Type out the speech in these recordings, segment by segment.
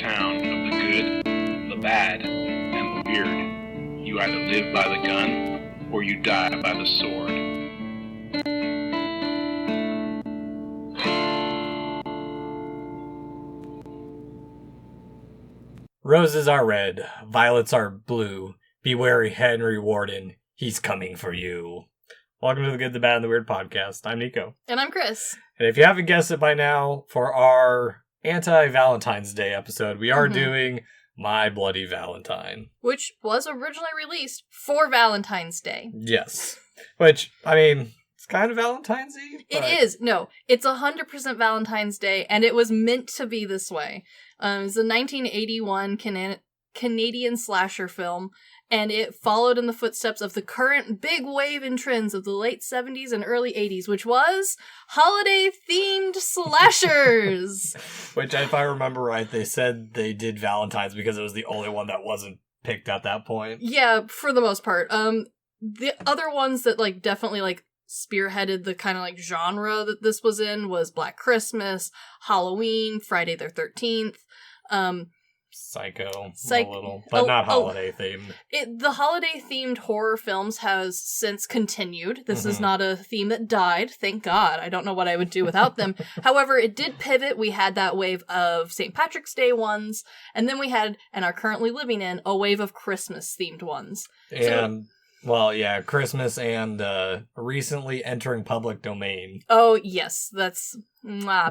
town of the good, the bad, and the weird. You either live by the gun, or you die by the sword. Roses are red, violets are blue. Be wary, Henry Warden. He's coming for you. Welcome to the Good, the Bad, and the Weird podcast. I'm Nico. And I'm Chris. And if you haven't guessed it by now, for our anti-Valentine's Day episode, we are doing My Bloody Valentine. Which was originally released for Valentine's Day. Yes. Which, I mean, it's kind of Valentine's-y. It is. No, it's 100% Valentine's Day, and it was meant to be this way. It's a 1981 Canadian slasher film, and it followed in the footsteps of the current big wave in trends of the late 70s and early 80s, which was holiday-themed slashers. Which, if I remember right, they said they did Valentine's because it was the only one that wasn't picked at that point. Yeah, for the most part. The other ones that definitely spearheaded the kind of genre that this was in was Black Christmas, Halloween, Friday the 13th, Psycho, a little, but not holiday themed. The holiday themed horror films has since continued. This is not a theme that died, thank God. I don't know what I would do without them. However, it did pivot. We had that wave of St. Patrick's Day ones, and then we had, and are currently living in, a wave of Christmas themed ones. And well, yeah, Christmas and recently entering public domain. Oh, yes, that's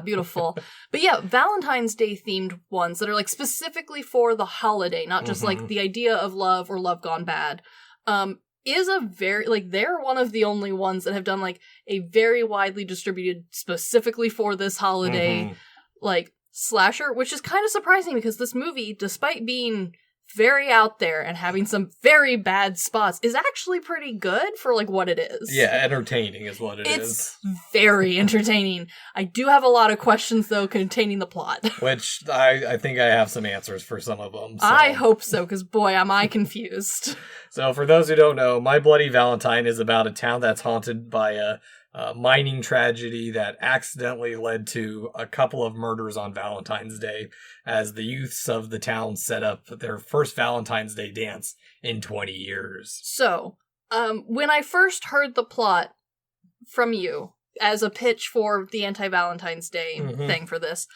beautiful. But yeah, Valentine's Day themed ones that are specifically for the holiday, not just the idea of love or love gone bad, is a very, they're one of the only ones that have done a very widely distributed, specifically for this holiday, slasher, which is kind of surprising because this movie, despite being very out there and having some very bad spots, is actually pretty good for what it is. Yeah, entertaining is what it's is. It's very entertaining. I do have a lot of questions though containing the plot. Which I think I have some answers for some of them. So. I hope so, because boy, am I confused. So for those who don't know, My Bloody Valentine is about a town that's haunted by a mining tragedy that accidentally led to a couple of murders on Valentine's Day as the youths of the town set up their first Valentine's Day dance in 20 years. So, when I first heard the plot from you as a pitch for the anti-Valentine's Day thing for this,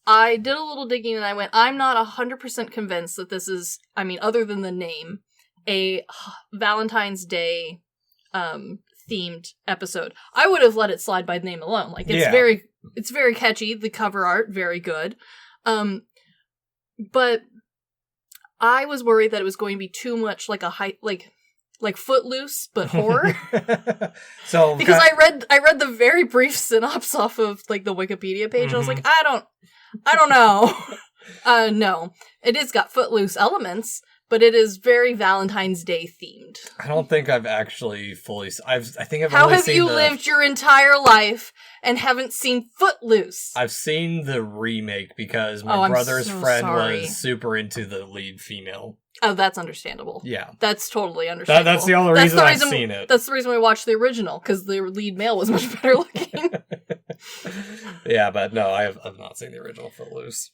I did a little digging and I went, I'm not 100% convinced that this is, other than the name, a Valentine's Day themed episode. I would have let it slide by name alone. It's very catchy. The cover art, very good. But I was worried that it was going to be too much like Footloose, but horror. So because I read the very brief synopsis off of the Wikipedia page, and I was like, I don't know. No, it has got Footloose elements, but it is very Valentine's Day themed. I don't think I've actually fully. I think I've. How only have seen you lived your entire life and haven't seen Footloose? I've seen the remake because my brother's friend was super into the lead female. Oh, that's understandable. Yeah, that's totally understandable. That's the only reason I've seen it. That's the reason we watched the original, because the lead male was much better looking. Yeah, but no, I've not seen the original Footloose.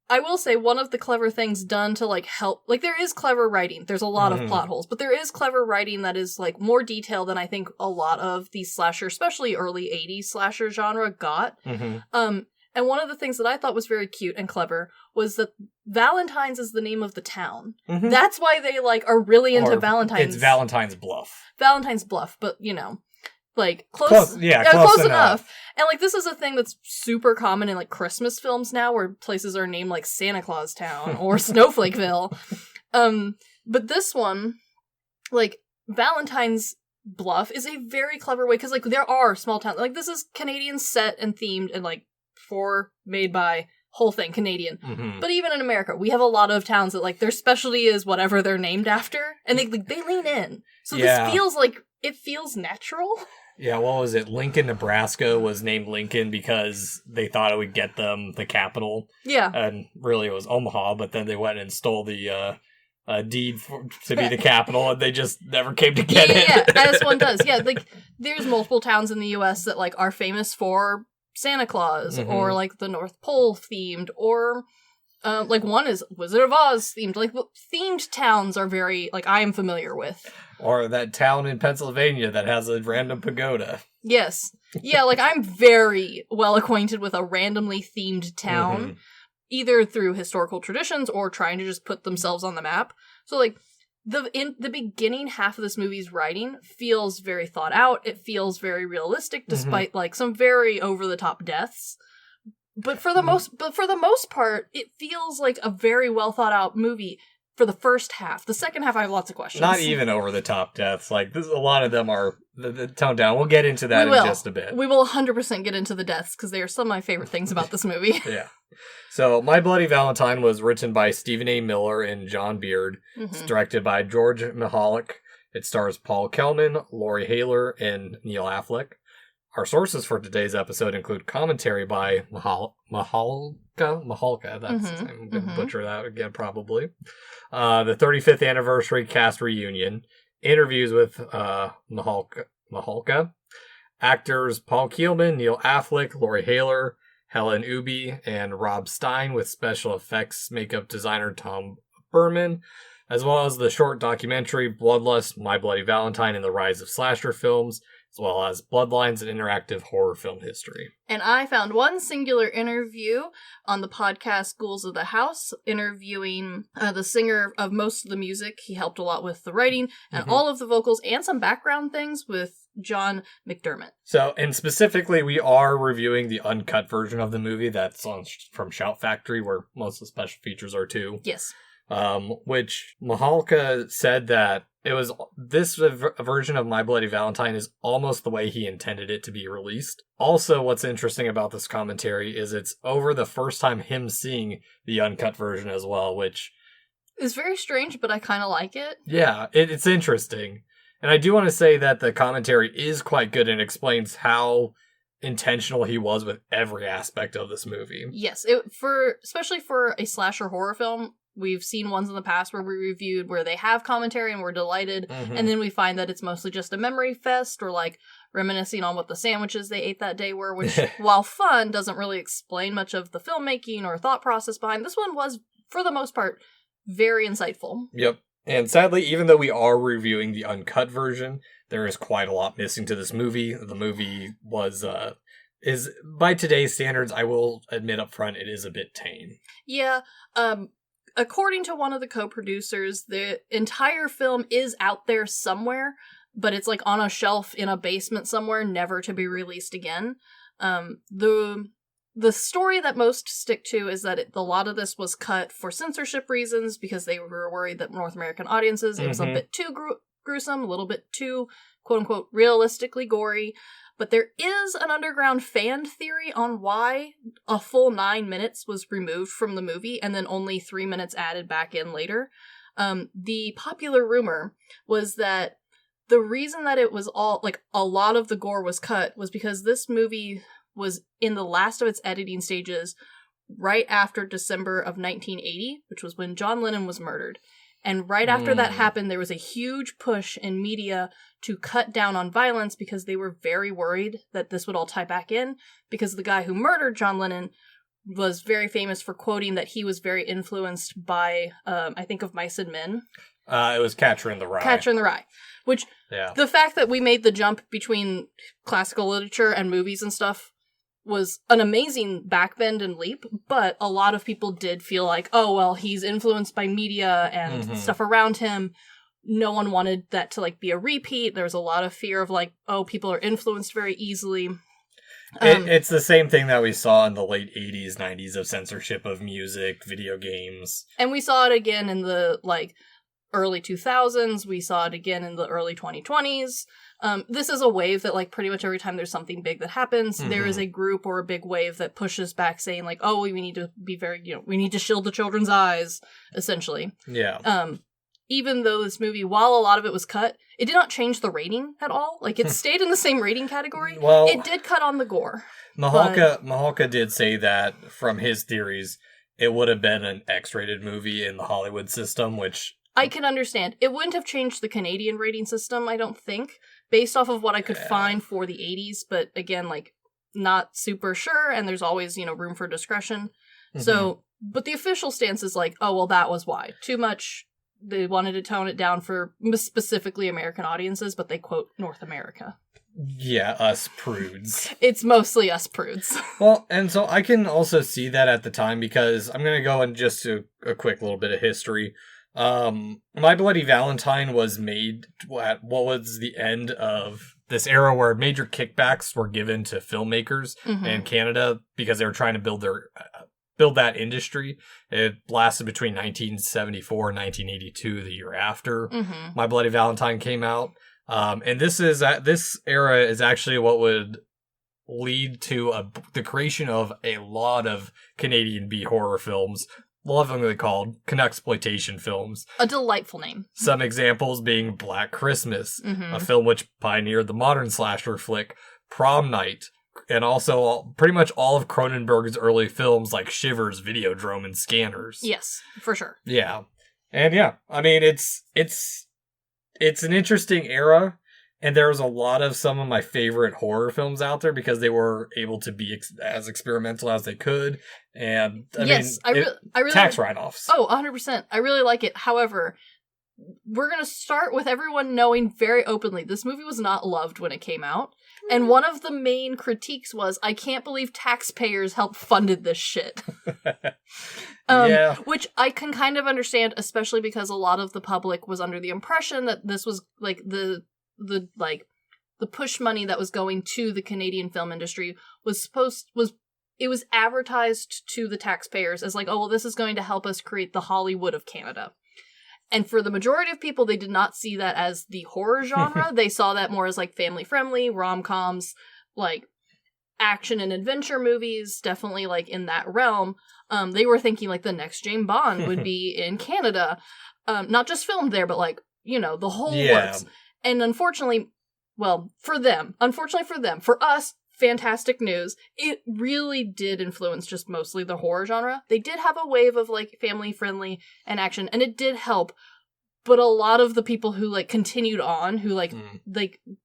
I will say one of the clever things done to help, there is clever writing. There's a lot of plot holes, but there is clever writing that is more detailed than I think a lot of these slasher, especially early 80s slasher genre got. And one of the things that I thought was very cute and clever was that Valentine's is the name of the town. That's why they are really into Valentine's. It's Valentine's Bluff. Valentine's Bluff, but close enough. And this is a thing that's super common in Christmas films now, where places are named Santa Claus Town or Snowflakeville. But this one, Valentine's Bluff is a very clever way, because there are small towns. This is Canadian set and themed and made by whole thing Canadian. But even in America, we have a lot of towns that their specialty is whatever they're named after, and they lean in. So this feels it feels natural. Yeah, what was it? Lincoln, Nebraska was named Lincoln because they thought it would get them the capital. Yeah. And really it was Omaha, but then they went and stole the deed to be the capital, and they just never came to get it. Yeah, as one does. Yeah, there's multiple towns in the U.S. that are famous for Santa Claus, or the North Pole themed, or Like, one is Wizard of Oz themed. Like, themed towns are very, like, I am familiar with. Or that town in Pennsylvania that has a random pagoda. Yes. Yeah, like, I'm very well acquainted with a randomly themed town, either through historical traditions or trying to just put themselves on the map. So, like, in the beginning half of this movie's writing feels very thought out. It feels very realistic, despite, like, some very over-the-top deaths. But for the most part, it feels like a very well thought out movie for the first half. The second half, I have lots of questions. Not even over the top deaths. Like, a lot of them are the toned down. We'll get into that in just a bit. We will 100% get into the deaths because they are some of my favorite things about this movie. Yeah. So, My Bloody Valentine was written by Stephen A. Miller and John Beard. It's directed by George Mihalik. It stars Paul Kellman, Lori Haler, and Neil Affleck. Our sources for today's episode include commentary by Mahalka. I'm going to butcher that again, probably. The 35th anniversary cast reunion. Interviews with Mahalka. Actors Paul Keelman, Neil Affleck, Lori Haler, Helen Ubi, and Rob Stein, with special effects makeup designer Tom Berman, as well as the short documentary Bloodlust, My Bloody Valentine, and the Rise of Slasher Films, as well as Bloodlines, an interactive horror film history. And I found one singular interview on the podcast Ghouls of the House, interviewing the singer of most of the music. He helped a lot with the writing and all of the vocals and some background things with John McDermott. So, and specifically, we are reviewing the uncut version of the movie that's from Shout Factory, where most of the special features are too. Yes. Which Mahalka said that this version of My Bloody Valentine is almost the way he intended it to be released. Also, what's interesting about this commentary is it's over the first time him seeing the uncut version as well, which is very strange, but I kind of like it. Yeah, it's interesting. And I do want to say that the commentary is quite good and explains how intentional he was with every aspect of this movie. Yes, especially for a slasher horror film. We've seen ones in the past where we reviewed where they have commentary and we're delighted, and then we find that it's mostly just a memory fest or like reminiscing on what the sandwiches they ate that day were, which, while fun, doesn't really explain much of the filmmaking or thought process behind. This one was, for the most part, very insightful. Yep. And sadly, even though we are reviewing the uncut version, there is quite a lot missing to this movie. The movie is, by today's standards, I will admit up front, it is a bit tame. Yeah, according to one of the co-producers, the entire film is out there somewhere, but it's like on a shelf in a basement somewhere, never to be released again. The story that most stick to is that a lot of this was cut for censorship reasons because they were worried that North American audiences, it was a bit too gruesome, a little bit too, quote-unquote, realistically gory. But there is an underground fan theory on why a full 9 minutes was removed from the movie and then only 3 minutes added back in later. The popular rumor was that the reason that it was all, like, a lot of the gore was cut was because this movie was in the last of its editing stages right after December of 1980, which was when John Lennon was murdered. And right after that happened, there was a huge push in media to cut down on violence because they were very worried that this would all tie back in, because the guy who murdered John Lennon was very famous for quoting that he was very influenced by, I think of Mice and Men. It was Catcher in the Rye. Catcher in the Rye. Which, the fact that we made the jump between classical literature and movies and stuff was an amazing backbend and leap, but a lot of people did feel like, oh, well, he's influenced by media and stuff around him. No one wanted that to, like, be a repeat. There was a lot of fear of, like, oh, people are influenced very easily. It's the same thing that we saw in the late 80s, 90s of censorship of music, video games. And we saw it again in the, like, early 2000s. We saw it again in the early 2020s. This is a wave that, like, pretty much every time there's something big that happens, there is a group or a big wave that pushes back saying, like, oh, we need to be very, we need to shield the children's eyes, essentially. Yeah. Even though this movie, while a lot of it was cut, it did not change the rating at all. Like, it stayed in the same rating category. Well, it did cut on the gore. Mahalka did say that, from his theories, it would have been an X-rated movie in the Hollywood system, which I can understand. It wouldn't have changed the Canadian rating system, I don't think, based off of what I could find for the 80s. But again, like, not super sure, and there's always, room for discretion. So But the official stance is like, oh, well, that was why. Too much. They wanted to tone it down for specifically American audiences, but they quote North America. Yeah, us prudes. It's mostly us prudes. Well, and so I can also see that at the time, because I'm going to go into just a quick little bit of history. My Bloody Valentine was made at what was the end of this era where major kickbacks were given to filmmakers in Canada because they were trying to build that industry. It lasted between 1974 and 1982, the year after My Bloody Valentine came out. And this era is actually what would lead to the creation of a lot of Canadian B horror films, lovingly called Canuxploitation films. A delightful name. Some examples being Black Christmas, a film which pioneered the modern slasher flick, Prom Night, and also pretty much all of Cronenberg's early films like Shivers, Videodrome, and Scanners. Yes, for sure. Yeah. And yeah, I mean, it's an interesting era, and there was a lot of some of my favorite horror films out there because they were able to be as experimental as they could. And I really tax write-offs. Oh, 100%. I really like it. However, we're going to start with everyone knowing very openly this movie was not loved when it came out. And one of the main critiques was, I can't believe taxpayers helped funded this shit. Yeah. Which I can kind of understand, especially because a lot of the public was under the impression that this was like the push money that was going to the Canadian film industry was advertised to the taxpayers as like, oh, well, this is going to help us create the Hollywood of Canada. And for the majority of people, they did not see that as the horror genre. They saw that more as like family-friendly, rom-coms, like action and adventure movies, definitely like in that realm. They were thinking like the next James Bond would be in Canada. Not just filmed there, but like, you know, the whole works. And unfortunately for them, for us, fantastic news. It really did influence just mostly the horror genre. They did have a wave of like family friendly and action, and it did help. But a lot of the people who like continued on, who like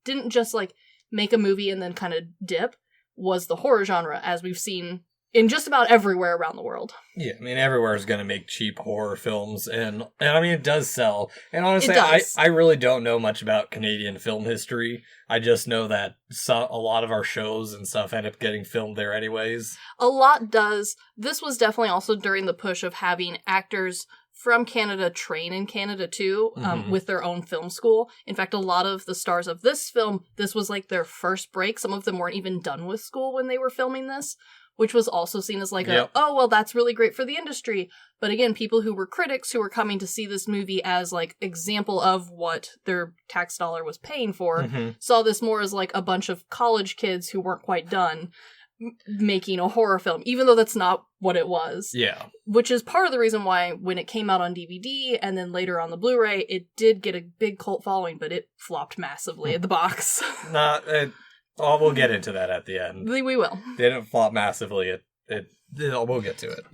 didn't just like make a movie and then kind of dip, was the horror genre, as we've seen in just about everywhere around the world. Yeah, I mean, everywhere is going to make cheap horror films, and I mean, it does sell. And honestly, I really don't know much about Canadian film history. I just know that a lot of our shows and stuff end up getting filmed there anyways. A lot does. This was definitely also during the push of having actors from Canada train in Canada too, with their own film school. In fact, a lot of the stars of this film, this was like their first break. Some of them weren't even done with school when they were filming this, which was also seen as like oh, well, that's really great for the industry. But again, people who were critics who were coming to see this movie as like example of what their tax dollar was paying for, saw this more as like a bunch of college kids who weren't quite done making a horror film, even though that's not what it was. Yeah. Which is part of the reason why when it came out on DVD and then later on the Blu-ray, it did get a big cult following, but it flopped massively at the box. We'll get into that at the end. We will. They didn't flop massively. We'll get to it.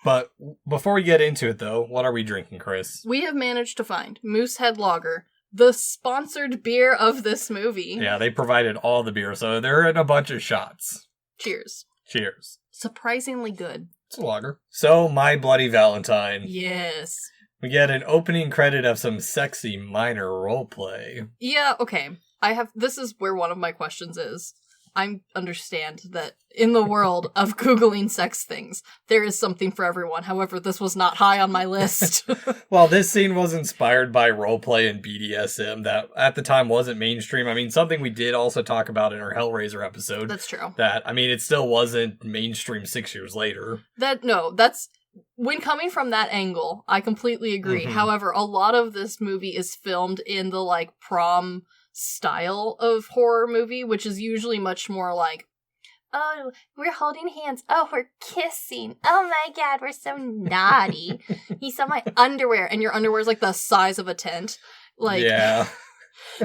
But before we get into it, though, what are we drinking, Chris? We have managed to find Moosehead Lager, the sponsored beer of this movie. Yeah, they provided all the beer, so they're in a bunch of shots. Cheers. Cheers. Surprisingly good. It's a lager. So, My Bloody Valentine. Yes. We get an opening credit of some sexy minor roleplay. Yeah, okay. This is where one of my questions is. I understand that in the world of Googling sex things, there is something for everyone. However, this was not high on my list. Well, this scene was inspired by roleplay and BDSM that at the time wasn't mainstream. I mean, something we did also talk about in our Hellraiser episode. That's true. It still wasn't mainstream 6 years later. When coming from that angle, I completely agree. However, a lot of this movie is filmed in the like prom style of horror movie, which is usually much more like, oh, we're holding hands, oh, we're kissing, oh my god, we're so naughty, he saw my underwear, and your underwear is like the size of a tent, like, yeah.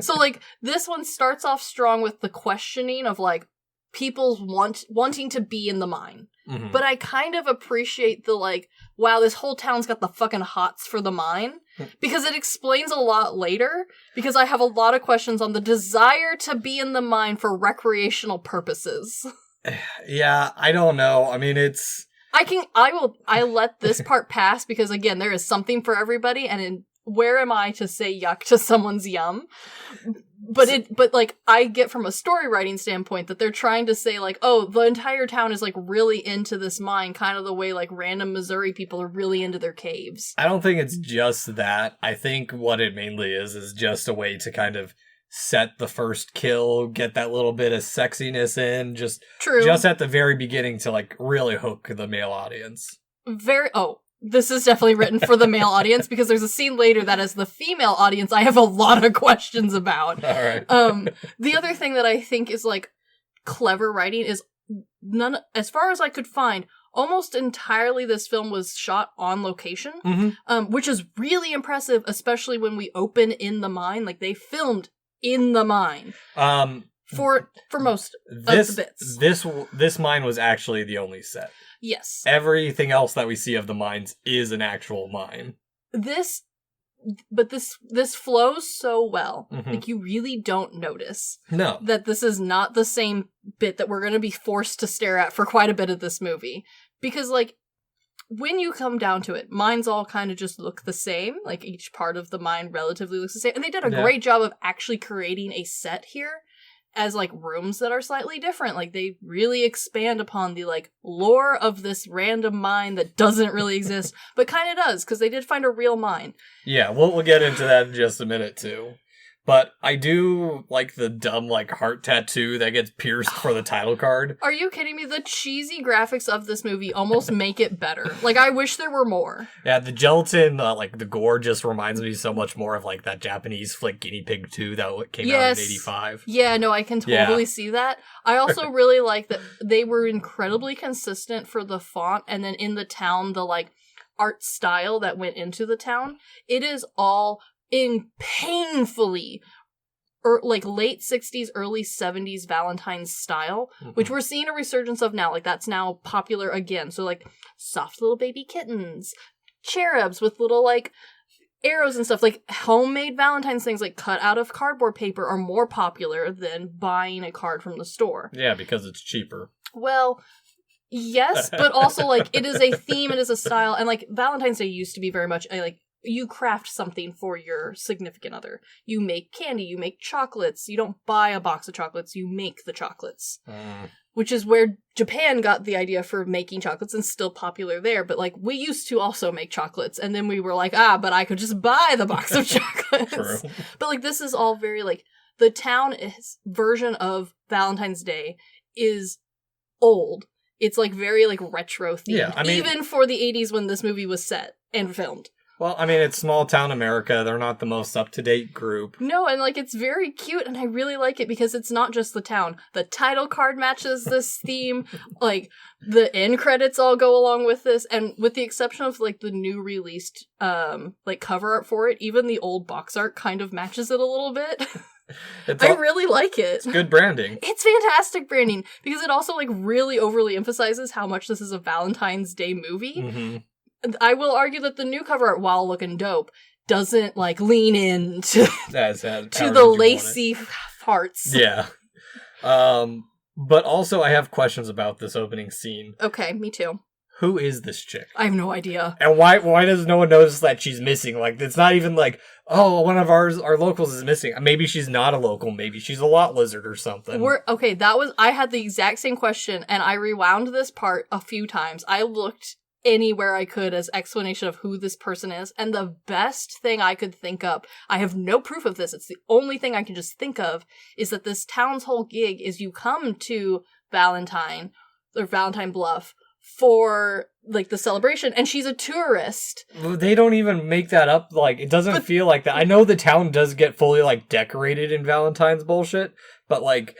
So like this one starts off strong with the questioning of like people's wanting to be in the mine. But I kind of appreciate the like, wow, this whole town's got the fucking hots for the mine, because it explains a lot later, because I have a lot of questions on the desire to be in the mine for recreational purposes. Yeah, I don't know. I mean, it's I let this part pass because, again, there is something for everybody, and where am I to say yuck to someone's yum? But like, I get from a story writing standpoint that they're trying to say, like, oh, the entire town is, like, really into this mine, kind of the way, like, random Missouri people are really into their caves. I don't think it's just that. I think what it mainly is just a way to kind of set the first kill, get that little bit of sexiness in, just at the very beginning to, like, really hook the male audience. This is definitely written for the male audience, because there's a scene later that as the female audience I have a lot of questions about. All right. The other thing that I think is, like, clever writing is as far as I could find, almost entirely this film was shot on location, which is really impressive, especially when we open in the mine. Like, they filmed in the mine. For most of the bits. This mine was actually the only set. Yes. Everything else that we see of the mines is an actual mine. This flows so well. Like, you really don't notice that this is not the same bit that we're going to be forced to stare at for quite a bit of this movie. Because, like, when you come down to it, mines all kind of just look the same. Like, each part of the mine relatively looks the same. And they did a great job of actually creating a set here as, like, rooms that are slightly different. Like, they really expand upon the, like, lore of this random mine that doesn't really exist, but kind of does, because they did find a real mine. Yeah, we'll get into that in just a minute, too. But I do like the dumb, like, heart tattoo that gets pierced for the title card. Are you kidding me? The cheesy graphics of this movie almost make it better. Like, I wish there were more. Yeah, the gelatin, like, the gore just reminds me so much more of, like, that Japanese flick Guinea Pig 2 that came out in 85. Yeah, no, I can totally see that. I also really like that they were incredibly consistent for the font, and then in the town, the, like, art style that went into the town. It is all in painfully like late 60s, early 70s Valentine's style, which we're seeing a resurgence of now. Like, that's now popular again. So, like, soft little baby kittens, cherubs with little, like, arrows and stuff. Like, homemade Valentine's things, like, cut out of cardboard paper, are more popular than buying a card from the store. Yeah, because it's cheaper. Well, yes, but also, like, it is a theme, it is a style, and, like, Valentine's Day used to be very much a, like, you craft something for your significant other. You make candy, you make chocolates. You don't buy a box of chocolates, you make the chocolates. Which is where Japan got the idea for making chocolates, and still popular there. But, like, we used to also make chocolates, and then we were like, but I could just buy the box of chocolates. True. But, like, this is all very, like, the town version of Valentine's Day is old. It's, like, very, like, retro themed. Yeah, I mean, even for the 80s when this movie was set and filmed. Well, I mean, it's small town America. They're not the most up-to-date group. No, and, like, it's very cute, and I really like it because it's not just the town. The title card matches this theme. Like, the end credits all go along with this, and with the exception of, like, the new released, like, cover art for it, even the old box art kind of matches it a little bit. I really like it. It's good branding. It's fantastic branding, because it also, like, really overly emphasizes how much this is a Valentine's Day movie. I will argue that the new cover art, while looking dope, doesn't, like, lean into to the lacy parts. Yeah. But also I have questions about this opening scene. Okay, me too. Who is this chick? I have no idea. And why does no one notice that she's missing? Like, it's not even like, oh, one of our locals is missing. Maybe she's not a local. Maybe she's a lot lizard or something. I had the exact same question, and I rewound this part a few times. I looked anywhere I could as explanation of who this person is, and the best thing I could think of, I have no proof of this, it's the only thing I can just think of, is that this town's whole gig is you come to Valentine Bluff for, like, the celebration, and she's a tourist. They don't even make that up. Like, it doesn't feel like that. I know the town does get fully, like, decorated in Valentine's bullshit, but, like,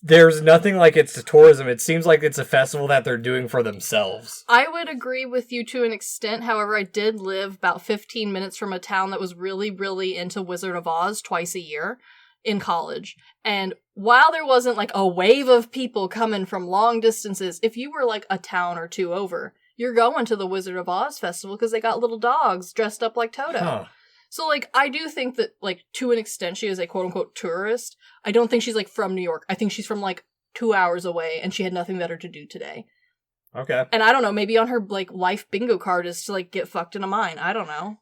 there's nothing like it's tourism. It seems like it's a festival that they're doing for themselves. I would agree with you to an extent. However, I did live about 15 minutes from a town that was really, really into Wizard of Oz twice a year in college. And while there wasn't, like, a wave of people coming from long distances, if you were, like, a town or two over, you're going to the Wizard of Oz festival because they got little dogs dressed up like Toto. Huh. So, like, I do think that, like, to an extent, she is a quote-unquote tourist. I don't think she's, like, from New York. I think she's from, like, 2 hours away, and she had nothing better to do today. Okay. And I don't know, maybe on her, like, life bingo card is to, like, get fucked in a mine. I don't know.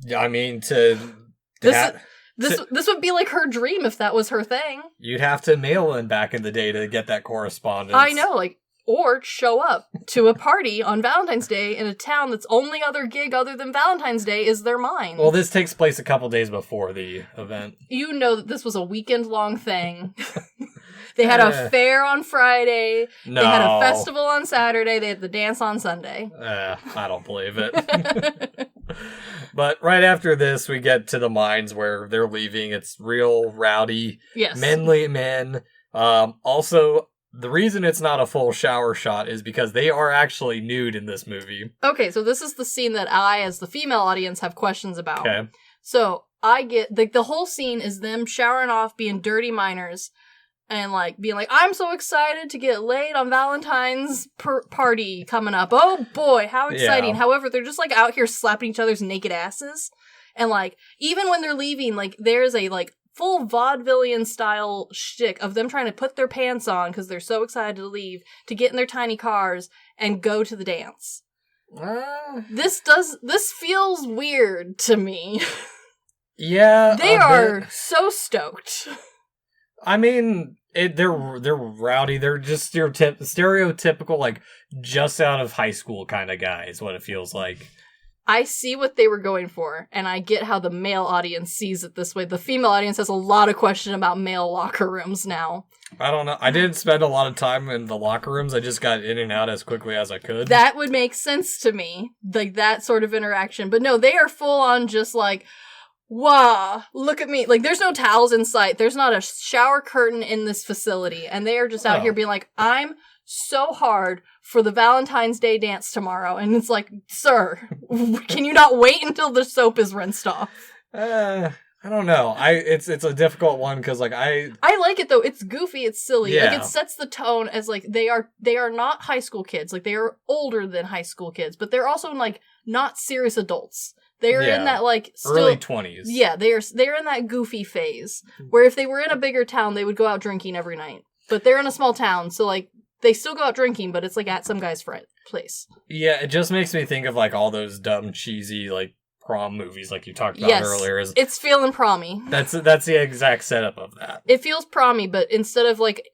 Yeah, I mean, This would be, like, her dream if that was her thing. you'd have to mail in back in the day to get that correspondence. I know, like, or show up to a party on Valentine's Day in a town that's only other gig other than Valentine's Day is their mine. Well, this takes place a couple days before the event. You know that this was a weekend-long thing. They had a fair on Friday. No. They had a festival on Saturday. They had the dance on Sunday. I don't believe it. But right after this, we get to the mines where they're leaving. It's real rowdy, Yes. manly men. Also, the reason it's not a full shower shot is because they are actually nude in this movie. Okay, so this is the scene that I, as the female audience, have questions about. Okay. So I get, the whole scene is them showering off, being dirty minors, and, like, being like, I'm so excited to get laid on Valentine's party coming up. Oh, boy, how exciting. Yeah. However, they're just, like, out here slapping each other's naked asses. And, like, even when they're leaving, like, there's a, like, full vaudevillian-style shtick of them trying to put their pants on because they're so excited to leave, to get in their tiny cars and go to the dance. This feels weird to me. Yeah. They are so stoked. I mean, they're rowdy. They're just stereotypical, like, just out of high school kind of guy is what it feels like. I see what they were going for, and I get how the male audience sees it this way. The female audience has a lot of question about male locker rooms now. I don't know. I didn't spend a lot of time in the locker rooms. I just got in and out as quickly as I could. That would make sense to me, like that sort of interaction. But no, they are full on just like, wow, look at me. Like, there's no towels in sight. There's not a shower curtain in this facility. And they are just out here being like, I'm so hard for the Valentine's Day dance tomorrow. And it's like, sir, can you not wait until the soap is rinsed off? I don't know. It's a difficult one because, like, I like it though. It's goofy. It's silly. Yeah. Like, it sets the tone as like they are not high school kids. Like, they are older than high school kids, but they're also like not serious adults. They're in that like still, early 20s. Yeah, they're in that goofy phase where if they were in a bigger town, they would go out drinking every night. But they're in a small town, so like they still go out drinking, but it's like at some guy's place. Yeah, it just makes me think of like all those dumb, cheesy like prom movies, like you talked about earlier. It's feeling promy. That's the exact setup of that. It feels promy, but instead of like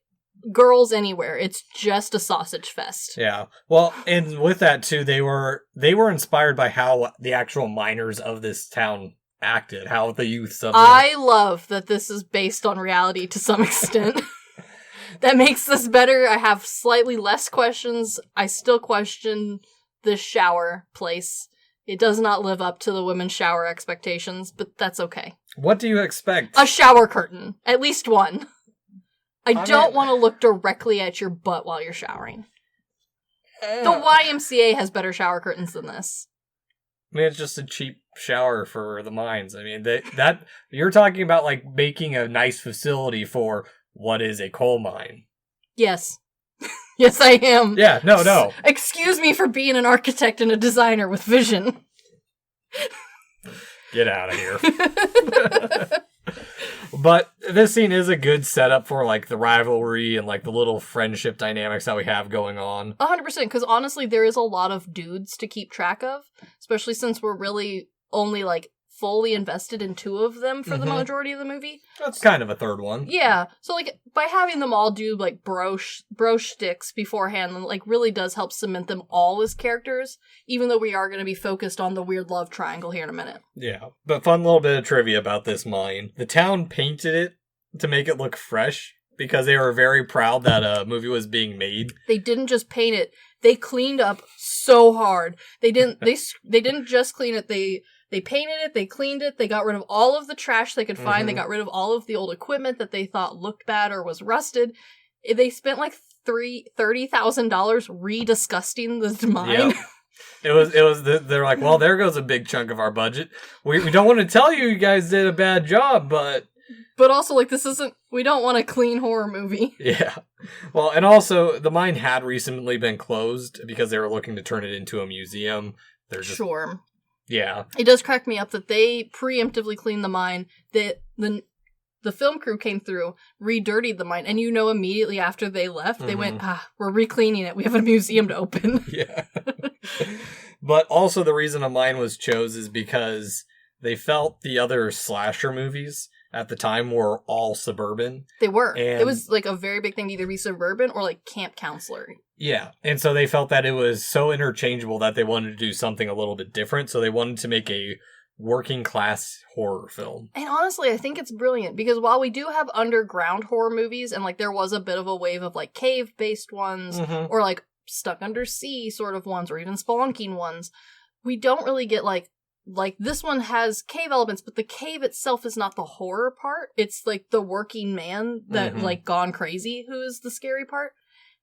girls anywhere, it's just a sausage fest. Yeah. Well, and with that too, they were inspired by how the actual miners of this town acted, how the youths of I love that this is based on reality to some extent. That makes this better. I have slightly less questions. I still question this shower place. It does not live up to the women's shower expectations, but that's okay. What do you expect? A shower curtain. At least one. I don't want to look directly at your butt while you're showering. The YMCA has better shower curtains than this. I mean, it's just a cheap shower for the mines. I mean, that you're talking about like making a nice facility for what is a coal mine. Yes. Yes, I am. Yeah, no. Excuse me for being an architect and a designer with vision. Get out of here. But this scene is a good setup for like the rivalry and like the little friendship dynamics that we have going on. 100%, because honestly, there is a lot of dudes to keep track of, especially since we're really only like fully invested in two of them for the majority of the movie. That's kind of a third one. Yeah, so like by having them all do like bro sticks beforehand, like really does help cement them all as characters, even though we are going to be focused on the weird love triangle here in a minute. Yeah, but fun little bit of trivia about this mine. The town painted it to make it look fresh because they were very proud that a movie was being made. They didn't just paint it; they cleaned up so hard. They didn't. They didn't just clean it. They painted it, they cleaned it, they got rid of all of the trash they could find, they got rid of all of the old equipment that they thought looked bad or was rusted. They spent like $30,000 redisgusting the mine. Yep. They're like, well, there goes a big chunk of our budget. We don't want to tell you guys did a bad job, but also, like, we don't want a clean horror movie. Yeah. Well, and also, the mine had recently been closed because they were looking to turn it into a museum. Sure. Yeah. It does crack me up that they preemptively cleaned the mine, that the film crew came through, re-dirtied the mine, and immediately after they left, they went, we're re-cleaning it. We have a museum to open. Yeah. But also the reason a mine was chose is because they felt the other slasher movies at the time were all suburban. They were. And it was like a very big thing to either be suburban or like camp counselor. Yeah. And so they felt that it was so interchangeable that they wanted to do something a little bit different. So they wanted to make a working class horror film. And honestly, I think it's brilliant because while we do have underground horror movies and like there was a bit of a wave of like cave based ones or like stuck under sea sort of ones or even spelunking ones, we don't really get like this one has cave elements, but the cave itself is not the horror part. It's like the working man that like gone crazy who is the scary part.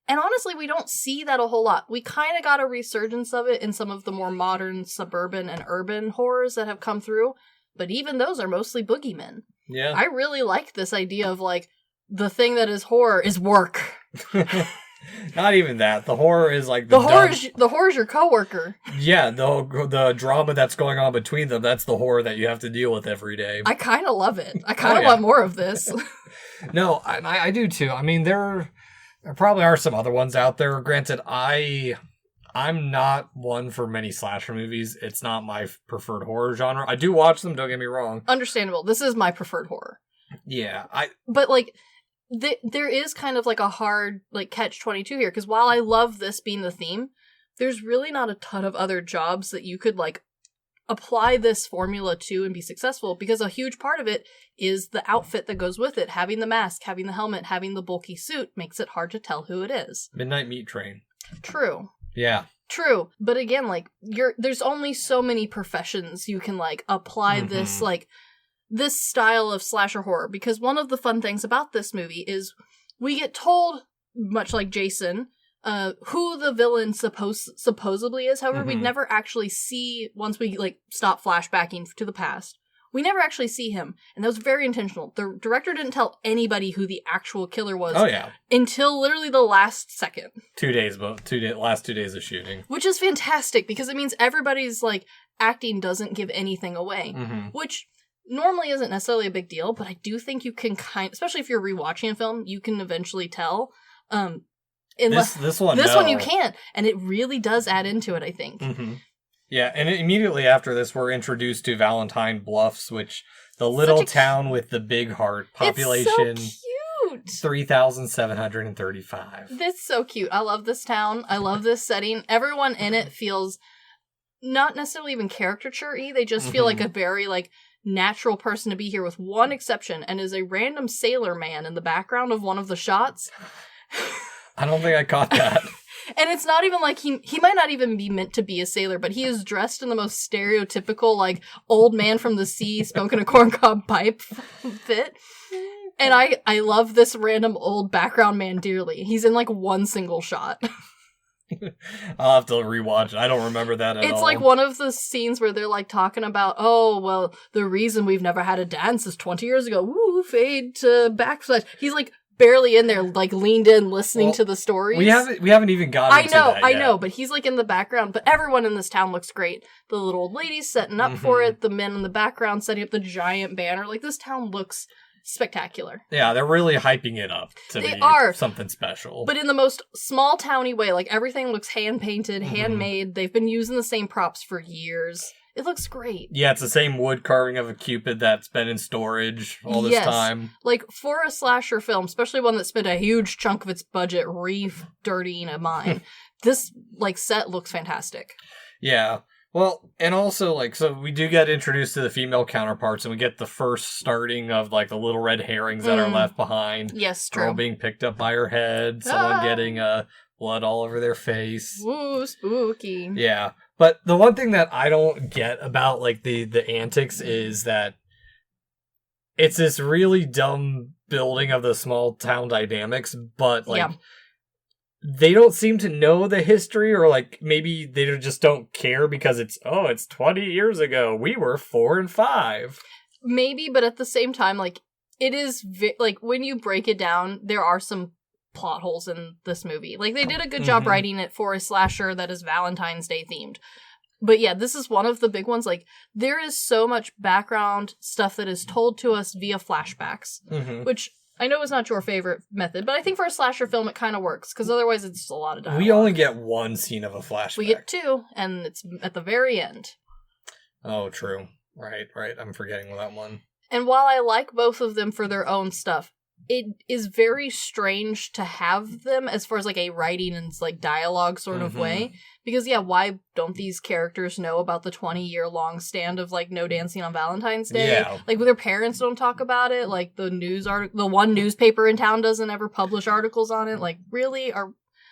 And honestly, we don't see that a whole lot. We kind of got a resurgence of it in some of the more modern suburban and urban horrors that have come through. But even those are mostly boogeymen. Yeah. I really like this idea of like, the thing that is horror is work. Not even that. The horror is like the horror is your coworker. Yeah, the drama that's going on between them, that's the horror that you have to deal with every day. I kind of love it. I kind of want more of this. No, I do too. I mean, there probably are some other ones out there. Granted, I'm not one for many slasher movies. It's not my preferred horror genre. I do watch them, don't get me wrong. Understandable. This is my preferred horror. Yeah, But like, there is kind of like a hard like catch-22 here, because while I love this being the theme, there's really not a ton of other jobs that you could like apply this formula to and be successful, because a huge part of it is the outfit that goes with it. Having the mask, having the helmet, having the bulky suit makes it hard to tell who it is. Midnight Meat Train. True. Yeah. True. But again, like, there's only so many professions you can like apply this style of slasher horror, because one of the fun things about this movie is we get told, much like Jason, who the villain supposedly is. However, we never actually see, once we like stop flashbacking to the past, we never actually see him, and that was very intentional. The director didn't tell anybody who the actual killer was. Oh yeah, until literally the last second. Last 2 days of shooting, which is fantastic because it means everybody's like acting doesn't give anything away, which normally isn't necessarily a big deal, but I do think you can especially if you're rewatching a film, you can eventually tell. This one you can't, and it really does add into it, I think. Yeah, and immediately after this, we're introduced to Valentine Bluffs, which the little town with the big heart population. It's so cute. 3,735. That's so cute. I love this town. I love this setting. Everyone in it feels not necessarily even caricature-y. They just feel like a very like natural person to be here, with one exception, and is a random sailor man in the background of one of the shots. I don't think I caught that. And it's not even like he might not even be meant to be a sailor, but he is dressed in the most stereotypical, like, old man from the sea smoking a corncob pipe fit. And I love this random old background man dearly. He's in, like, one single shot. I'll have to rewatch it. I don't remember that at all. It's like one of the scenes where they're, like, talking about, oh, well, the reason we've never had a dance is 20 years ago. Woo, fade to backslash. He's, like, barely in there, like, leaned in, listening to the stories. We haven't even gotten to that yet. I know, but he's, like, in the background. But everyone in this town looks great. The little old ladies setting up for it, the men in the background setting up the giant banner. Like, this town looks spectacular. Yeah, they're really hyping it up to be something special. But in the most small towny way, like, everything looks hand-painted, handmade. They've been using the same props for years. It looks great. Yeah, it's the same wood carving of a Cupid that's been in storage all this time. Like, for a slasher film, especially one that spent a huge chunk of its budget dirtying a mine, this, like, set looks fantastic. Yeah. Well, and also, like, so we do get introduced to the female counterparts, and we get the first starting of, like, the little red herrings that are left behind. Yes, true. Girl being picked up by her head, someone getting blood all over their face. Ooh, spooky. Yeah. But the one thing that I don't get about, like, the antics is that it's this really dumb building of the small town dynamics, but, like, they don't seem to know the history, or, like, maybe they just don't care because it's 20 years ago. We were 4 and 5. Maybe, but at the same time, like, it is, like, when you break it down, there are some plot holes in this movie. Like, they did a good job writing it for a slasher that is Valentine's Day themed. But yeah, this is one of the big ones. Like, there is so much background stuff that is told to us via flashbacks, which I know is not your favorite method, but I think for a slasher film it kind of works, because otherwise it's just a lot of dialogue. We only get one scene of a flashback. We get 2, and it's at the very end. Oh, true. Right. I'm forgetting that one. And while I like both of them for their own stuff, it is very strange to have them as far as like a writing and like dialogue sort of way. Because yeah, why don't these characters know about the 20-year-long stand of like no dancing on Valentine's Day? Yeah. Like their parents don't talk about it. Like the one newspaper in town doesn't ever publish articles on it. Like really?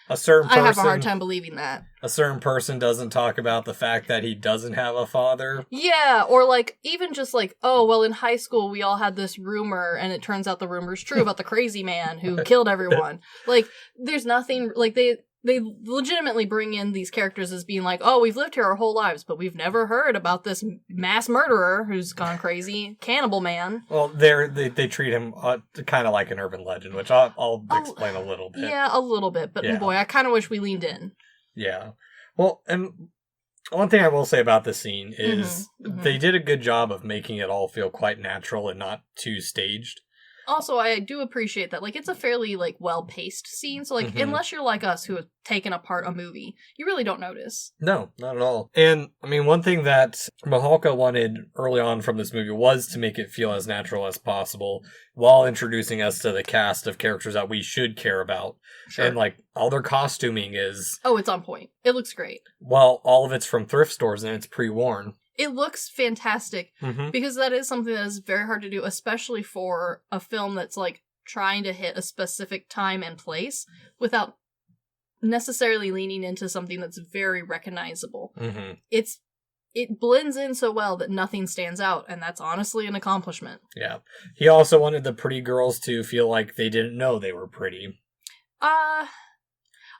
A certain person, I have a hard time believing that. A certain person doesn't talk about the fact that he doesn't have a father. Yeah, or like, even just like, oh, well, in high school we all had this rumor, and it turns out the rumor's true about the crazy man who killed everyone. Like, there's nothing, like, they legitimately bring in these characters as being like, oh, we've lived here our whole lives, but we've never heard about this mass murderer who's gone crazy, cannibal man. Well, they treat him kind of like an urban legend, which I'll explain a little bit. Yeah, a little bit, but boy, I kind of wish we leaned in. Yeah. Well, and one thing I will say about this scene is they did a good job of making it all feel quite natural and not too staged. Also, I do appreciate that. Like, it's a fairly, like, well-paced scene. So, like, unless you're like us who have taken apart a movie, you really don't notice. No, not at all. And, I mean, one thing that Mihalka wanted early on from this movie was to make it feel as natural as possible while introducing us to the cast of characters that we should care about. Sure. And, like, all their costuming is... Oh, it's on point. It looks great. Well, all of it's from thrift stores and it's pre-worn. It looks fantastic, because that is something that is very hard to do, especially for a film that's, like, trying to hit a specific time and place without necessarily leaning into something that's very recognizable. It blends in so well that nothing stands out, and that's honestly an accomplishment. Yeah. He also wanted the pretty girls to feel like they didn't know they were pretty.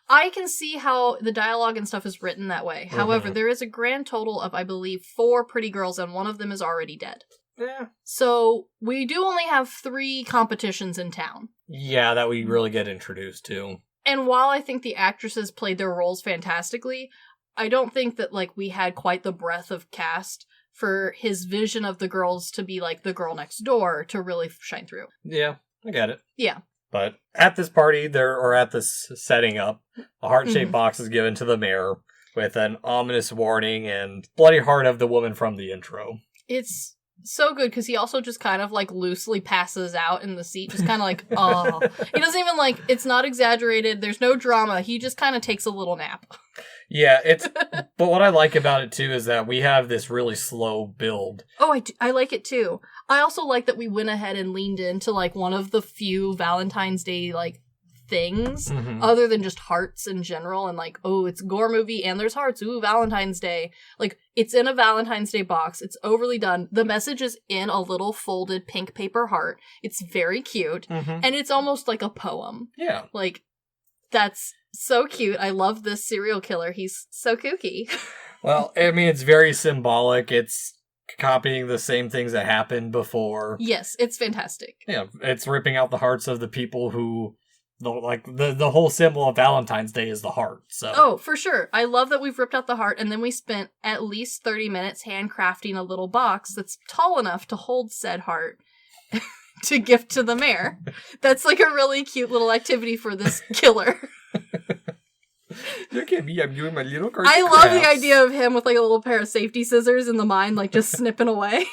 I can see how the dialogue and stuff is written that way. However, there is a grand total of, I believe, 4 pretty girls, and one of them is already dead. Yeah. So, we do only have 3 competitions in town. Yeah, that we really get introduced to. And while I think the actresses played their roles fantastically, I don't think that, like, we had quite the breadth of cast for his vision of the girls to be, like, the girl next door to really shine through. Yeah, I get it. Yeah. But at this party, at this setting up, a heart-shaped box is given to the mayor with an ominous warning and bloody heart of the woman from the intro. It's so good, because he also just kind of, like, loosely passes out in the seat, just kind of like, oh. He doesn't even, like, it's not exaggerated, there's no drama, he just kind of takes a little nap. Yeah, but what I like about it, too, is that we have this really slow build. Oh, I like it, too. I also like that we went ahead and leaned into, like, one of the few Valentine's Day, like, things, other than just hearts in general, and, like, oh, it's a gore movie, and there's hearts, ooh, Valentine's Day. Like, it's in a Valentine's Day box, it's overly done, the message is in a little folded pink paper heart, it's very cute, and it's almost like a poem. Yeah. Like, that's so cute. I love this serial killer. He's so kooky. Well, I mean, it's very symbolic. It's copying the same things that happened before. Yes, it's fantastic. Yeah, it's ripping out the hearts of the people who, the whole symbol of Valentine's Day is the heart. So. Oh, for sure. I love that we've ripped out the heart, and then we spent at least 30 minutes handcrafting a little box that's tall enough to hold said heart to gift to the mayor. That's like a really cute little activity for this killer. Look at me, I'm doing my little crafts. I love the idea of him with like a little pair of safety scissors in the mine, like just snipping away.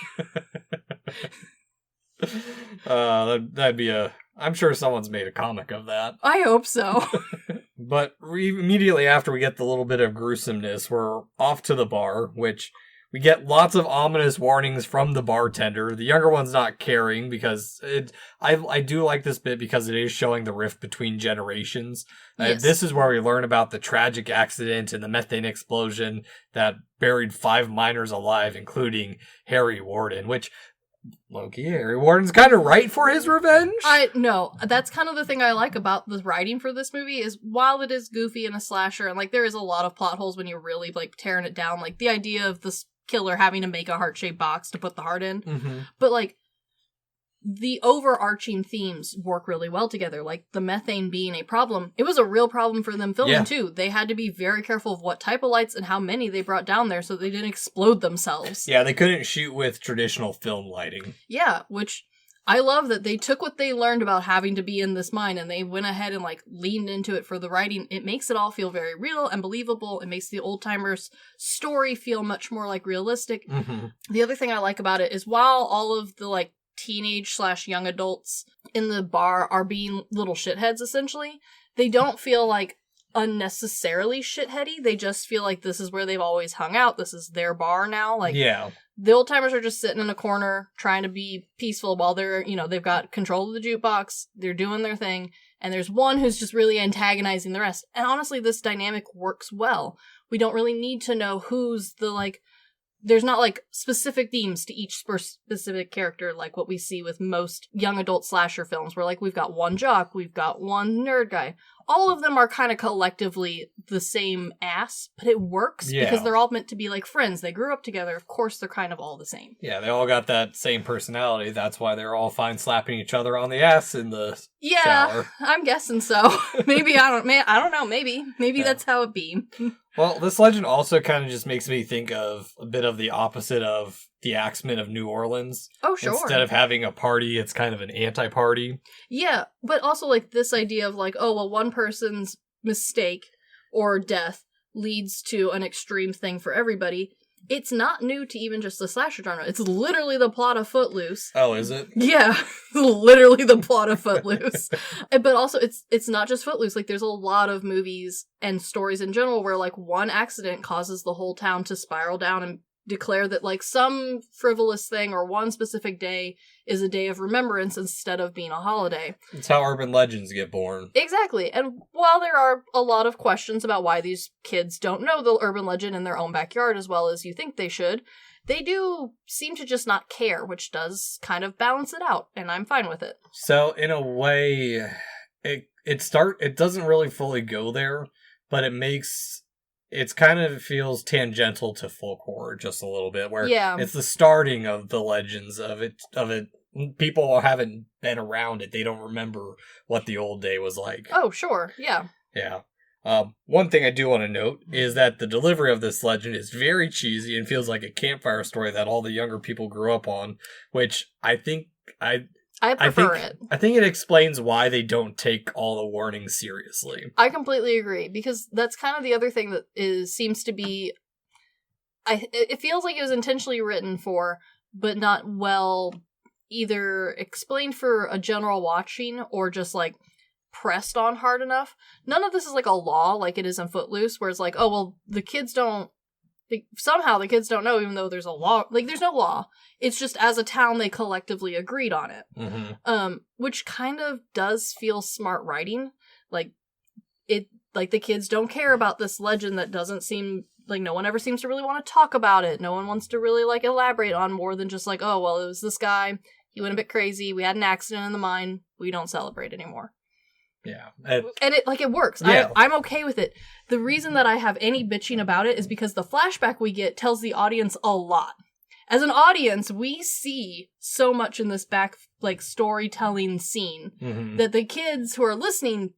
That'd be I'm sure someone's made a comic of that. I hope so. But immediately after we get the little bit of gruesomeness, we're off to the bar, which we get lots of ominous warnings from the bartender. The younger one's not caring because I do like this bit because it is showing the rift between generations. Yes. This is where we learn about the tragic accident and the methane explosion that buried 5 miners alive, including Harry Warden, which, low-key, Harry Warden's kind of right for his revenge. No, that's kind of the thing I like about the writing for this movie is while it is goofy and a slasher, and like there is a lot of plot holes when you're really like tearing it down, like the idea of this killer having to make a heart-shaped box to put the heart in. But like the overarching themes work really well together. Like the methane being a problem, it was a real problem for them filming too. They had to be very careful of what type of lights and how many they brought down there so they didn't explode themselves. Yeah, they couldn't shoot with traditional film lighting. Yeah, which I love that they took what they learned about having to be in this mine and they went ahead and like leaned into it for the writing. It makes it all feel very real and believable. It makes the old timers story feel much more like realistic. Mm-hmm. The other thing I like about it is while all of the like teenage/young adults in the bar are being little shitheads essentially, they don't feel like unnecessarily shitheady. They just feel like this is where they've always hung out. This is their bar now. Like, yeah. The old timers are just sitting in a corner trying to be peaceful while they're, they've got control of the jukebox. They're doing their thing. And there's one who's just really antagonizing the rest. And honestly, this dynamic works well. We don't really need to know who's the, like, there's not, like, specific themes to each specific character like what we see with most young adult slasher films where, like, we've got one jock, we've got one nerd guy. All of them are kind of collectively the same ass, but it works because they're all meant to be, like, friends. They grew up together. Of course, they're kind of all the same. Yeah, they all got that same personality. That's why they're all fine slapping each other on the ass in the shower. I'm guessing so. Maybe, I don't know. Maybe that's how it be. Well, this legend also kind of just makes me think of a bit of the opposite of the Axemen of New Orleans. Oh, sure. Instead of having a party, it's kind of an anti-party. Yeah, but also like this idea of like, oh, well, one person's mistake or death leads to an extreme thing for everybody. It's not new to even just the slasher genre. It's literally the plot of Footloose. Oh, is it? Yeah, literally the plot of Footloose. But also, it's not just Footloose. Like, there's a lot of movies and stories in general where, like, one accident causes the whole town to spiral down and declare that, like, some frivolous thing or one specific day is a day of remembrance instead of being a holiday. It's how urban legends get born. Exactly. And while there are a lot of questions about why these kids don't know the urban legend in their own backyard as well as you think they should, they do seem to just not care, which does kind of balance it out, and I'm fine with it. So, in a way, it doesn't really fully go there, but it kind of feels tangential to folk horror just a little bit, where it's the starting of the legends of it. People haven't been around it. They don't remember what the old day was like. Oh, sure. Yeah. Yeah. One thing I do want to note is that the delivery of this legend is very cheesy and feels like a campfire story that all the younger people grew up on, which I think I prefer it. I think it explains why they don't take all the warnings seriously. I completely agree, because that's kind of the other thing that seems to be... it feels like it was intentionally written for, but not well either explained for a general watching or just, like, pressed on hard enough. None of this is, like, a law like it is in Footloose, where it's like, oh, well, the kids don't... somehow the kids don't know, even though there's a law. Like, there's no law. It's just as a town they collectively agreed on it. Mm-hmm. Which kind of does feel smart writing. Like the kids don't care about this legend that doesn't seem like, no one ever seems to really want to talk about it. No one wants to really, like, elaborate on more than just like, oh, well, it was this guy. He went a bit crazy. We had an accident in the mine. We don't celebrate anymore. Yeah. And it works. Yeah. I'm okay with it. The reason that I have any bitching about it is because the flashback we get tells the audience a lot. As an audience, we see so much in this back, like, storytelling scene that the kids who are listening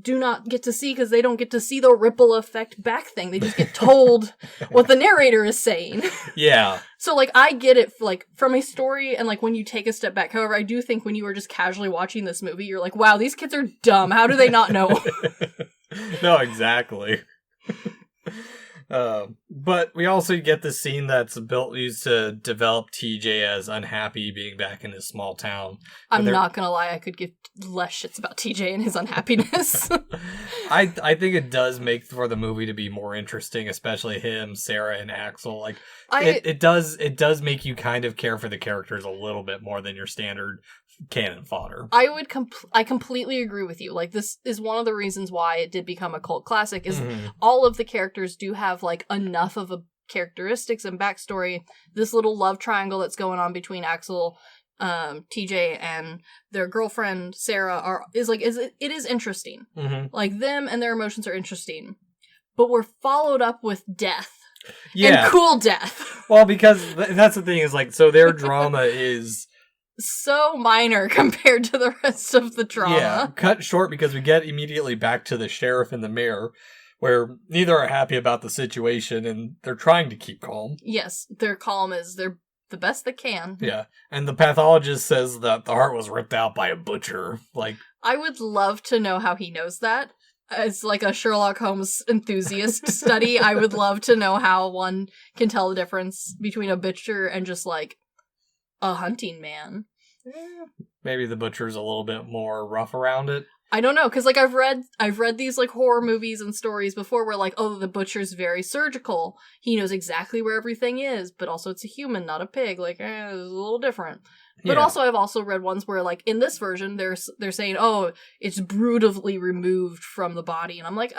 do not get to see, because they don't get to see the ripple effect back thing. They just get told what the narrator is saying. Yeah. So, like, I get it, like, from a story and, like, when you take a step back. However, I do think when you were just casually watching this movie, you're like, wow, these kids are dumb. How do they not know? No, exactly. But we also get the scene that's used to develop TJ as unhappy being back in his small town. I'm not gonna lie, I could give less shits about TJ and his unhappiness. I think it does make for the movie to be more interesting, especially him, Sarah, and Axel. Like, it does make you kind of care for the characters a little bit more than your standard canon fodder. I completely agree with you. Like, this is one of the reasons why it did become a cult classic, is all of the characters do have, like, enough of a characteristics and backstory. This little love triangle that's going on between Axel, TJ, and their girlfriend Sarah it is interesting. Like, them and their emotions are interesting, but we're followed up with death. And cool death. Well, because that's the thing, is, like, so their drama is so minor compared to the rest of the drama. Yeah, cut short because we get immediately back to the sheriff and the mayor, where neither are happy about the situation and they're trying to keep calm. Yes, their calm is they're the best they can. Yeah, and the pathologist says that the heart was ripped out by a butcher. Like, I would love to know how he knows that. As like a Sherlock Holmes enthusiast study, I would love to know how one can tell the difference between a butcher and just like a hunting man. maybe the butcher's a little bit more rough around it. I don't know, because like I've read these like horror movies and stories before where like, oh, the butcher's very surgical. He knows exactly where everything is, but also it's a human, not a pig. Like, it's a little different. But also I've also read ones where like in this version they're saying, oh, it's brutally removed from the body, and I'm like,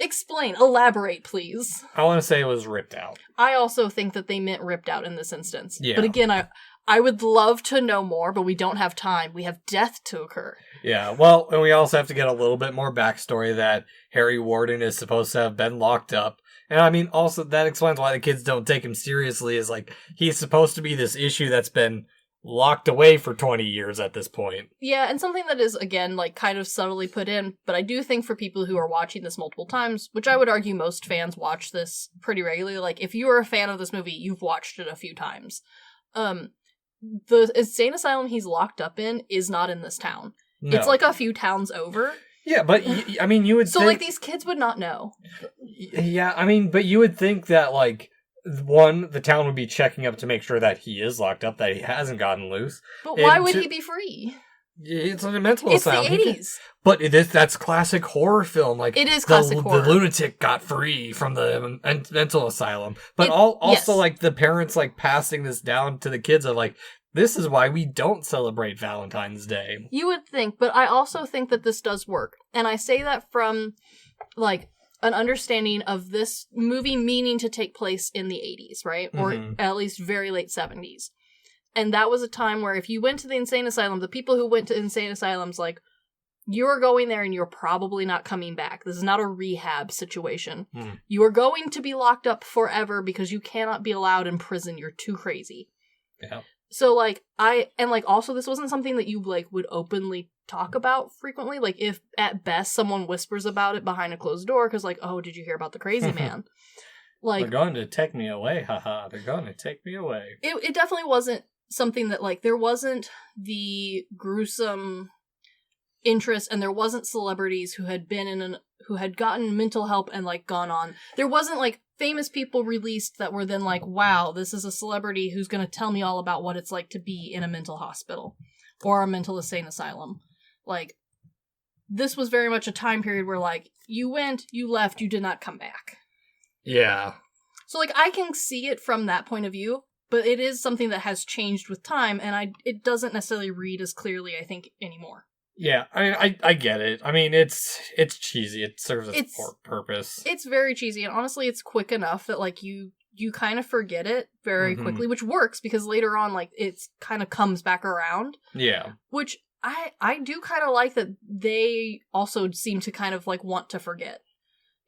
explain, elaborate, please. I want to say it was ripped out. I also think that they meant ripped out in this instance. Yeah. But again, I would love to know more, but we don't have time. We have death to occur. Yeah, well, and we also have to get a little bit more backstory that Harry Warden is supposed to have been locked up. And I mean, also, that explains why the kids don't take him seriously, is like, he's supposed to be this issue that's been locked away for 20 years at this point. Yeah, and something that is, again, like, kind of subtly put in, but I do think for people who are watching this multiple times, which I would argue most fans watch this pretty regularly, like, if you are a fan of this movie, you've watched it a few times. The insane asylum he's locked up in is not in this town. No. It's like a few towns over. Yeah, but, I mean, you would so, think... like, these kids would not know. Yeah, I mean, but you would think that, like, one, the town would be checking up to make sure that he is locked up, that he hasn't gotten loose. But why would he be free? It's a mental it's asylum. It's the 80s. But that's classic horror film. Like, it is classic horror. The lunatic got free from the mental asylum. But also, like, the parents, like, passing this down to the kids of, like, this is why we don't celebrate Valentine's Day. You would think, but I also think that this does work. And I say that from, like, an understanding of this movie meaning to take place in the 80s, right? Or at least very late 70s. And that was a time where if you went to the insane asylum, the people who went to insane asylums, like, you're going there and you're probably not coming back. This is not a rehab situation. You are going to be locked up forever because you cannot be allowed in prison. You're too crazy. Yeah. So, like, also this wasn't something that you, like, would openly talk about frequently. Like, if, at best, someone whispers about it behind a closed door, because, like, oh, did you hear about the crazy man? Like, they're going to take me away, haha, they're going to take me away. It definitely wasn't something that, like, there wasn't the gruesome interest, and there wasn't celebrities who had been who had gotten mental help and, like, gone on. There wasn't, like, famous people released that were then like, wow, this is a celebrity who's going to tell me all about what it's like to be in a mental hospital or a mental insane asylum. Like, this was very much a time period where, like, you went, you left, you did not come back. Yeah. So, like, I can see it from that point of view, but it is something that has changed with time, and it doesn't necessarily read as clearly, I think, anymore. Yeah, I mean, I get it. I mean, it's cheesy. It serves a purpose. It's very cheesy, and honestly, it's quick enough that, like, you kind of forget it very quickly, which works, because later on, like, it kind of comes back around. Yeah. Which I do kind of like that they also seem to kind of, like, want to forget.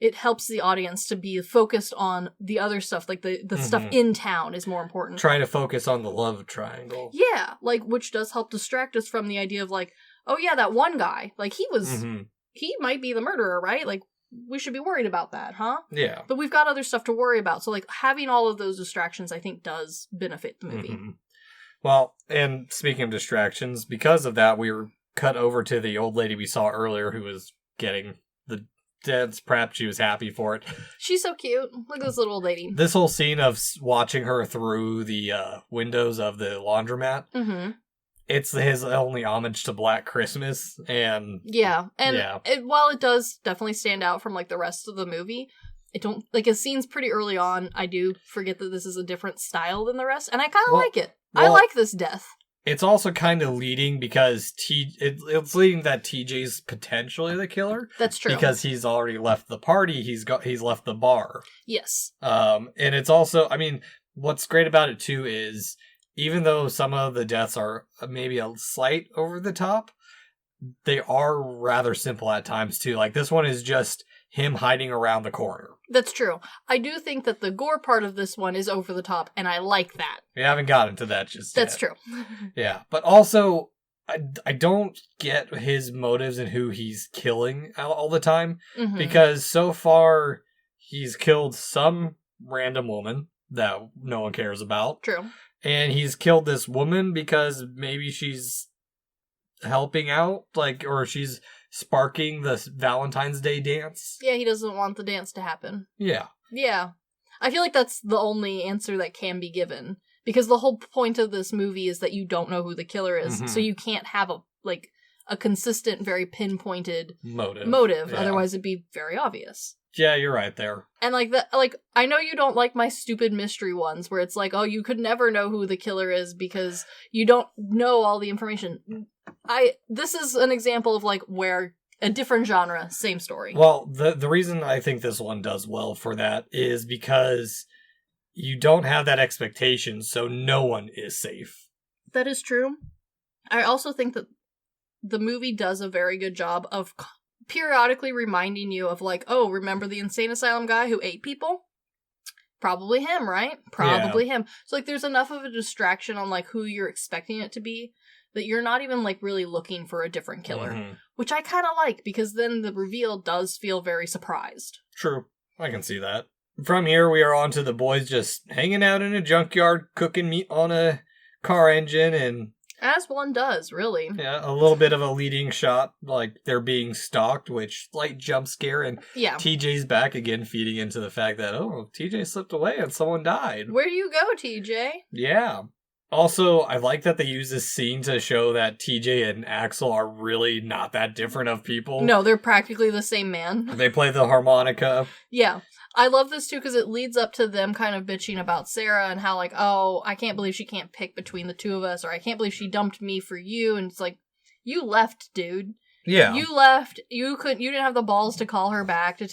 It helps the audience to be focused on the other stuff, like the stuff in town is more important. Try to focus on the love triangle. Yeah, like, which does help distract us from the idea of, like, oh yeah, that one guy, like, he might be the murderer, right? Like, we should be worried about that, huh? Yeah. But we've got other stuff to worry about, so, like, having all of those distractions, I think, does benefit the movie. Well, and speaking of distractions, because of that, we were cut over to the old lady we saw earlier who was getting the dance prep. She was happy for it. She's so cute. Look at this little old lady. This whole scene of watching her through the windows of the laundromat, it's his only homage to Black Christmas, and... Yeah, and while it does definitely stand out from, like, the rest of the movie, it scenes pretty early on, I do forget that this is a different style than the rest, and I kind of like it. I like this death. It's also kind of leading because it's leading that TJ's potentially the killer. That's true. Because he's already left the party, he's left the bar. Yes. And it's also, I mean, what's great about it too is, even though some of the deaths are maybe a slight over the top, they are rather simple at times too. Like this one is just him hiding around the corner. That's true. I do think that the gore part of this one is over the top, and I like that. We haven't gotten to that just That's yet. true. Yeah, but also, I don't get his motives and who he's killing all the time, because so far he's killed some random woman that no one cares about. True. And he's killed this woman because maybe she's helping out, like, or she's sparking the Valentine's Day dance. Yeah, he doesn't want the dance to happen. Yeah. Yeah. I feel like that's the only answer that can be given. Because the whole point of this movie is that you don't know who the killer is. So you can't have a consistent, very pinpointed motive. Yeah. Otherwise it'd be very obvious. Yeah, you're right there. And I know you don't like my stupid mystery ones where it's like, oh, you could never know who the killer is because you don't know all the information. This is an example of where a different genre, same story. Well, the reason I think this one does well for that is because you don't have that expectation, so no one is safe. That is true. I also think that the movie does a very good job of periodically reminding you of oh, remember the insane asylum guy who ate people? Probably him, right? Probably him. So there's enough of a distraction on who you're expecting it to be that you're not even really looking for a different killer, which I kind of like because then the reveal does feel very surprised. True. I can see that. From here, we are on to the boys just hanging out in a junkyard, cooking meat on a car engine, and as one does, really. Yeah, a little bit of a leading shot, they're being stalked, which slight jump scare, and TJ's back again, feeding into the fact that, oh, TJ slipped away and someone died. Where do you go, TJ? Yeah. Also, I like that they use this scene to show that TJ and Axel are really not that different of people. No, they're practically the same man. They play the harmonica. Yeah. I love this too because it leads up to them kind of bitching about Sarah and how oh, I can't believe she can't pick between the two of us, or I can't believe she dumped me for you, and it's you left, dude. Yeah. You left. You didn't have the balls to call her back to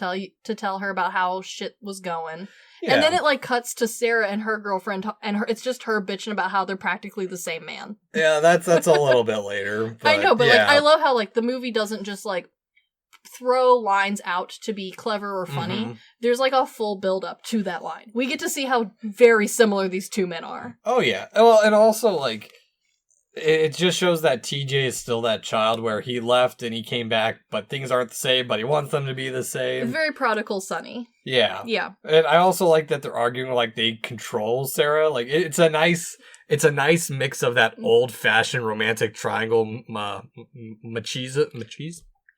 tell her about how shit was going. Yeah. And then it cuts to Sarah and her girlfriend, and it's just her bitching about how they're practically the same man. Yeah, that's a little bit later. I know, but I love how the movie doesn't just throw lines out to be clever or funny. There's a full build up to that line. We get to see how very similar these two men are. Oh yeah. Well, and also it just shows that TJ is still that child where he left and he came back, but things aren't the same, but he wants them to be the same. It's very prodigal sonny. Yeah. Yeah. And I also like that they're arguing they control Sarah. It's a nice mix of that old fashioned romantic triangle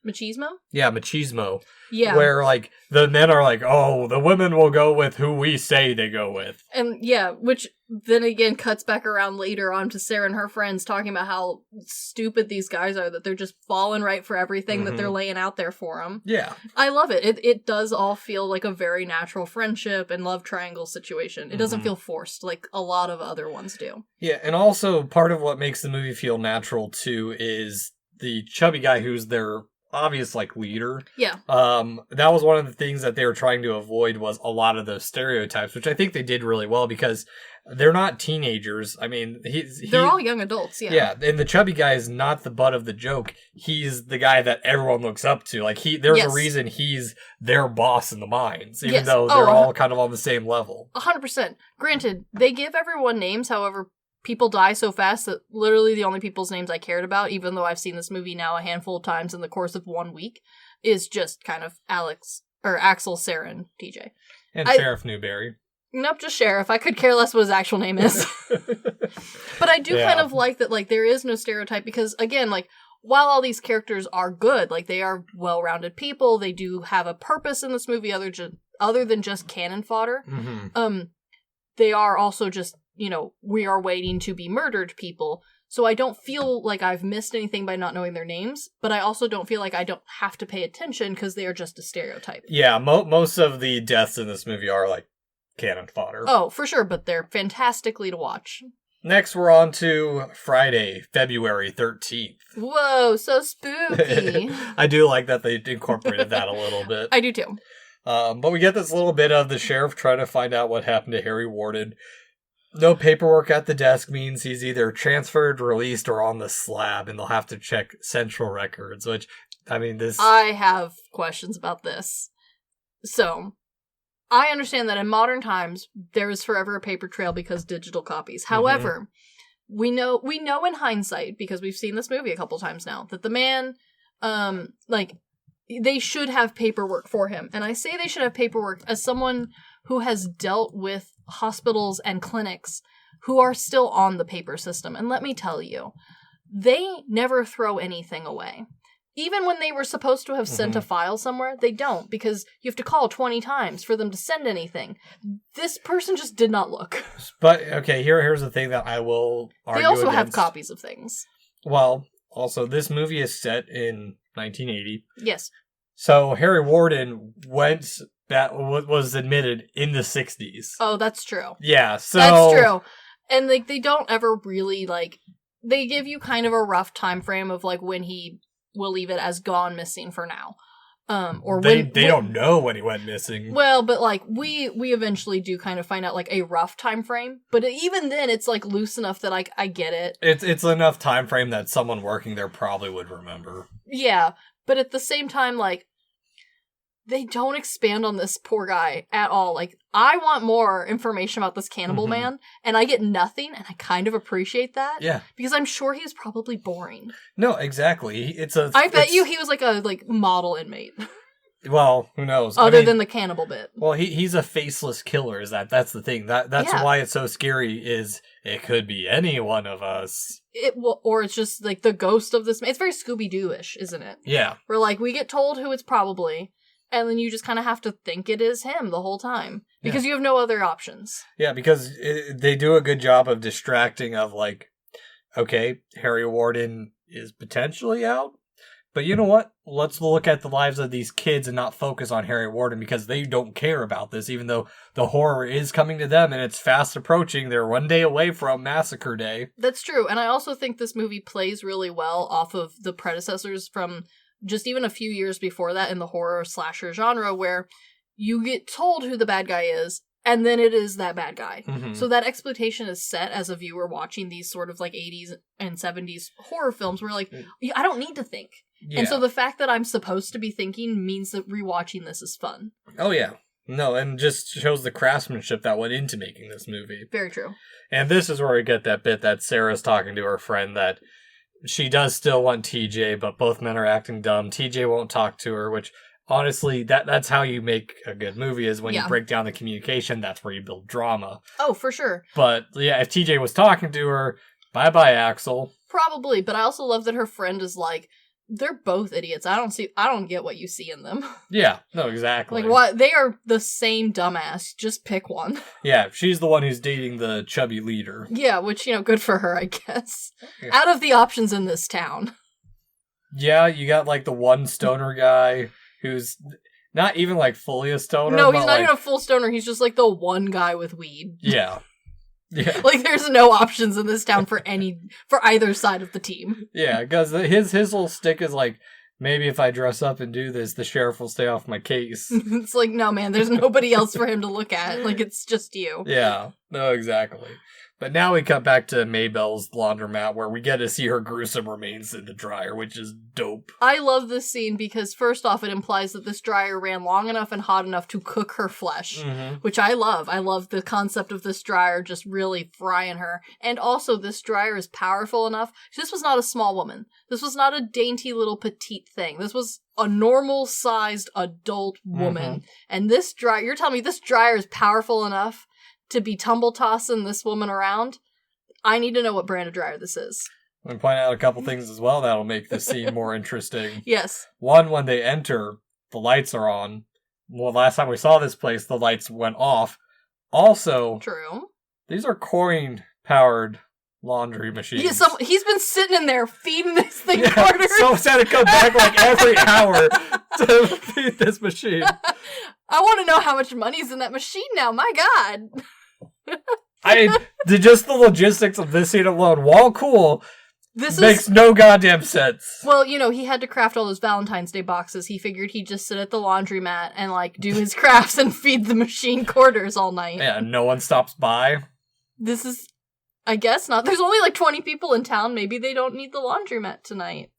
machismo? Yeah, machismo. Yeah. Where, the men are oh, the women will go with who we say they go with. And, yeah, which then again cuts back around later on to Sarah and her friends talking about how stupid these guys are, that they're just falling right for everything that they're laying out there for them. Yeah. I love it. It does all feel like a very natural friendship and love triangle situation. It doesn't feel forced like a lot of other ones do. Yeah, and also part of what makes the movie feel natural, too, is the chubby guy who's their obvious leader. Yeah. That was one of the things that they were trying to avoid was a lot of those stereotypes, which I think they did really well because they're not teenagers. I mean, they're all young adults. Yeah. Yeah, and the chubby guy is not the butt of the joke. He's the guy that everyone looks up to. There's a reason he's their boss in the mines, even though they're all kind of on the same level. 100%. Granted, they give everyone names, however, people die so fast that literally the only people's names I cared about, even though I've seen this movie now a handful of times in the course of 1 week, is just kind of Axel, Sarah, and TJ. And Sheriff Newberry. Nope, just Sheriff. I could care less what his actual name is. But I do kind of like that, there is no stereotype because, again, while all these characters are good, they are well-rounded people, they do have a purpose in this movie other than just cannon fodder. They are also just, we are waiting to be murdered people. So I don't feel like I've missed anything by not knowing their names, but I also don't feel like I don't have to pay attention because they are just a stereotype. Yeah, most of the deaths in this movie are cannon fodder. Oh, for sure, but they're fantastically to watch. Next, we're on to Friday, February 13th. Whoa, so spooky. I do like that they incorporated that a little bit. I do too. But we get this little bit of the sheriff trying to find out what happened to Harry Warden. No paperwork at the desk means he's either transferred, released, or on the slab, and they'll have to check central records, which, I mean, this... I have questions about this. So, I understand that in modern times, there is forever a paper trail because digital copies. However, we know in hindsight, because we've seen this movie a couple times now, that the man, they should have paperwork for him. And I say they should have paperwork as someone who has dealt with hospitals and clinics who are still on the paper system. And let me tell you, they never throw anything away. Even when they were supposed to have sent a file somewhere, they don't, because you have to call 20 times for them to send anything. This person just did not look. But, okay, here's the thing that I will argue They also against. have copies of things. Well, also, this movie is set in 1980. Yes. So, Harry Warden was admitted in the 60s. Oh, that's true. Yeah, so... That's true. And, they don't ever really, they give you kind of a rough time frame of, when he... We'll leave it as gone missing for now. Or they don't know when he went missing. Well, but we eventually do kind of find out a rough time frame. But even then, it's loose enough that I get it. It's enough time frame that someone working there probably would remember. Yeah, but at the same time, they don't expand on this poor guy at all. I want more information about this cannibal man, and I get nothing, and I kind of appreciate that. Yeah. Because I'm sure he's probably boring. No, exactly. I bet you he was a model inmate. Well, who knows? Other than the cannibal bit. Well, he's a faceless killer, that's the thing. That's why it's so scary, is it could be any one of us. Or it's just the ghost of this man. It's very Scooby-Doo-ish, isn't it? Yeah. Where we get told who it's probably... And then you just kind of have to think it is him the whole time. Because you have no other options. Yeah, because they do a good job of distracting of okay, Harry Warden is potentially out. But you know what? Let's look at the lives of these kids and not focus on Harry Warden because they don't care about this, even though the horror is coming to them and it's fast approaching. They're one day away from Massacre Day. That's true. And I also think this movie plays really well off of the predecessors from... just even a few years before that in the horror slasher genre, where you get told who the bad guy is, and then it is that bad guy. Mm-hmm. So that expectation is set as a viewer watching these sort of 80s and 70s horror films where I don't need to think. Yeah. And so the fact that I'm supposed to be thinking means that rewatching this is fun. Oh yeah. No, and just shows the craftsmanship that went into making this movie. Very true. And this is where we get that bit that Sarah's talking to her friend that she does still want TJ, but both men are acting dumb. TJ won't talk to her, which, honestly, that's how you make a good movie, is when you break down the communication, that's where you build drama. Oh, for sure. But, yeah, if TJ was talking to her, bye-bye, Axel. Probably, but I also love that her friend is they're both idiots. I don't get what you see in them. Yeah, no, exactly. What? They are the same dumbass. Just pick one. Yeah, she's the one who's dating the chubby leader. Yeah, which, good for her, I guess. Yeah. Out of the options in this town. Yeah, you got, the one stoner guy who's not even, fully a stoner. No, he's not even a full stoner. He's just, the one guy with weed. Yeah. Yeah. There's no options in this town for either side of the team. Yeah, because his whole stick is maybe if I dress up and do this, the sheriff will stay off my case. It's no, man, there's nobody else for him to look at. It's just you. Yeah, no, exactly. But now we cut back to Maybelle's laundromat where we get to see her gruesome remains in the dryer, which is dope. I love this scene because first off, it implies that this dryer ran long enough and hot enough to cook her flesh, which I love. I love the concept of this dryer just really frying her. And also, this dryer is powerful enough. This was not a small woman. This was not a dainty little petite thing. This was a normal-sized adult woman. And this dryer, you're telling me this dryer is powerful enough to be tumble-tossing this woman around? I need to know what brand of dryer this is. I'm going to point out a couple things as well that'll make this scene more interesting. Yes. One, when they enter, the lights are on. Well, last time we saw this place, the lights went off. Also, true. These are coin-powered laundry machines. He's been sitting in there feeding this thing quarters. So sad to come back every hour to feed this machine. I want to know how much money's in that machine now. My God. Just the logistics of this scene alone, while cool, makes no goddamn sense. Well, he had to craft all those Valentine's Day boxes. He figured he'd just sit at the laundromat and, do his crafts and feed the machine quarters all night. Yeah, no one stops by. this is, I guess not. There's only like 20 people in town. Maybe they don't need the laundromat tonight.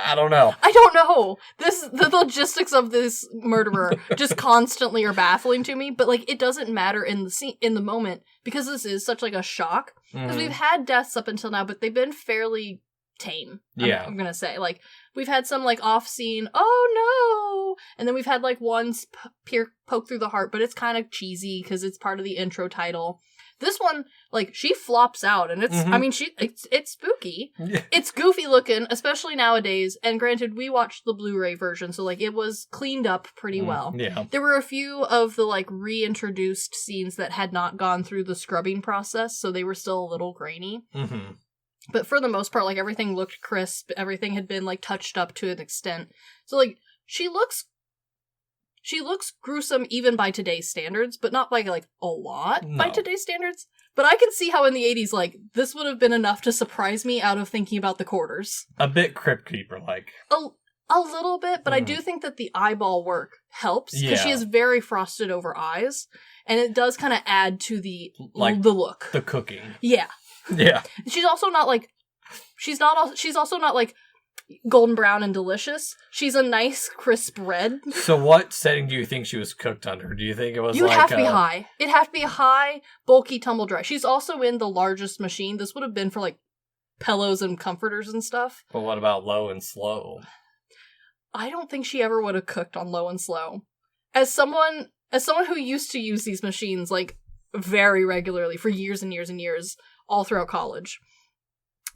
I don't know. I don't know. The logistics of this murderer just constantly are baffling to me, but like it doesn't matter in the scene, in the moment, because this is such like a shock. Because we've had deaths up until now, but they've been fairly tame. Yeah. I'm gonna say, like, we've had some like off scene, oh no, and then we've had like one poke through the heart, but it's kind of cheesy because it's part of the intro title. This one, like, she flops out, and it's, I mean, it's spooky. Yeah. It's goofy looking, especially nowadays, and granted, we watched the Blu-ray version, so, like, it was cleaned up pretty well. Yeah. There were a few of the, like, reintroduced scenes that had not gone through the scrubbing process, so they were still a little grainy. But for the most part, like, everything looked crisp, everything had been, like, touched up to an extent. So, like, she looks gruesome even by today's standards, but not by, like, a lot by today's standards. But I can see how in the 80s, like, this would have been enough to surprise me out of thinking about the quarters. A bit Crypt Keeper-like. A little bit, but I do think that the eyeball work helps, because she has very frosted over eyes, and it does kind of add to the look. The cooking. Yeah. Yeah. She's also not, like, she's also not, like, golden brown and delicious. She's a nice crisp red. So what setting do you think she was cooked under? Do you think it was You'd have to be high. It'd have to be a high, bulky, tumble dry. She's also in the largest machine. This would have been for like pillows and comforters and stuff. But what about low and slow? I don't think she ever would have cooked on low and slow. As someone who used to use these machines like very regularly for years and years and years, all throughout college,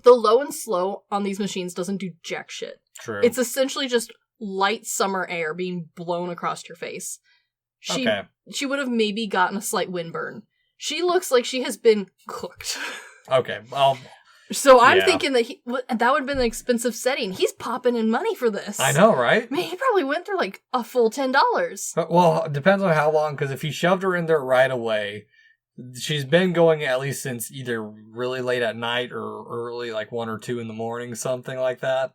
the low and slow on these machines doesn't do jack shit. True. It's essentially just light summer air being blown across your face. She would have maybe gotten a slight windburn. She looks like she has been cooked. Okay, well... So I'm thinking that that would have been an expensive setting. He's popping in money for this. I know, right? Man, he probably went through like a full $10. Well, it depends on how long, because if he shoved her in there right away... She's been going at least since either really late at night or early, like 1 or 2 in the morning, something like that.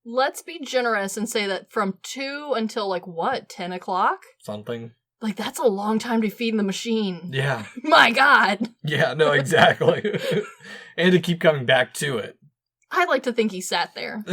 Let's be generous and say that from 2 until, like, what, 10 o'clock? Something. Like, that's a long time to feed the machine. Yeah. My God! Yeah, no, exactly. And to keep coming back to it. I'd like to think he sat there.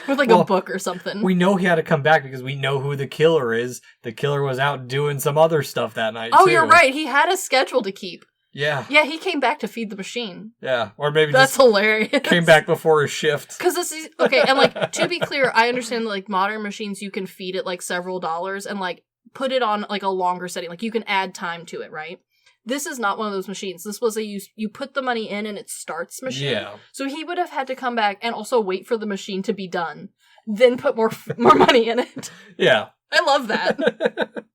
With, like, a book or something. We know he had to come back because we know who the killer is. The killer was out doing some other stuff that night, Oh, too. you're right. He had a schedule to keep. Yeah. Yeah, he came back to feed the machine. Yeah, or maybe That's hilarious. Came back before his shift. Because this is... Okay, and, like, to be clear, I understand that, like, modern machines, you can feed it, like, several dollars and, like, put it on, like, a longer setting. Like, you can add time to it, right? This is not one of those machines. This was you put the money in and it starts machine. Yeah. So he would have had to come back and also wait for the machine to be done, then put more money in it. Yeah. I love that.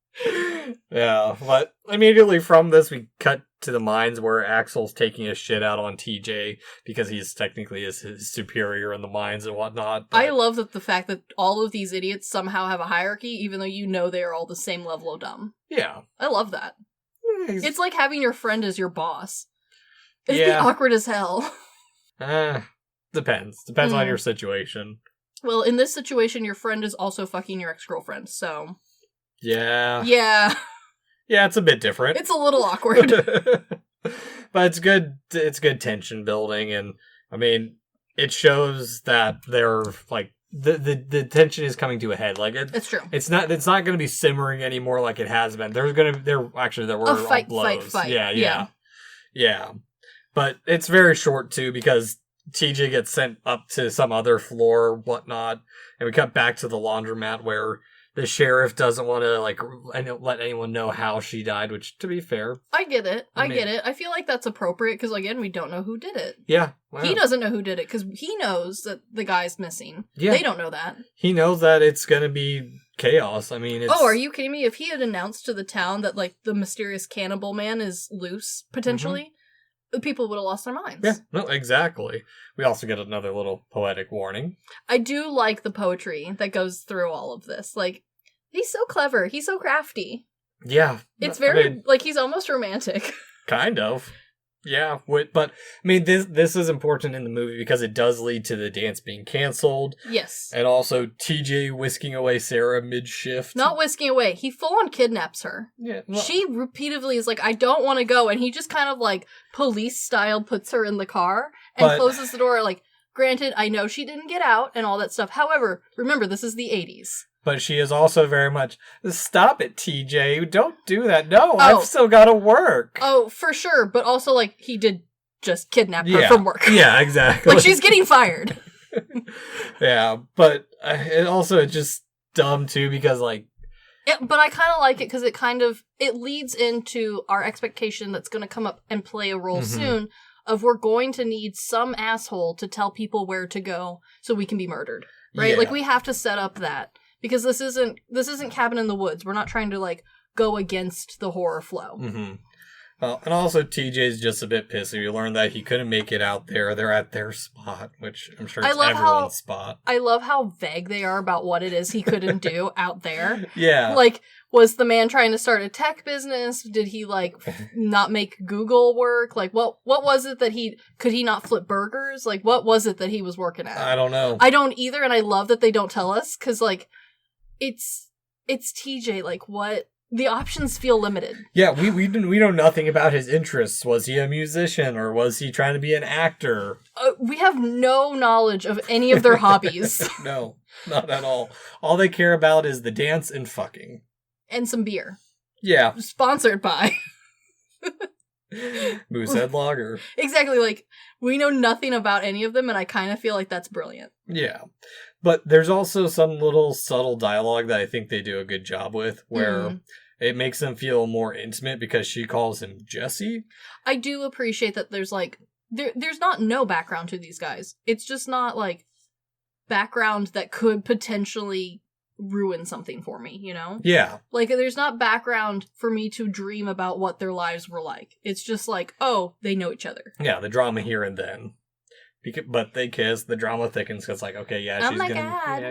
Yeah, but immediately from this, we cut to the mines where Axel's taking a shit out on TJ because he's technically his superior in the mines and whatnot. But I love the fact that all of these idiots somehow have a hierarchy, even though you know they are all the same level of dumb. Yeah. I love that. It's like having your friend as your boss. It'd be awkward as hell. Depends. Depends on your situation. Well, in this situation, your friend is also fucking your ex-girlfriend, so... Yeah. Yeah. Yeah, it's a bit different. It's a little awkward. But it's good. It's good tension building, and I mean, it shows that they're like the tension is coming to a head. Like it's true. It's not going to be simmering anymore like it has been. There were blows. Fight. Yeah. But it's very short too because TJ gets sent up to some other floor or whatnot, and we cut back to the laundromat where the sheriff doesn't want to let anyone know how she died, which, to be fair, I get it. I get it. I feel like that's appropriate because, again, we don't know who did it. Yeah. Wow. He doesn't know who did it because he knows that the guy's missing. Yeah. They don't know that. He knows that it's going to be chaos. I mean, Oh, are you kidding me? If he had announced to the town that, like, the mysterious cannibal man is loose, potentially, the people would have lost their minds. Yeah, no, exactly. We also get another little poetic warning. I do like the poetry that goes through all of this. Like, he's so clever. He's so crafty. Yeah. It's very, he's almost romantic. Kind of. Yeah, but I mean, this is important in the movie because it does lead to the dance being canceled. Yes. And also TJ whisking away Sarah mid-shift. Not whisking away. He full-on kidnaps her. Yeah. Well, She repeatedly is like, I don't want to go. And he just kind of like police-style puts her in the car and closes the door. Like, granted, I know she didn't get out and all that stuff. However, remember, this is the 80s. But she is also very much, stop it, TJ. Don't do that. No, I've still got to work. Oh, for sure. But also, like, he did just kidnap her from work. Yeah, exactly. Like, she's getting fired. Yeah, but it's just dumb, too, because, like... But I kind of like it because it leads into our expectation that's going to come up and play a role soon of we're going to need some asshole to tell people where to go so we can be murdered. Right? Yeah. Like, we have to set up that. Because this isn't Cabin in the Woods. We're not trying to, like, go against the horror flow. Mm-hmm. Well, and also TJ's just a bit pissy. We learned that he couldn't make it out there. They're at their spot, which I'm sure it's everyone's spot. I love how vague they are about what it is he couldn't do out there. Yeah. Like, was the man trying to start a tech business? Did he, like, not make Google work? Like, what was it that could he not flip burgers? Like, what was it that he was working at? I don't know. I don't either, and I love that they don't tell us, because, like, it's TJ, like, what? The options feel limited. Yeah, we know nothing about his interests. Was he a musician, or was he trying to be an actor? We have no knowledge of any of their hobbies. No, not at all. All they care about is the dance and fucking. And some beer. Yeah. Sponsored by... Moosehead Lager. Exactly, like, we know nothing about any of them, and I kind of feel like that's brilliant. Yeah. But there's also some little subtle dialogue that I think they do a good job with, where it makes them feel more intimate because she calls him Jesse. I do appreciate that there's, like, there's not no background to these guys. It's just not, like, background that could potentially ruin something for me, you know? Yeah. Like, there's not background for me to dream about what their lives were like. It's just like, oh, they know each other. Yeah, the drama here and then. But they kiss, the drama thickens, because like, okay,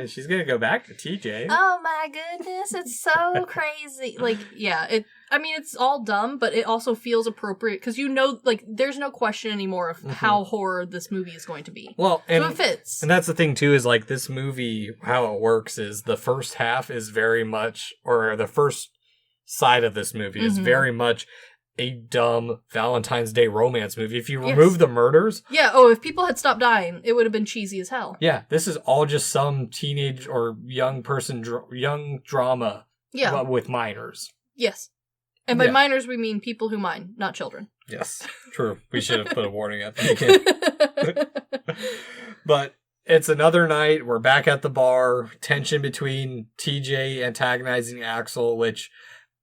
she's gonna go back to TJ. Oh my goodness, it's so crazy. Like, yeah, it's all dumb, but it also feels appropriate, because you know, like, there's no question anymore of how horror this movie is going to be. Well, and so it fits. And that's the thing, too, is like, this movie, how it works is the first half is very much, or the first side of this movie is very much a dumb Valentine's Day romance movie. If you remove the murders... Yeah, if people had stopped dying, it would have been cheesy as hell. Yeah, this is all just some teenage or young person, young drama with minors. Yes. And by minors, we mean people who mine, not children. Yes, true. We should have put a warning at the beginning. But it's another night. We're back at the bar. Tension between TJ antagonizing Axel, which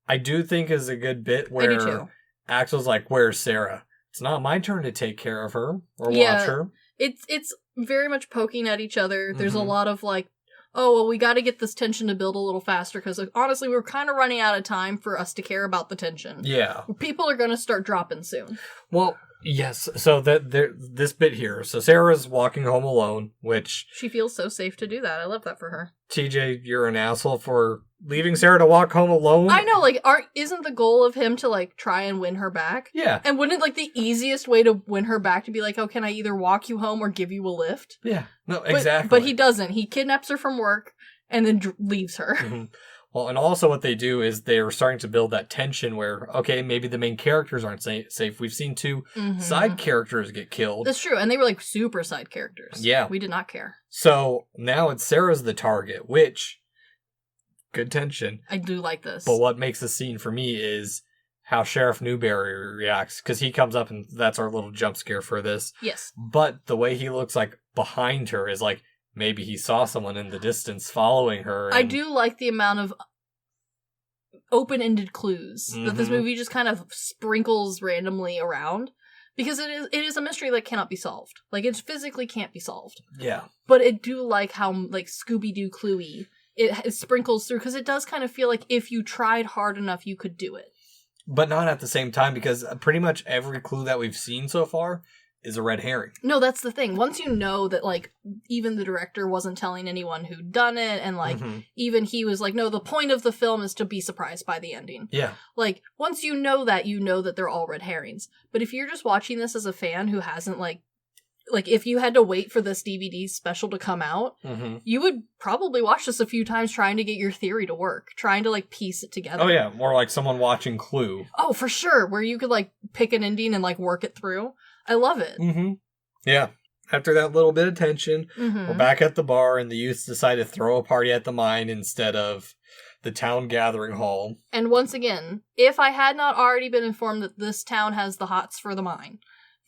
I do think is a good bit where... I do too. Axel's like, where's Sarah? It's not my turn to take care of her or watch her. It's very much poking at each other. There's a lot of like, oh, well, we got to get this tension to build a little faster because honestly, we're kind of running out of time for us to care about the tension. Yeah. People are going to start dropping soon. Well, yes. So this bit here. So Sarah's walking home alone, which... She feels so safe to do that. I love that for her. TJ, you're an asshole for leaving Sarah to walk home alone. I know, like, isn't the goal of him to, like, try and win her back? Yeah. And wouldn't, like, the easiest way to win her back to be like, oh, can I either walk you home or give you a lift? Yeah. No, exactly. But he doesn't. He kidnaps her from work and then leaves her. Mm-hmm. Well, and also what they do is they're starting to build that tension where, okay, maybe the main characters aren't safe. We've seen two side characters get killed. That's true. And they were, like, super side characters. Yeah. We did not care. So now it's Sarah's the target, which... Good tension. I do like this. But what makes the scene for me is how Sheriff Newberry reacts, because he comes up and that's our little jump scare for this. Yes. But the way he looks like behind her is like maybe he saw someone in the distance following her. And... I do like the amount of open-ended clues that this movie just kind of sprinkles randomly around. Because it is a mystery that cannot be solved. Like, it physically can't be solved. Yeah. But I do like how, like, Scooby-Doo cluey it sprinkles through, because it does kind of feel like if you tried hard enough, you could do it. But not at the same time, because pretty much every clue that we've seen so far is a red herring. No, that's the thing. Once you know that, like, even the director wasn't telling anyone who'd done it, and, like, even he was like, no, the point of the film is to be surprised by the ending. Yeah. Like, once you know that they're all red herrings. But if you're just watching this as a fan who hasn't, like, if you had to wait for this DVD special to come out, you would probably watch this a few times trying to get your theory to work, trying to, like, piece it together. Oh, yeah. More like someone watching Clue. Oh, for sure. Where you could, like, pick an ending and, like, work it through. I love it. Yeah. After that little bit of tension, we're back at the bar, and the youths decide to throw a party at the mine instead of the town gathering hall. And once again, if I had not already been informed that this town has the hots for the mine,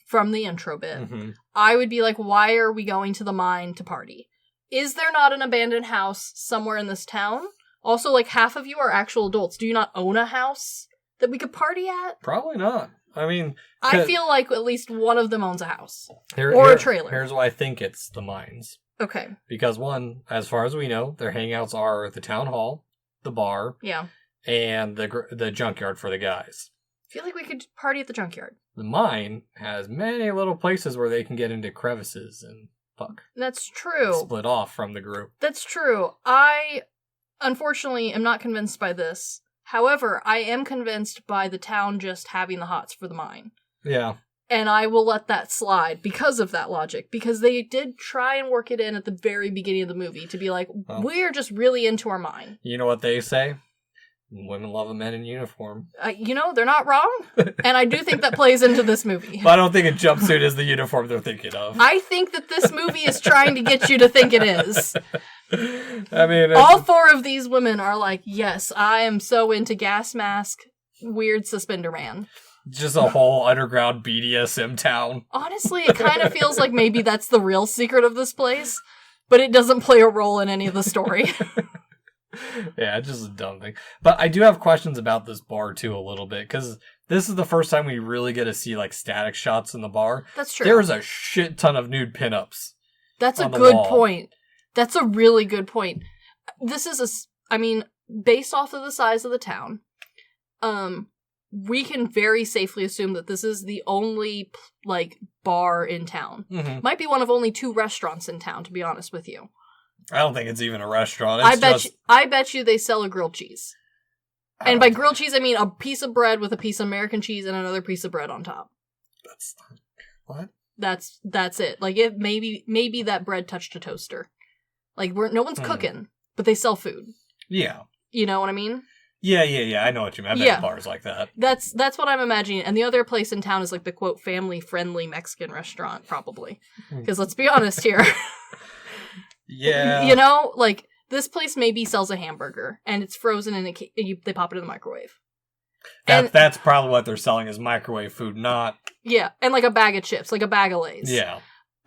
from the intro bit, I would be like, why are we going to the mine to party? Is there not an abandoned house somewhere in this town? Also, like, half of you are actual adults. Do you not own a house that we could party at? Probably not. I mean... I feel like at least one of them owns a house. Or a trailer. Here's why I think it's the mines. Okay. Because one, as far as we know, their hangouts are the town hall, the bar, and the junkyard for the guys. I feel like we could party at the junkyard. The mine has many little places where they can get into crevices and fuck. That's true. Split off from the group. That's true. I, unfortunately, am not convinced by this. However, I am convinced by the town just having the hots for the mine. Yeah. And I will let that slide because of that logic. Because they did try and work it in at the very beginning of the movie to be like, we're just really into our mine. You know what they say? Women love a man in uniform. They're not wrong. And I do think that plays into this movie. But I don't think a jumpsuit is the uniform they're thinking of. I think that this movie is trying to get you to think it is. I mean... all four of these women are like, yes, I am so into gas mask, weird suspender man. Just a whole underground BDSM town. Honestly, it kind of feels like maybe that's the real secret of this place, but it doesn't play a role in any of the story. Yeah, it's just a dumb thing. But I do have questions about this bar, too, a little bit, because this is the first time we really get to see, like, static shots in the bar. That's true. There's a shit ton of nude pinups. That's a good point. That's a really good point. This is based off of the size of the town, we can very safely assume that this is the only, like, bar in town. Might be one of only 2 restaurants in town, to be honest with you. I don't think it's even a restaurant. I bet you they sell a grilled cheese. And by grilled cheese, I mean a piece of bread with a piece of American cheese and another piece of bread on top. What? That's it. Like, if maybe that bread touched a toaster. Like, no one's cooking, but they sell food. Yeah. You know what I mean? Yeah. I know what you mean. I've been at bars like that. That's what I'm imagining. And the other place in town is, like, the, quote, family-friendly Mexican restaurant, probably. Because let's be honest here. Yeah. Like, this place maybe sells a hamburger, and it's frozen, and they pop it in the microwave. That's probably what they're selling is microwave food, not... Yeah, and, like, a bag of chips, like a bag of Lay's. Yeah.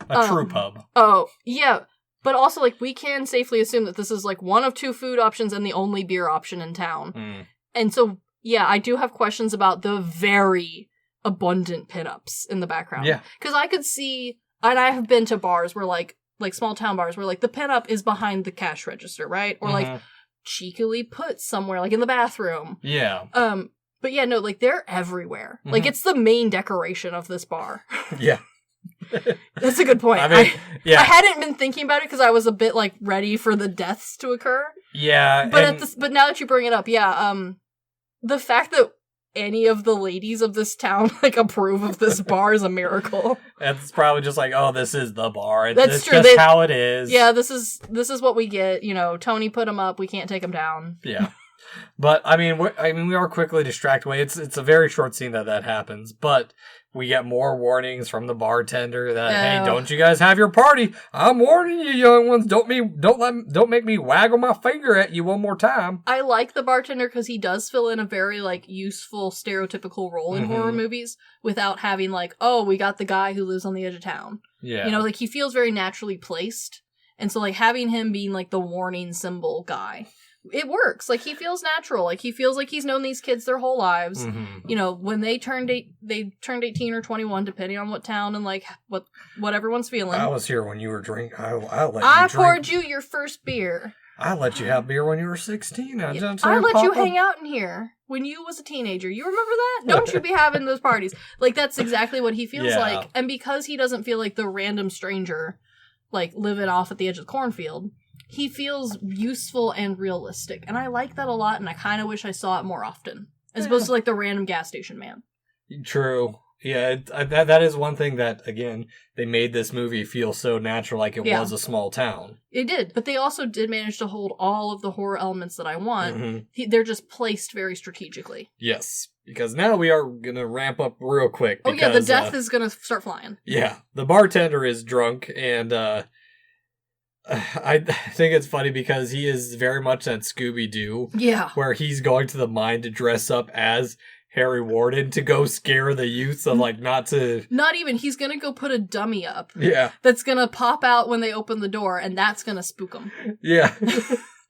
A true pub. Oh, yeah. But also, like, we can safely assume that this is, like, one of 2 food options and the only beer option in town. And so, yeah, I do have questions about the very abundant pinups in the background. Yeah. Because I could see, and I have been to bars where, like small town bars where, like, the pinup is behind the cash register, right? Or, like, cheekily put somewhere, like, in the bathroom. Yeah. But yeah, no, like, they're everywhere. Like, it's the main decoration of this bar. Yeah. That's a good point. I mean, I hadn't been thinking about it because I was a bit, like, ready for the deaths to occur. Yeah. But now that you bring it up, the fact that any of the ladies of this town, like, approve of this bar is a miracle. It's probably just like, oh, this is the bar. That's true. Just how it is. Yeah, this is what we get. Tony put them up. We can't take them down. Yeah. But I mean, we are quickly distracted away. It's a very short scene that happens, but we get more warnings from the bartender that hey, don't you guys have your party? I'm warning you, young ones. Don't make me waggle my finger at you one more time. I like the bartender because he does fill in a very like useful stereotypical role in horror movies without having like, oh, we got the guy who lives on the edge of town. Yeah, like he feels very naturally placed, and so like having him being like the warning symbol guy. It works. Like, he feels natural. Like, he feels like he's known these kids their whole lives. When they turned 18 or 21, depending on what town and, like, what everyone's feeling. I was here when you were drinking. I let you I drink. poured you your first beer. I let you have beer when you were 16. I let you hang out in here when you was a teenager. You remember that? Don't you be having those parties. Like, that's exactly what he feels like. And because he doesn't feel like the random stranger, like, living off at the edge of the cornfield, he feels useful and realistic. And I like that a lot, and I kind of wish I saw it more often. As opposed to, like, the random gas station man. True. Yeah, that is one thing that, again, they made this movie feel so natural, like it was a small town. It did, but they also did manage to hold all of the horror elements that I want. They're just placed very strategically. Yes, because now we are going to ramp up real quick. Because, the death is going to start flying. Yeah, the bartender is drunk, and I think it's funny because he is very much that Scooby-Doo. Yeah. Where he's going to the mine to dress up as Harry Warden to go scare the youth of, like, not even, he's gonna go put a dummy up. Yeah. That's gonna pop out when they open the door, and that's gonna spook them. Yeah.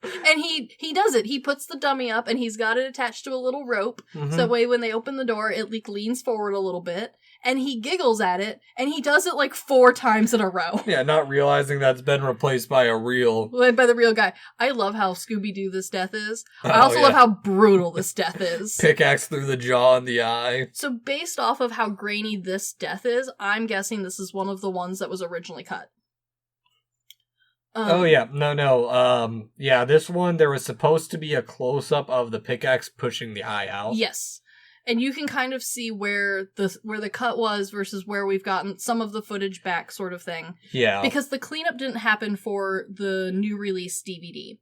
And he does it. He puts the dummy up, and he's got it attached to a little rope, so that way when they open the door, it, like, leans forward a little bit, and he giggles at it, and he does it, like, 4 times in a row. Yeah, not realizing that's been replaced by the real guy. I love how Scooby-Doo this death is. I also love how brutal this death is. Pickaxe through the jaw and the eye. So based off of how grainy this death is, I'm guessing this is one of the ones that was originally cut. Yeah, this one, there was supposed to be a close-up of the pickaxe pushing the eye out. Yes. And you can kind of see where the cut was versus where we've gotten some of the footage back, sort of thing. Yeah. Because the cleanup didn't happen for the new release DVD.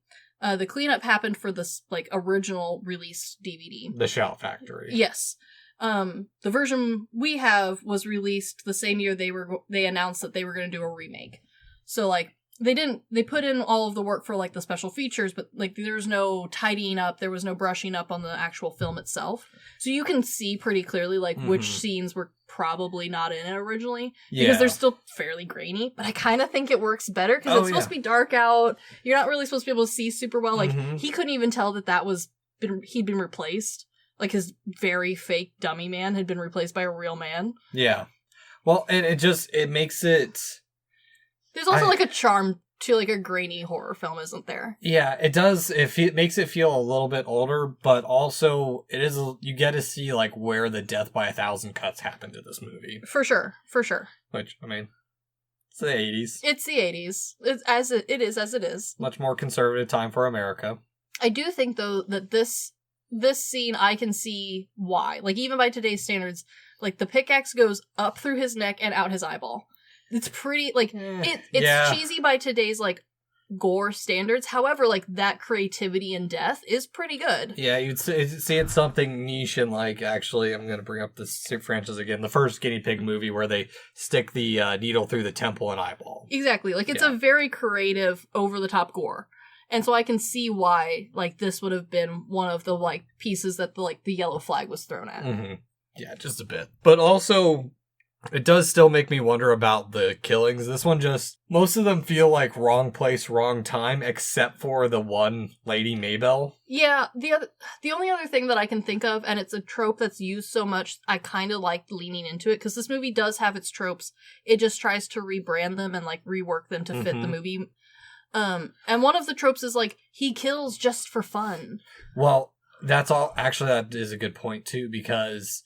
The cleanup happened for this, like, original release DVD. The Shout Factory. Yes. The version we have was released the same year they announced that they were going to do a remake. So, like, they put in all of the work for, like, the special features, but, like, there's no tidying up, there was no brushing up on the actual film itself. So you can see pretty clearly, like, which scenes were probably not in it originally. Because they're still fairly grainy, but I kind of think it works better, because it's supposed to be dark out, you're not really supposed to be able to see super well. Like, he couldn't even tell that he'd been replaced. Like, his very fake dummy man had been replaced by a real man. Yeah. Well, and it makes it... There's also, like, a charm to, like, a grainy horror film, isn't there? Yeah, it does. It makes it feel a little bit older, but also you get to see, like, where the death by 1,000 cuts happened in this movie. For sure. Which, I mean, it's the 80s. It's the 80s. It is as it is. Much more conservative time for America. I do think, though, that this scene, I can see why. Like, even by today's standards, like, the pickaxe goes up through his neck and out his eyeball. It's pretty, like, it's cheesy by today's, like, gore standards. However, like, that creativity in death is pretty good. Yeah, you'd see it's something niche and, like, actually, I'm going to bring up this franchise again, the first Guinea Pig movie where they stick the needle through the temple and eyeball. Exactly. Like, it's a very creative, over-the-top gore. And so I can see why, like, this would have been one of the, like, pieces that the yellow flag was thrown at. Mm-hmm. Yeah, just a bit. But also... it does still make me wonder about the killings. This one most of them feel like wrong place, wrong time, except for the one Lady Maybelle. Yeah, the only other thing that I can think of, and it's a trope that's used so much, I kind of like leaning into it, because this movie does have its tropes. It just tries to rebrand them and, like, rework them to fit the movie. And one of the tropes is, like, he kills just for fun. Well, that's all. Actually, that is a good point, too, because...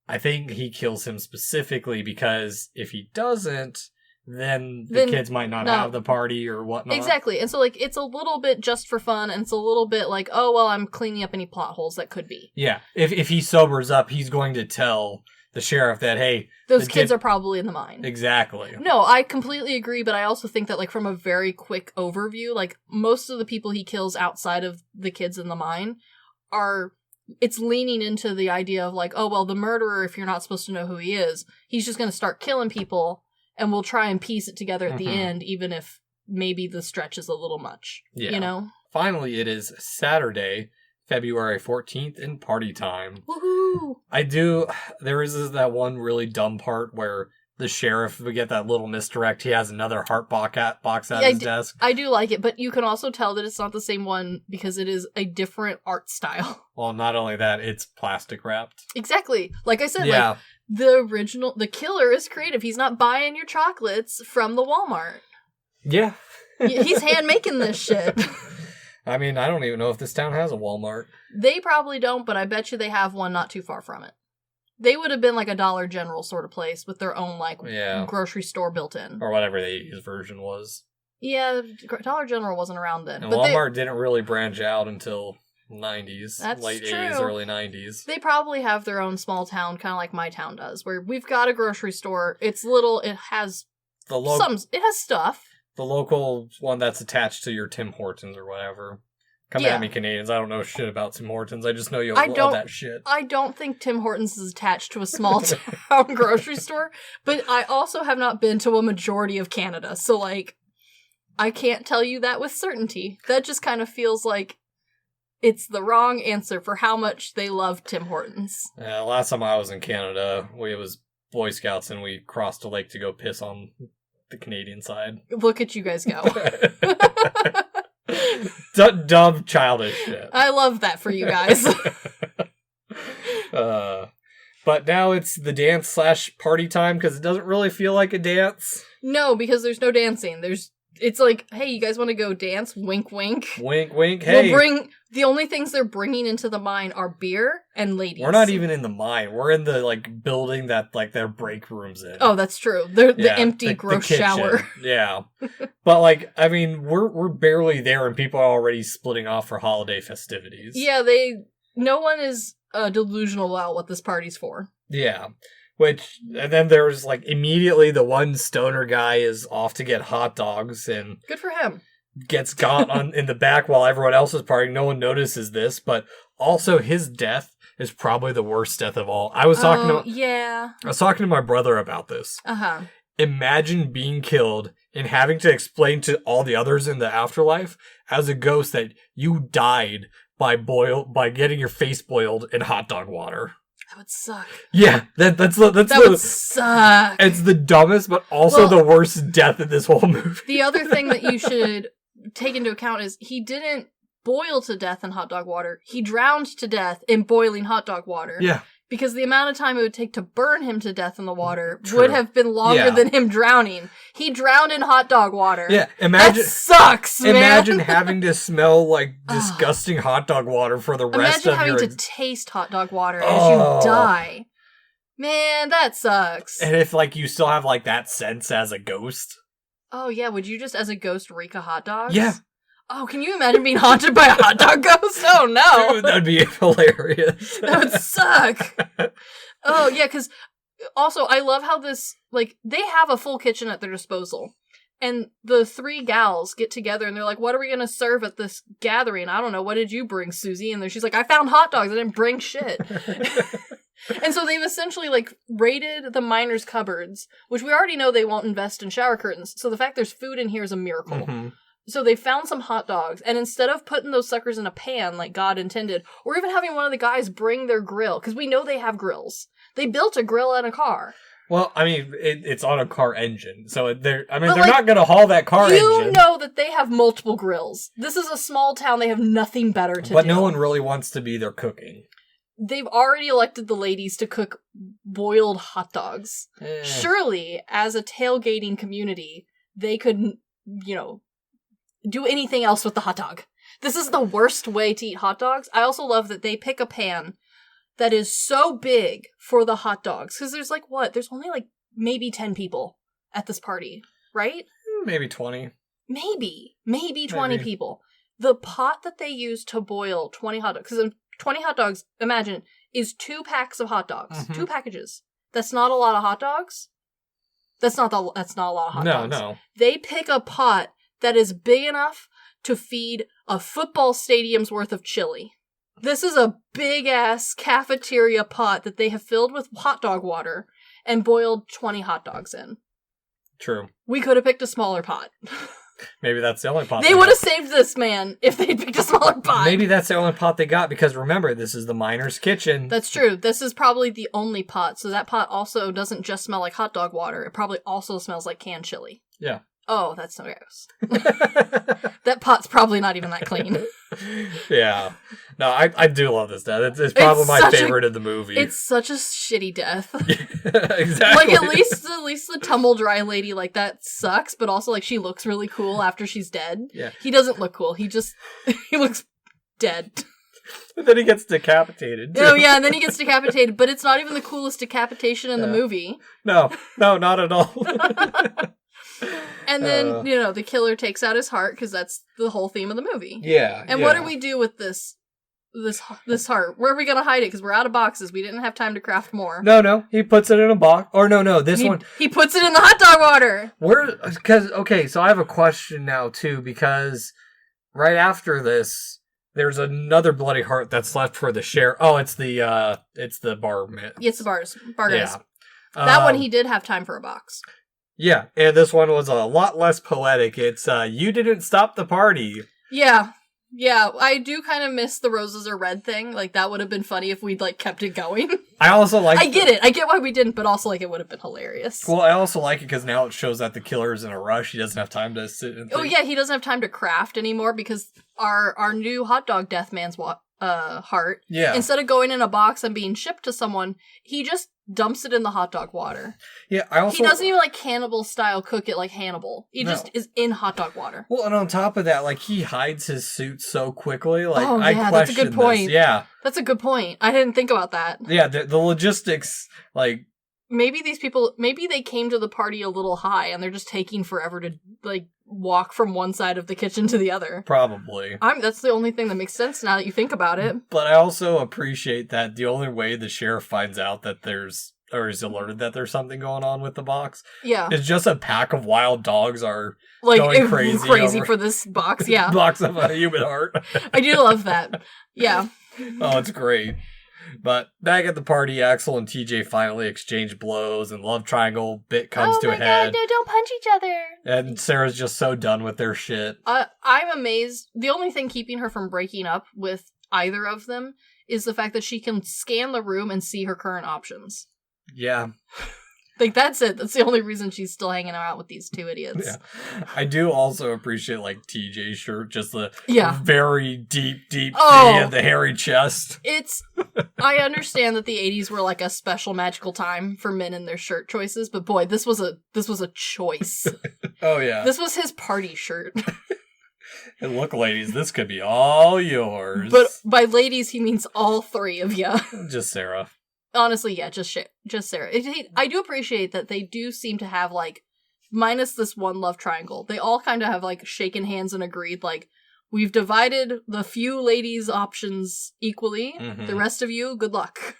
I think he kills him specifically because if he doesn't, then the kids might not have the party or whatnot. Exactly. And so, like, it's a little bit just for fun, and it's a little bit like, oh, well, I'm cleaning up any plot holes that could be. Yeah. If he sobers up, he's going to tell the sheriff that, hey... those kids are probably in the mine. Exactly. No, I completely agree, but I also think that, like, from a very quick overview, like, most of the people he kills outside of the kids in the mine are... it's leaning into the idea of, like, oh, well, the murderer, if you're not supposed to know who he is, he's just going to start killing people, and we'll try and piece it together at the end, even if maybe the stretch is a little much. Yeah. You know? Finally, it is Saturday, February 14th, in party time. Woohoo! There is that one really dumb part where the sheriff, we get that little misdirect. He has another heart box at his desk. I do like it, but you can also tell that it's not the same one because it is a different art style. Well, not only that, it's plastic wrapped. Exactly. Like I said, like, the killer is creative. He's not buying your chocolates from the Walmart. Yeah. He's hand making this shit. I mean, I don't even know if this town has a Walmart. They probably don't, but I bet you they have one not too far from it. They would have been like a Dollar General sort of place with their own like grocery store built in. Or whatever the 80s version was. Yeah, Dollar General wasn't around then. And but Walmart didn't really branch out until 90s. That's late true. 80s, early 90s. They probably have their own small town, kind of like my town does, where we've got a grocery store. It's little, it has it has stuff. The local one that's attached to your Tim Hortons or whatever. Come at me, Canadians. I don't know shit about Tim Hortons. I just know you love that shit. I don't think Tim Hortons is attached to a small town grocery store, but I also have not been to a majority of Canada, so, like, I can't tell you that with certainty. That just kind of feels like it's the wrong answer for how much they love Tim Hortons. Yeah, last time I was in Canada, it was Boy Scouts, and we crossed a lake to go piss on the Canadian side. Look at you guys go. Dumb, childish shit. I love that for you guys. But now it's the dance / party time, because it doesn't really feel like a dance. No, because there's no dancing. It's like, hey, you guys want to go dance? Wink, wink. Wink, wink. Hey. The only things they're bringing into the mine are beer and ladies. We're not even in the mine. We're in the, like, building that, like, their break room's in. Oh, that's true. The empty, gross shower. Yeah. But, like, I mean, we're barely there and people are already splitting off for holiday festivities. Yeah, no one is delusional about what this party's for. Yeah. And then there's, like, immediately the one stoner guy is off to get hot dogs and... Good for him. Gets got in the back while everyone else is partying. No one notices this, but also his death is probably the worst death of all. I was talking to my brother about this. Uh-huh. Imagine being killed and having to explain to all the others in the afterlife as a ghost that you died by getting your face boiled in hot dog water. That would suck. Yeah, that would suck. It's the dumbest, but also the worst death in this whole movie. The other thing that you should take into account is he didn't boil to death in hot dog water. He drowned to death in boiling hot dog water. Yeah. Because the amount of time it would take to burn him to death in the water would have been longer than him drowning. He drowned in hot dog water. Yeah, that sucks, man. Imagine having to smell, like, disgusting hot dog water for the rest of your... Imagine having to taste hot dog water as you die. Man, that sucks. And if, like, you still have, like, that sense as a ghost. Oh, yeah, would you just, as a ghost, reek of hot dogs? Yeah. Oh, can you imagine being haunted by a hot dog ghost? Oh, no. Dude, that'd be hilarious. That would suck. Oh, yeah, because also, I love how this, like, they have a full kitchen at their disposal. And the three gals get together and they're like, what are we going to serve at this gathering? I don't know. What did you bring, Susie? And then she's like, I found hot dogs. I didn't bring shit. And so they've essentially, like, raided the miners' cupboards, which we already know they won't invest in shower curtains. So the fact there's food in here is a miracle. Mm-hmm. So they found some hot dogs, and instead of putting those suckers in a pan like God intended, or even having one of the guys bring their grill, because we know they have grills. They built a grill in a car. Well, I mean, it's on a car engine, so they're not going to haul that car engine. You know that they have multiple grills. This is a small town. They have nothing better to do. But no one really wants to be there cooking. They've already elected the ladies to cook boiled hot dogs. Surely, as a tailgating community, they could, do anything else with the hot dog. This is the worst way to eat hot dogs. I also love that they pick a pan that is so big for the hot dogs. Because there's there's only maybe 10 people at this party, right? Maybe 20. Maybe 20 people. The pot that they use to boil 20 hot dogs, because 20 hot dogs, imagine, is 2 packs of hot dogs. Mm-hmm. 2 packages. That's not a lot of hot dogs. That's not a lot of hot dogs. No. They pick a pot that is big enough to feed a football stadium's worth of chili. This is a big-ass cafeteria pot that they have filled with hot dog water and boiled 20 hot dogs in. True. We could have picked a smaller pot. Maybe that's the only pot they would have saved this man if they picked a smaller pot. Maybe that's the only pot they got, because remember, this is the miner's kitchen. That's true. This is probably the only pot, so that pot also doesn't just smell like hot dog water. It probably also smells like canned chili. Yeah. Oh, that's so gross. That pot's probably not even that clean. Yeah. No, I do love this death. It's probably my favorite of the movie. It's such a shitty death. Exactly. Like, at least the tumble dry lady, like, that sucks, but also, like, she looks really cool after she's dead. Yeah. He doesn't look cool. He looks dead. And then he gets decapitated, too. Oh, yeah, and then he gets decapitated, but it's not even the coolest decapitation in the movie. No, not at all. And then, the killer takes out his heart, because that's the whole theme of the movie. Yeah. And what do we do with this heart? Where are we going to hide it? Because we're out of boxes. We didn't have time to craft more. No. He puts it in a box. Or no, He puts it in the hot dog water. So I have a question now, too, because right after this, there's another bloody heart that's left for the sheriff. Oh, it's the bar man. It's the bar guys. Yeah. That one he did have time for a box. Yeah, and this one was a lot less poetic. It's, you didn't stop the party. Yeah, I do kind of miss the roses are red thing. Like, that would have been funny if we'd, like, kept it going. I also like... I get it. I get why we didn't, but also, like, it would have been hilarious. Well, I also like it because now it shows that the killer is in a rush. He doesn't have time to sit and think. Oh, yeah, he doesn't have time to craft anymore because our new hot dog death man's heart, instead of going in a box and being shipped to someone, he just dumps it in the hot dog water. Yeah, he doesn't even, like, cannibal style cook it like Hannibal. He just is in hot dog water. Well, and on top of that, like, he hides his suit so quickly. Like, I question that's a good point. This. Yeah. That's a good point. I didn't think about that. Yeah, the logistics, like... Maybe these people, they came to the party a little high and they're just taking forever to, like, walk from one side of the kitchen to the other. Probably. That's the only thing that makes sense now that you think about it. But I also appreciate that the only way the sheriff finds out that is alerted that there's something going on with the box. Yeah. It's just a pack of wild dogs are like going crazy for this box, yeah. Box of a human heart. I do love that. Yeah. Oh, it's great. But back at the party, Axel and TJ finally exchange blows, and love triangle bit comes to a head. God, no, don't punch each other. And Sarah's just so done with their shit. I'm amazed. The only thing keeping her from breaking up with either of them is the fact that she can scan the room and see her current options. Yeah. Like, that's it. That's the only reason she's still hanging out with these two idiots. Yeah. I do also appreciate, like, TJ's shirt, just the very deep V of the hairy chest. I understand that the 80s were, like, a special magical time for men and their shirt choices, but boy, this was a choice. Oh, yeah. This was his party shirt. And look, ladies, this could be all yours. But by ladies, he means all three of you. Just Sarah. Honestly, yeah, just Sarah. I do appreciate that they do seem to have, like, minus this one love triangle, they all kind of have, like, shaken hands and agreed, like, we've divided the few ladies' options equally. Mm-hmm. The rest of you, good luck.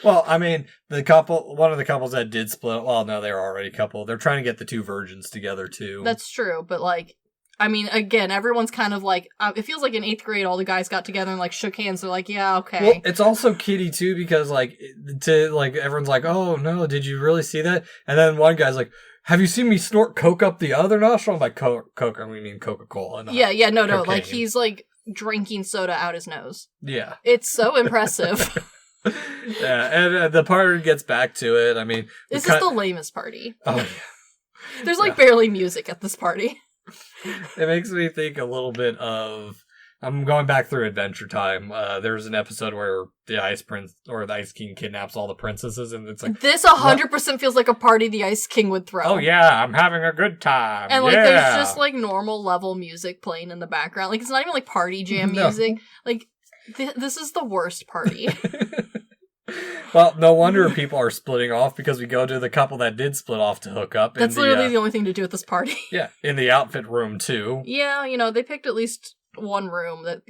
Well, I mean, one of the couples that did split, well, no, they were already a couple. They're trying to get the two virgins together, too. That's true, but, like, I mean, again, everyone's kind of like, it feels like in 8th grade, all the guys got together and, like, shook hands. They're like, yeah, okay. Well, it's also kiddie, too, because, like, everyone's like, oh, no, did you really see that? And then one guy's like, have you seen me snort coke up the other nostril? I'm like, coke, I mean Coca-Cola. Yeah, no, like, he's, like, drinking soda out his nose. Yeah. It's so impressive. Yeah, and the party gets back to it. I mean... This is the lamest party. Oh, yeah. There's, like, barely music at this party. It makes me think a little bit of... I'm going back through Adventure Time. There's an episode where the Ice Prince or the Ice King kidnaps all the princesses, and it's like... This 100% feels like a party the Ice King would throw. Oh, yeah, I'm having a good time. And, like, there's just, like, normal level music playing in the background. Like, it's not even, like, party jam music. Like, this is the worst party. Well, no wonder people are splitting off, because we go to the couple that did split off to hook up. That's literally the only thing to do at this party. Yeah, in the outfit room, too. Yeah, they picked at least one room that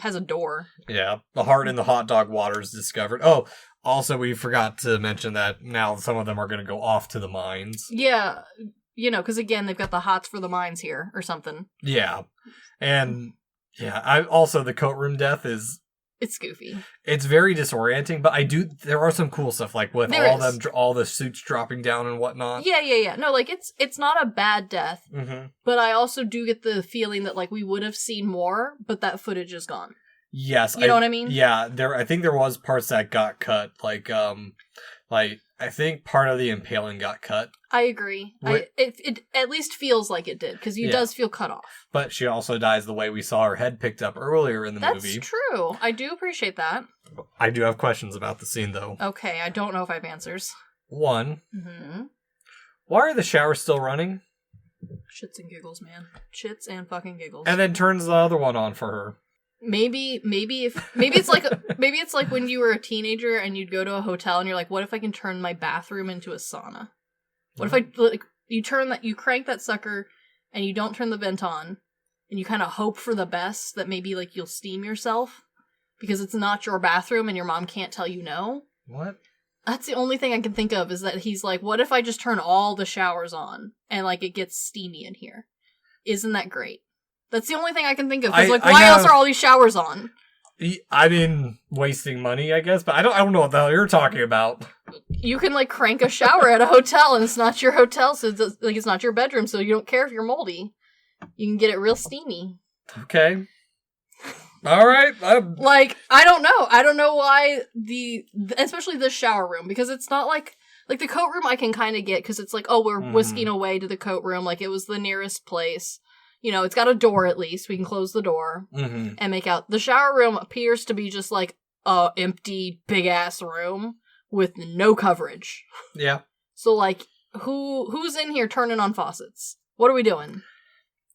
has a door. Yeah, the heart in the hot dog water is discovered. Oh, also, we forgot to mention that now some of them are going to go off to the mines. Yeah, because again, they've got the hots for the mines here, or something. Yeah, and yeah, also the coat room death is... It's goofy. It's very disorienting, but there are some cool stuff, like with all the suits dropping down and whatnot. Yeah. No, like, it's not a bad death, mm-hmm. but I also do get the feeling that, like, we would have seen more, but that footage is gone. Yes. You know what I mean? Yeah, I think there was parts that got cut, like Like, I think part of the impaling got cut. I agree. It at least feels like it did, because he does feel cut off. But she also dies the way we saw her head picked up earlier in the movie. That's true. I do appreciate that. I do have questions about the scene, though. Okay, I don't know if I have answers. One, why are the showers still running? Shits and giggles, man. Shits and fucking giggles. And then turns the other one on for her. Maybe it's like when you were a teenager and you'd go to a hotel and you're like, what if I can turn my bathroom into a sauna? What if you crank that sucker and you don't turn the vent on and you kind of hope for the best that maybe like you'll steam yourself because it's not your bathroom and your mom can't tell you no? What? That's the only thing I can think of, is that he's like, what if I just turn all the showers on and like it gets steamy in here? Isn't that great? That's the only thing I can think of. Because why else are all these showers on? I mean, wasting money, I guess, but I don't know what the hell you're talking about. You can like crank a shower at a hotel, and it's not your hotel, so it's not your bedroom, so you don't care if you're moldy. You can get it real steamy. Okay. All right. Like, I don't know. I don't know why especially the shower room, because it's not like the coat room I can kind of get, because it's like, oh, we're whisking away to the coat room, like it was the nearest place. You know, it's got a door at least. We can close the door and make out. The shower room appears to be just like a empty, big-ass room with no coverage. Yeah. So, like, who's in here turning on faucets? What are we doing?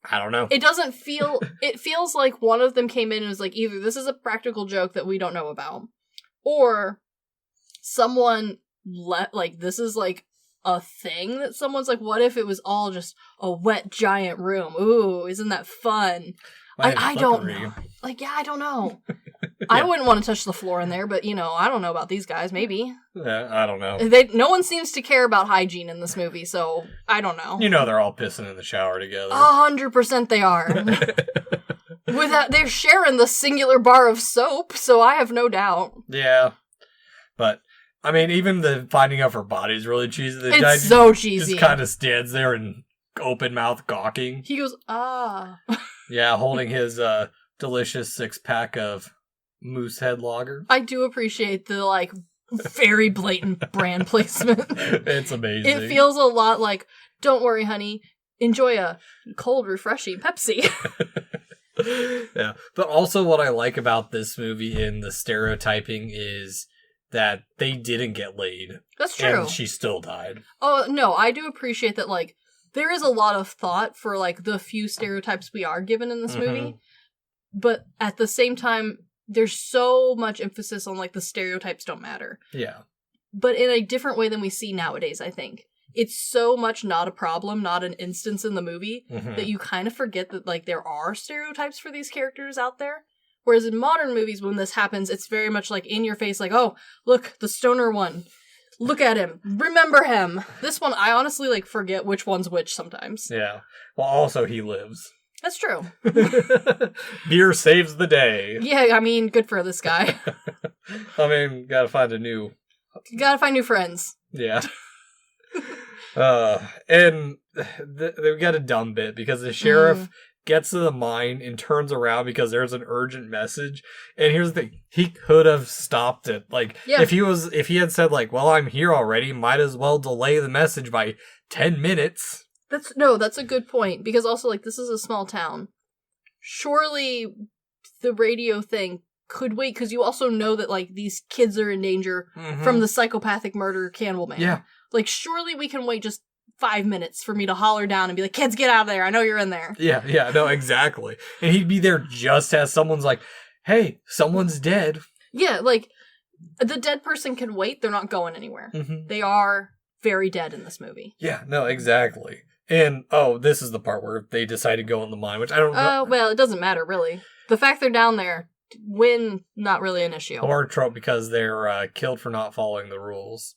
I don't know. It doesn't feel... It feels like one of them came in and was like, either this is a practical joke that we don't know about, or someone this is like a thing that someone's like, what if it was all just a wet giant room? Ooh, isn't that fun? I don't know. Like, yeah, I don't know. Yeah. I wouldn't want to touch the floor in there, but, you know, I don't know about these guys. Maybe. Yeah, I don't know. No one seems to care about hygiene in this movie, so I don't know. You know they're all pissing in the shower together. 100% they are. They're sharing the singular bar of soap, so I have no doubt. Yeah. But, I mean, even the finding of her body is really cheesy. The guy so cheesy. Just kind of stands there and open mouth gawking. He goes, ah. Yeah, holding his delicious 6-pack of Moosehead Lager. I do appreciate the, like, very blatant brand placement. It's amazing. It feels a lot like, don't worry, honey, enjoy a cold, refreshing Pepsi. Yeah, but also what I like about this movie in the stereotyping is that they didn't get laid. That's true. And she still died. Oh, no, I do appreciate that, like, there is a lot of thought for, like, the few stereotypes we are given in this movie. But at the same time, there's so much emphasis on, like, the stereotypes don't matter. Yeah. But in a different way than we see nowadays, I think. It's so much not a problem, not an instance in the movie, that you kind of forget that, like, there are stereotypes for these characters out there. Whereas in modern movies, when this happens, it's very much, like, in your face, like, oh, look, the stoner one. Look at him. Remember him. This one, I honestly, like, forget which one's which sometimes. Yeah. Well, also, he lives. That's true. Beer saves the day. Yeah, I mean, good for this guy. I mean, gotta find new friends. Yeah. And they've got a dumb bit because the sheriff gets to the mine and turns around because there's an urgent message. And here's the thing. He could have stopped it. Like, if he had said, like, well, I'm here already, might as well delay the message by 10 minutes. That's a good point. Because also, like, this is a small town. Surely the radio thing could wait, because you also know that, like, these kids are in danger from the psychopathic murder cannibal man. Yeah. Like, surely we can wait just 5 minutes for me to holler down and be like, kids, get out of there. I know you're in there. Yeah, no, exactly. And he'd be there just as someone's like, hey, someone's dead. Yeah, like, the dead person can wait. They're not going anywhere. They are very dead in this movie. Yeah, no, exactly. And, this is the part where they decide to go in the mine, which I don't know. Well, it doesn't matter, really. The fact they're down there, not really an issue. Or a trope because they're killed for not following the rules.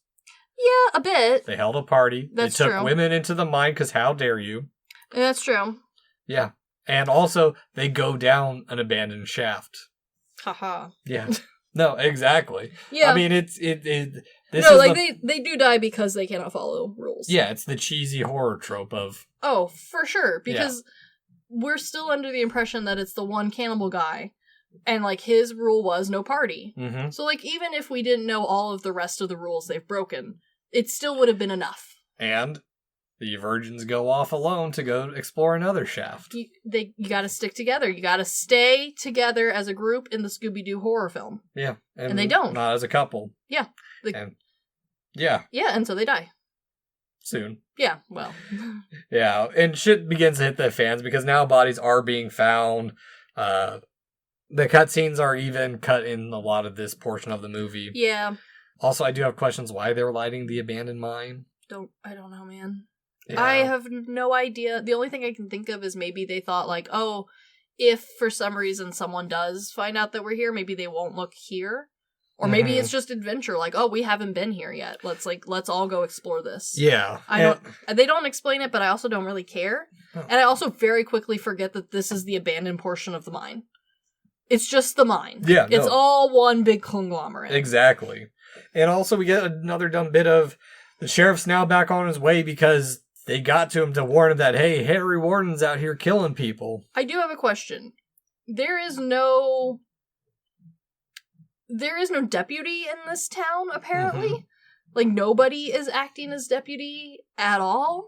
Yeah, a bit. They held a party. That's true. They took true. Women into the mine because how dare you? That's true. Yeah. And also, they go down an abandoned shaft. Haha. Yeah. No, exactly. Yeah. I mean, they do die because they cannot follow rules. Yeah, it's the cheesy horror trope of... Oh, for sure. Because we're still under the impression that it's the one cannibal guy And, like, his rule was no party. Mm-hmm. So, like, even if we didn't know all of the rest of the rules they've broken, it still would have been enough. And the virgins go off alone to go explore another shaft. You gotta stick together. You gotta stay together as a group in the Scooby-Doo horror film. Yeah. And they don't. Not as a couple. Yeah. Yeah. Yeah, and so they die. Soon. Yeah, well. Yeah, and shit begins to hit the fans because now bodies are being found. The cutscenes are even cut in a lot of this portion of the movie. Yeah. Also, I do have questions why they're lighting the abandoned mine. I don't know, man. Yeah. I have no idea. The only thing I can think of is maybe they thought, like, oh, if for some reason someone does find out that we're here, maybe they won't look here. Or maybe it's just adventure, like, oh, we haven't been here yet. Let's all go explore this. Yeah. They don't explain it, but I also don't really care. Oh. And I also very quickly forget that this is the abandoned portion of the mine. It's just the mine. Yeah. It's all one big conglomerate. Exactly. And also we get another dumb bit of the sheriff's now back on his way because they got to him to warn him that, hey, Harry Warden's out here killing people. I do have a question. There is no deputy in this town, apparently. Mm-hmm. Like, nobody is acting as deputy at all.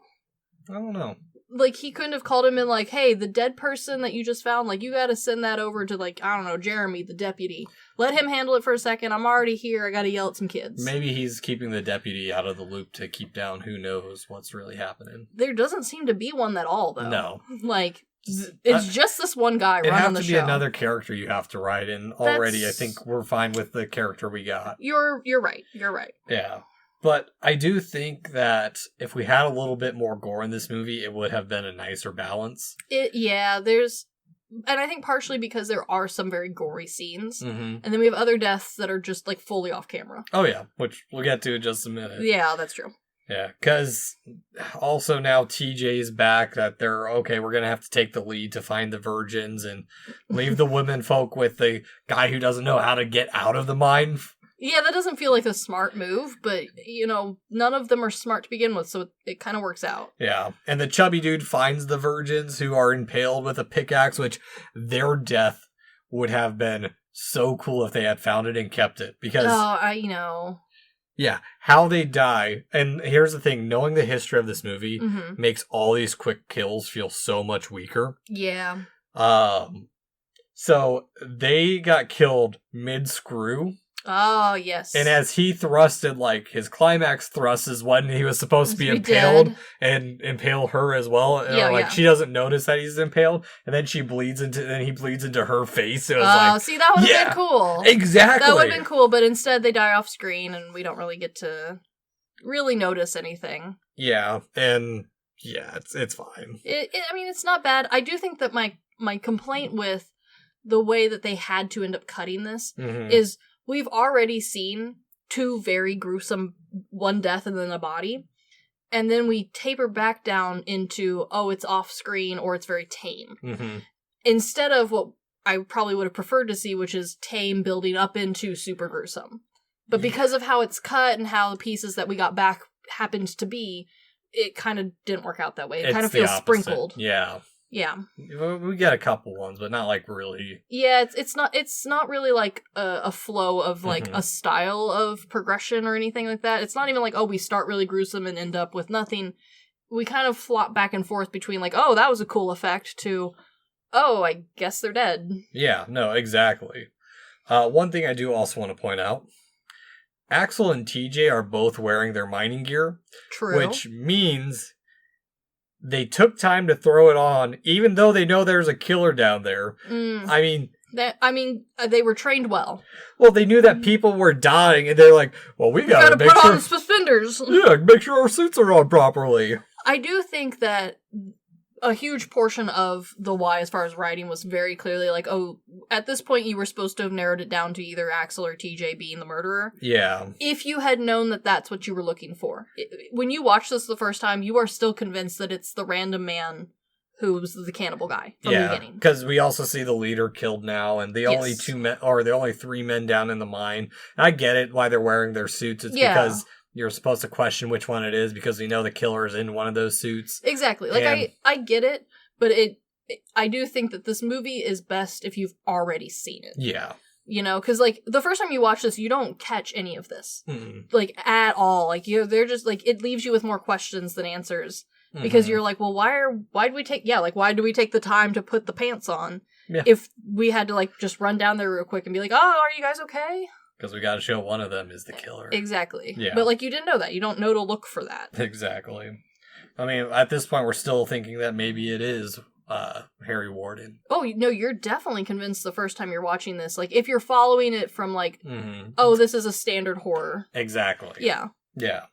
I don't know. Like, he couldn't have called him in, like, hey, the dead person that you just found, like, you gotta send that over to, like, I don't know, Jeremy, the deputy. Let him handle it for a second. I'm already here. I gotta yell at some kids. Maybe he's keeping the deputy out of the loop to keep down who knows what's really happening. There doesn't seem to be one at all, though. No. Like, it's just this one guy running the show. It has to be another character you have to write in already. I think we're fine with the character we got. You're right. You're right. Yeah. But I do think that if we had a little bit more gore in this movie, it would have been a nicer balance. And I think partially because there are some very gory scenes. Mm-hmm. And then we have other deaths that are just, like, fully off camera. Oh, yeah. Which we'll get to in just a minute. Yeah, that's true. Yeah, because also now TJ's back that they're, okay, we're going to have to take the lead to find the virgins and leave the women folk with the guy who doesn't know how to get out of the mine. Yeah, that doesn't feel like a smart move, but, you know, none of them are smart to begin with, so it kind of works out. Yeah, and the chubby dude finds the virgins who are impaled with a pickaxe, which their death would have been so cool if they had found it and kept it, because... Oh, I know... Yeah, how they die, and here's the thing, knowing the history of this movie makes all these quick kills feel so much weaker. Yeah. So they got killed mid-screw. Oh, yes. And as he thrusted, like, his climax thrust is when he was supposed to be impaled and impale her as well. Yeah, she doesn't notice that he's impaled, and then he bleeds into her face. It was see, that would have been cool. Exactly. That would have been cool, but instead they die off screen, and we don't really get to really notice anything. Yeah, and yeah, it's fine. I mean, it's not bad. I do think that my complaint with the way that they had to end up cutting this is... We've already seen two very gruesome, one death and then a body, and then we taper back down into, oh, it's off screen or it's very tame. Mm-hmm. Instead of what I probably would have preferred to see, which is tame building up into super gruesome. But because of how it's cut and how the pieces that we got back happened to be, it kind of didn't work out that way. It kind of feels sprinkled. Yeah. Yeah. We get a couple ones, but not like really. Yeah, it's not really like a flow of like a style of progression or anything like that. It's not even like, oh, we start really gruesome and end up with nothing. We kind of flop back and forth between like, oh, that was a cool effect to, oh, I guess they're dead. Yeah, no, exactly. One thing I do also want to point out, Axel and TJ are both wearing their mining gear. True. Which means... They took time to throw it on, even though they know there's a killer down there. I mean... they were trained well. Well, they knew that people were dying, and they're like, well, we gotta make put on suspenders. Yeah, make sure our suits are on properly. I do think that a huge portion of the why, as far as writing, was very clearly like, oh, at this point you were supposed to have narrowed it down to either Axel or TJ being the murderer. Yeah. If you had known that that's what you were looking for. When you watch this the first time, you are still convinced that it's the random man who's the cannibal guy from the beginning. Because we also see the leader killed now, and the only the only three men down in the mine. And I get it, why they're wearing their suits. It's because... You're supposed to question which one it is because you know the killer is in one of those suits. Exactly. Like, I get it, but it I do think that this movie is best if you've already seen it. Yeah. You know, because, like, the first time you watch this, you don't catch any of this. Like, at all. Like, they're just, like, it leaves you with more questions than answers. Because you're like, well, why do we take the time to put the pants on? Yeah. If we had to, like, just run down there real quick and be like, oh, are you guys okay? Because we got to show one of them is the killer. Exactly. Yeah. But, like, you didn't know that. You don't know to look for that. Exactly. I mean, at this point, we're still thinking that maybe it is Harry Warden. Oh, no, you're definitely convinced the first time you're watching this. Like, if you're following it from, like, oh, this is a standard horror. Exactly. Yeah. Yeah.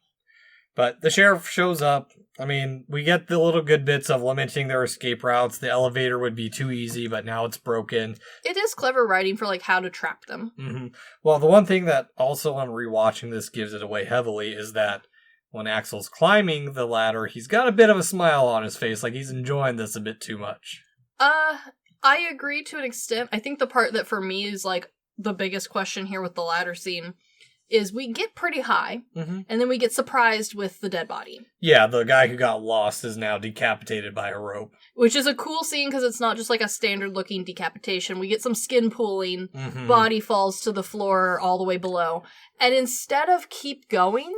But the sheriff shows up. I mean, we get the little good bits of limiting their escape routes. The elevator would be too easy, but now it's broken. It is clever writing for, like, how to trap them. Well, the one thing that also on rewatching this gives it away heavily is that when Axel's climbing the ladder, he's got a bit of a smile on his face, like he's enjoying this a bit too much. I agree to an extent. I think the part that for me is, like, the biggest question here with the ladder scene is we get pretty high, and then we get surprised with the dead body. Yeah, the guy who got lost is now decapitated by a rope. Which is a cool scene because it's not just like a standard-looking decapitation. We get some skin pulling, body falls to the floor all the way below. And instead of keep going,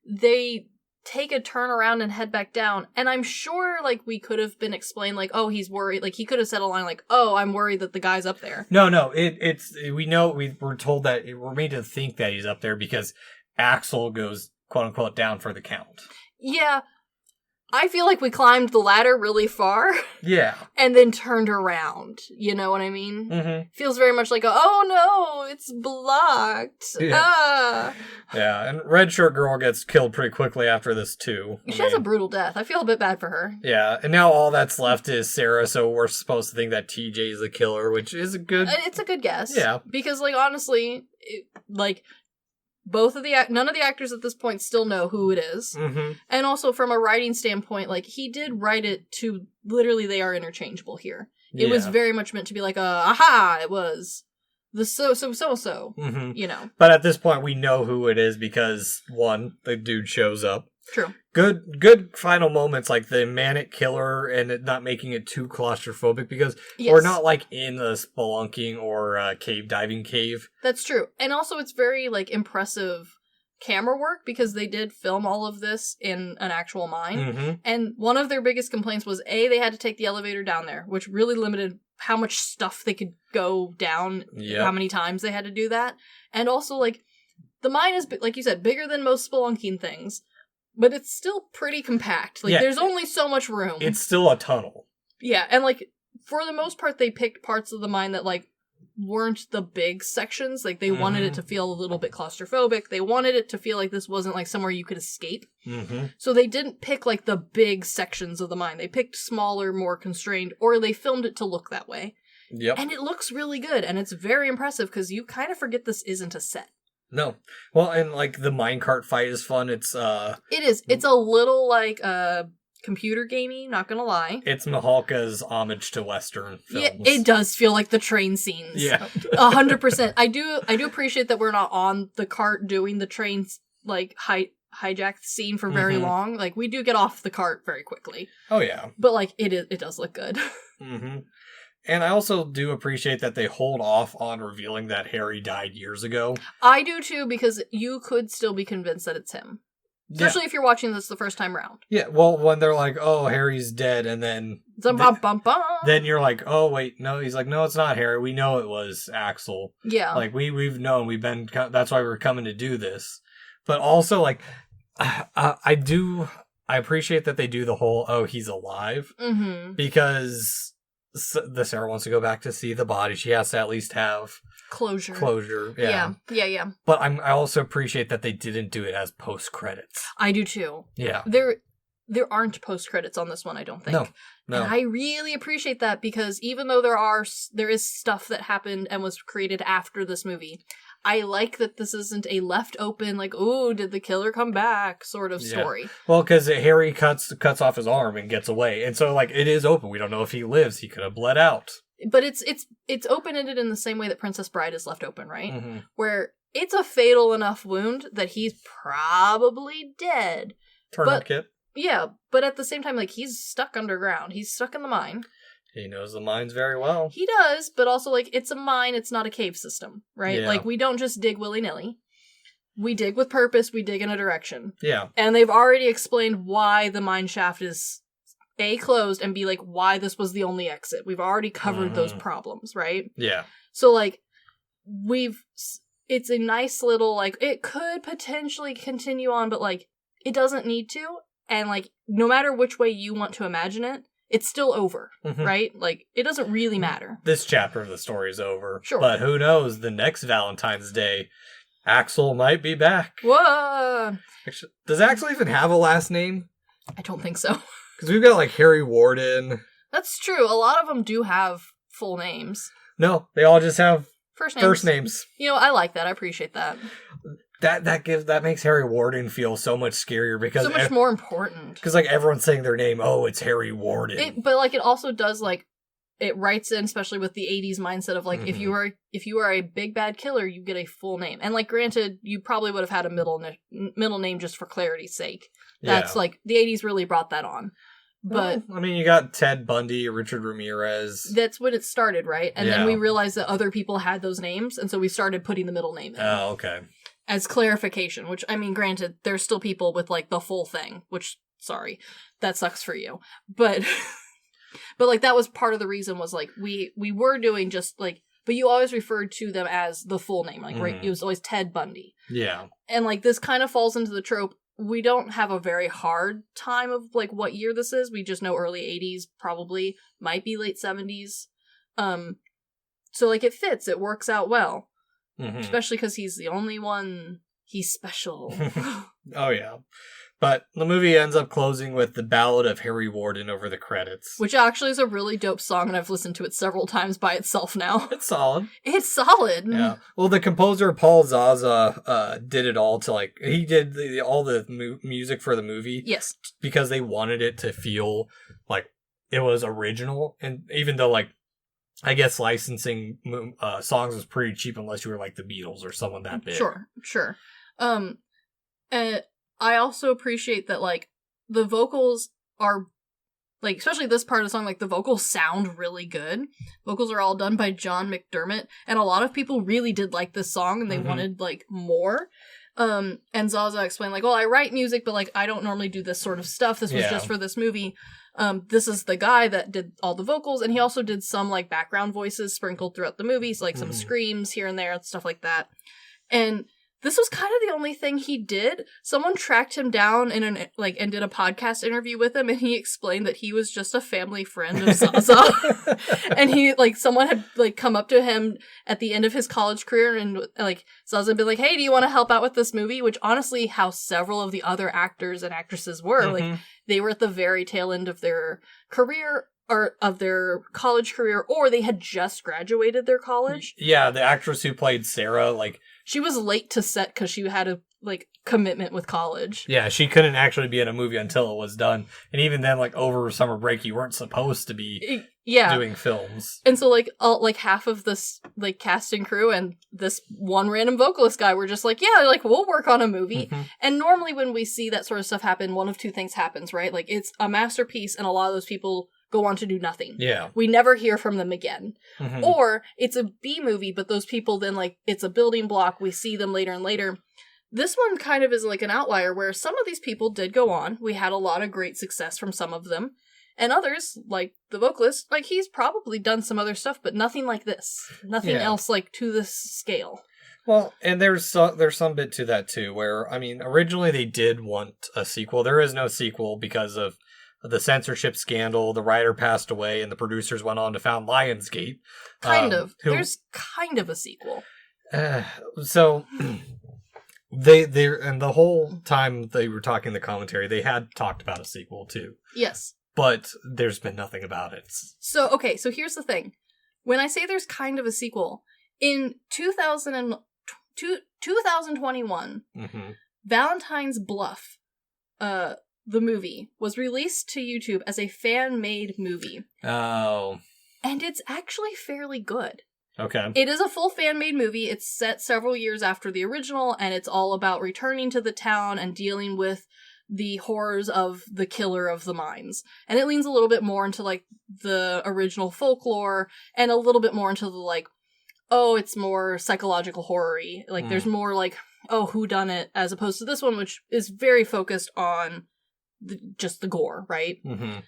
they take a turn around and head back down. And I'm sure, like, we could have been explained, like, oh, he's worried. Like, he could have said a line like, oh, I'm worried that the guy's up there. No, we're told that we're made to think that he's up there because Axel goes, quote unquote, down for the count. Yeah. I feel like we climbed the ladder really far. Yeah. And then turned around. You know what I mean? Feels very much like, oh no, it's blocked. Yeah. Yeah, and Red Shirt Girl gets killed pretty quickly after this, too. She has a brutal death. I feel a bit bad for her. Yeah, and now all that's left is Sarah, so we're supposed to think that TJ is the killer, which is a good... It's a good guess. Yeah. Because, like, honestly, none of the actors at this point still know who it is. And also from a writing standpoint, like, he did write it to literally they are interchangeable here. It was very much meant to be like aha, it was the so, you know. But at this point we know who it is because one, the dude shows up. True. Good final moments like the manic killer and it not making it too claustrophobic because we're not like in a spelunking or cave diving cave. That's true. And also it's very like impressive camera work because they did film all of this in an actual mine. And one of their biggest complaints was they had to take the elevator down there, which really limited how much stuff they could go down, how many times they had to do that. And also like the mine is, like you said, bigger than most spelunking things. But it's still pretty compact. Like, there's only so much room. It's still a tunnel. Yeah, and, like, for the most part, they picked parts of the mine that, like, weren't the big sections. Like, they wanted it to feel a little bit claustrophobic. They wanted it to feel like this wasn't, like, somewhere you could escape. So they didn't pick, like, the big sections of the mine. They picked smaller, more constrained, or they filmed it to look that way. Yep. And it looks really good, and it's very impressive, because you kind of forget this isn't a set. No. Well, and, like, the minecart fight is fun. It is. It's a little, like, computer gamey, not gonna lie. It's Mihalka's homage to Western films. Yeah, it does feel like the train scenes. Yeah. 100%. I do appreciate that we're not on the cart doing the trains, like, hijack scene for very long. Like, we do get off the cart very quickly. Oh, yeah. But, like, it does look good. And I also do appreciate that they hold off on revealing that Harry died years ago. I do too, because you could still be convinced that it's him. Especially if you're watching this the first time around. Yeah, well, when they're like, oh, Harry's dead, and then... Then you're like, oh, wait, no. He's like, no, it's not Harry. We know it was Axel. Yeah. Like, we've known. That's why we're coming to do this. But also, like, I appreciate that they do the whole, oh, he's alive. Because... the Sarah wants to go back to see the body. She has to at least have closure. Yeah. But I also appreciate that they didn't do it as post credits. I do too. Yeah. There aren't post credits on this one, I don't think. No. And I really appreciate that because even though there is stuff that happened and was created after this movie, I like that this isn't a left open, like, oh, did the killer come back sort of story. Yeah. Well, because Harry cuts off his arm and gets away. And so, like, it is open. We don't know if he lives. He could have bled out. But it's open-ended in the same way that Princess Bride is left open, right? Where it's a fatal enough wound that he's probably dead. Turnip kit. Yeah, but at the same time, like, he's stuck underground. He's stuck in the mine. He knows the mines very well. He does, but also, like, it's a mine, it's not a cave system, right? Yeah. Like, we don't just dig willy-nilly. We dig with purpose, we dig in a direction. Yeah. And they've already explained why the mine shaft is, A, closed, and B, like, why this was the only exit. We've already covered those problems, right? Yeah. So, like, it's a nice little, like, it could potentially continue on, but, like, it doesn't need to. And, like, no matter which way you want to imagine it, it's still over, right? Like, it doesn't really matter. This chapter of the story is over. Sure. But who knows, the next Valentine's Day, Axel might be back. Whoa! Actually, does Axel even have a last name? I don't think so. Because we've got, like, Harry Warden. That's true. A lot of them do have full names. No, they all just have First names. You know, I like that. I appreciate that. That makes Harry Warden feel so much scarier because so much more important. Because, like, everyone's saying their name. Oh, it's Harry Warden. But like, it also does, like, it writes in, especially with the 80s mindset of, like, if you are a big bad killer, you get a full name. And, like, granted, you probably would have had a middle name just for clarity's sake. That's like, the 80s really brought that on. But well, I mean, you got Ted Bundy, Richard Ramirez. That's when it started, right? And then we realized that other people had those names, and so we started putting the middle name in. Oh, okay. As clarification, which, I mean, granted, there's still people with, like, the full thing, which, sorry, that sucks for you. But but, like, that was part of the reason was, like, we were doing just, like, but you always referred to them as the full name, like, right? It was always Ted Bundy. Yeah. And, like, this kind of falls into the trope. We don't have a very hard time of, like, what year this is. We just know early 80s, probably, might be late 70s. So, like, it fits. It works out well. Especially because he's the only one. He's special. Oh, yeah. But the movie ends up closing with the Ballad of Harry Warden over the credits. Which actually is a really dope song, and I've listened to it several times by itself now. It's solid. It's solid. Yeah. Well, the composer, Paul Zaza, did it all to, like, he did all the music for the movie. Yes. Because they wanted it to feel like it was original. And even though, like, I guess licensing songs was pretty cheap unless you were, like, the Beatles or someone that big. Sure. And I also appreciate that, like, the vocals are, like, especially this part of the song, like, the vocals sound really good. Vocals are all done by John McDermott, and a lot of people really did like this song, and they wanted, like, more. And Zaza explained, like, well, I write music, but, like, I don't normally do this sort of stuff. This was just for this movie. This is the guy that did all the vocals, and he also did some, like, background voices sprinkled throughout the movies, like some screams here and there and stuff like that. And this was kind of the only thing he did. Someone tracked him down and did a podcast interview with him, and he explained that he was just a family friend of Zaza. And he, like, someone had, like, come up to him at the end of his college career, and, like, Zaza had been like, hey, do you want to help out with this movie? Which, honestly, how several of the other actors and actresses were. Like, they were at the very tail end of their career, or of their college career, or they had just graduated their college. Yeah, the actress who played Sarah, like, she was late to set because she had a, like, commitment with college. Yeah, she couldn't actually be in a movie until it was done. And even then, like, over summer break, you weren't supposed to be doing films. And so, like, half of this, like, cast and crew and this one random vocalist guy were just like, yeah, like, we'll work on a movie. And normally when we see that sort of stuff happen, one of two things happens, right? Like, it's a masterpiece, and a lot of those people go on to do nothing. Yeah. We never hear from them again. Or it's a B movie, but those people then, like, it's a building block. We see them later and later. This one kind of is like an outlier where some of these people did go on. We had a lot of great success from some of them. And others, like the vocalist, like, he's probably done some other stuff, but nothing like this. Nothing else, like, to this scale. Well, and there's some bit to that, too, where, I mean, originally they did want a sequel. There is no sequel because of the censorship scandal. The writer passed away, and the producers went on to found Lionsgate. Kind of. There's kind of a sequel. So they and the whole time they were talking the commentary, they had talked about a sequel too. Yes. But there's been nothing about it. So, okay, so here's the thing. When I say there's kind of a sequel, in 2021, Valentine's Bluff, the movie, was released to YouTube as a fan-made movie. Oh. And it's actually fairly good. Okay. It is a full fan-made movie. It's set several years after the original, and it's all about returning to the town and dealing with the horrors of the killer of the mines. And it leans a little bit more into, like, the original folklore, and a little bit more into the, like, oh, it's more psychological horror-y. Like, there's more, like, oh, whodunit, as opposed to this one, which is very focused on just the gore, right? Mm-hmm.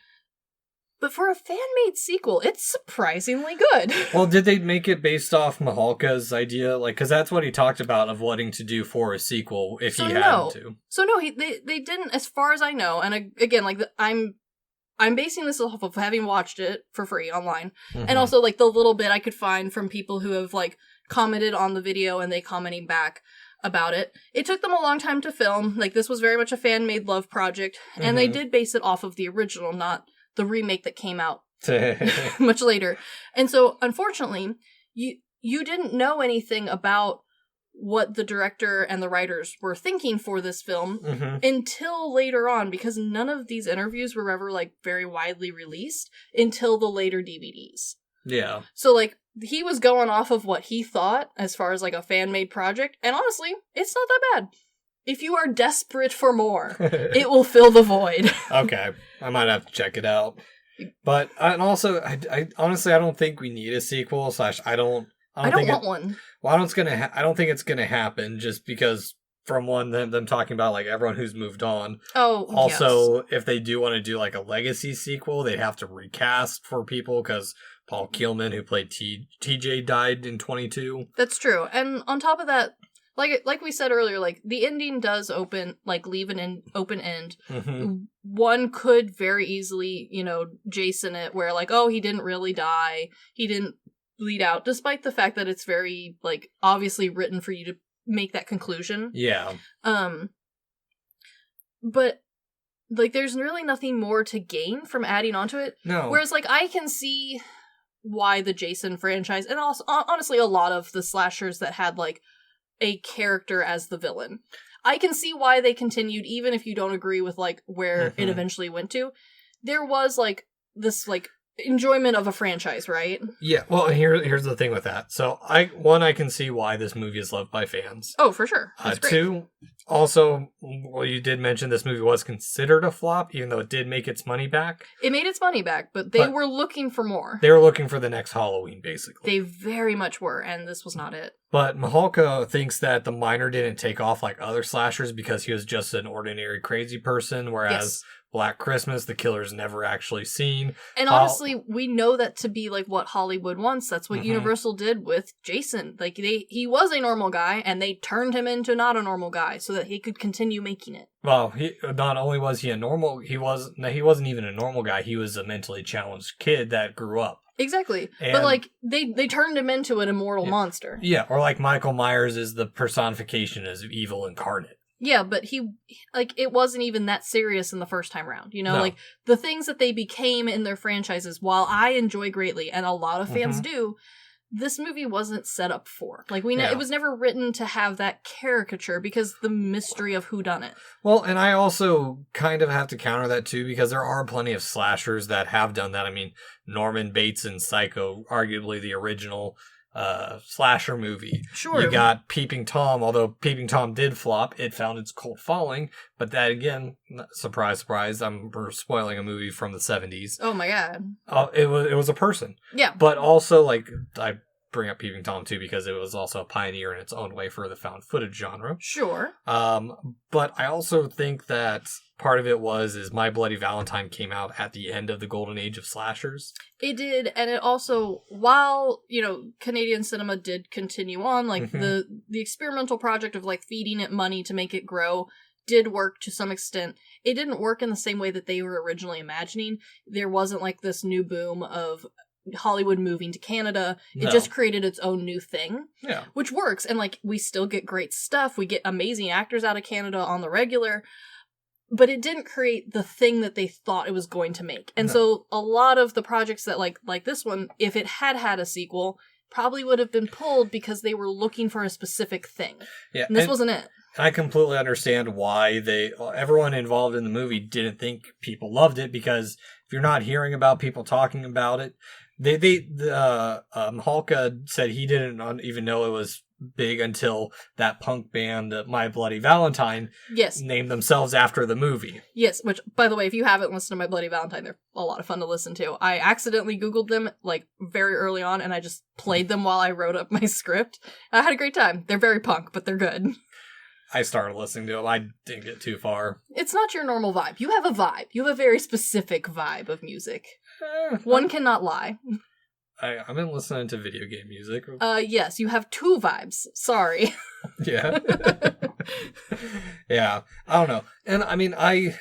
But for a fan-made sequel, it's surprisingly good. Well, did they make it based off Mihalka's idea? Like, because that's what he talked about of wanting to do for a sequel if he had to. So no, they didn't, as far as I know. And again, like, I'm basing this off of having watched it for free online. Mm-hmm. And also, like, the little bit I could find from people who have, like, commented on the video and they commenting back about it. It took them a long time to film. Like, this was very much a fan-made love project. And they did base it off of the original, not the remake that came out much later. And so, unfortunately, you didn't know anything about what the director and the writers were thinking for this film until later on, because none of these interviews were ever, like, very widely released until the later DVDs. Yeah. So, like, he was going off of what he thought as far as, like, a fan-made project, and honestly, it's not that bad. If you are desperate for more, it will fill the void. Okay, I might have to check it out. But and also, I honestly, I don't think we need a sequel. I don't want one. Well, I don't think it's gonna happen. Just because, from them talking about, like, everyone who's moved on. Oh, also, yes. if they do want to do, like, a legacy sequel, they'd have to recast for people because Paul Keelman, who played TJ, died in 22. That's true, and on top of that, like we said earlier, like, the ending does leave an open end. Mm-hmm. One could very easily, Jason it, where, like, oh, he didn't really die, he didn't bleed out, despite the fact that it's very, like, obviously written for you to make that conclusion. Yeah. But, like, there's really nothing more to gain from adding onto it. No. Whereas, like, I can see why the Jason franchise, and also, honestly, a lot of the slashers that had, like, a character as the villain, I can see why they continued, even if you don't agree with, like, where it eventually went to. There was, like, this, like, enjoyment of a franchise, right? Yeah, well, here's the thing with that. So, I can see why this movie is loved by fans. Oh, for sure. That's great. Two, also, well, you did mention this movie was considered a flop, even though it did make its money back. It made its money back, but they were looking for more. They were looking for the next Halloween, basically. They very much were, and this was not it. But Mihalka thinks that the Miner didn't take off like other slashers because he was just an ordinary crazy person, whereas Black Christmas, the killer's never actually seen. And honestly, we know that to be, like, what Hollywood wants. That's what Universal did with Jason. Like, he was a normal guy, and they turned him into not a normal guy so that he could continue making it. Well, not only was he a normal, he wasn't even a normal guy. He was a mentally challenged kid that grew up. Exactly. But, like, they turned him into an immortal monster. Yeah, or like Michael Myers is the personification of evil incarnate. Yeah, but it wasn't even that serious in the first time round, No. Like, the things that they became in their franchises, while I enjoy greatly, and a lot of fans do, this movie wasn't set up for. Like, it was never written to have that caricature because the mystery of whodunit. Well, and I also kind of have to counter that too, because there are plenty of slashers that have done that. I mean, Norman Bates in Psycho, arguably the original slasher movie. Sure. You got Peeping Tom, although Peeping Tom did flop, it found its cult following, but that again, surprise, surprise, we're spoiling a movie from the 70s. Oh my god. It was a person. Yeah. But also, like, I bring up Peeping Tom too because it was also a pioneer in its own way for the found footage genre. Sure. But I also think that part of it is My Bloody Valentine came out at the end of the golden age of slashers. It did, and it also, while, Canadian cinema did continue on, like, the experimental project of, like, feeding it money to make it grow did work to some extent. It didn't work in the same way that they were originally imagining. There wasn't, like, this new boom of Hollywood moving to Canada. It just created its own new thing. Yeah. Which works, and, like, we still get great stuff. We get amazing actors out of Canada on the regular. But it didn't create the thing that they thought it was going to make. And so a lot of the projects that, like this one, if it had a sequel, probably would have been pulled because they were looking for a specific thing. Yeah. And this wasn't it. I completely understand why everyone involved in the movie didn't think people loved it, because if you're not hearing about people talking about it, Mihalka said he didn't even know it was big until that punk band, My Bloody Valentine, Yes. named themselves after the movie. Yes, which, by the way, if you haven't listened to My Bloody Valentine, they're a lot of fun to listen to. I accidentally Googled them, like, very early on, and I just played them while I wrote up my script. I had a great time. They're very punk, but they're good. I started listening to them. I didn't get too far. It's not your normal vibe. You have a vibe. You have a very specific vibe of music. One cannot lie. I've been listening to video game music. Yes, you have two vibes. Sorry. Yeah. Yeah. I don't know. And I mean, I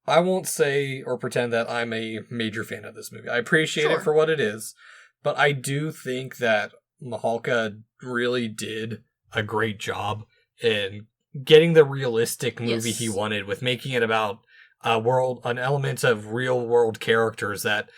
won't say or pretend that I'm a major fan of this movie. I appreciate it for what it is, but I do think that Mihalka really did a great job in getting the realistic movie he wanted, with making it about an element of real world characters that,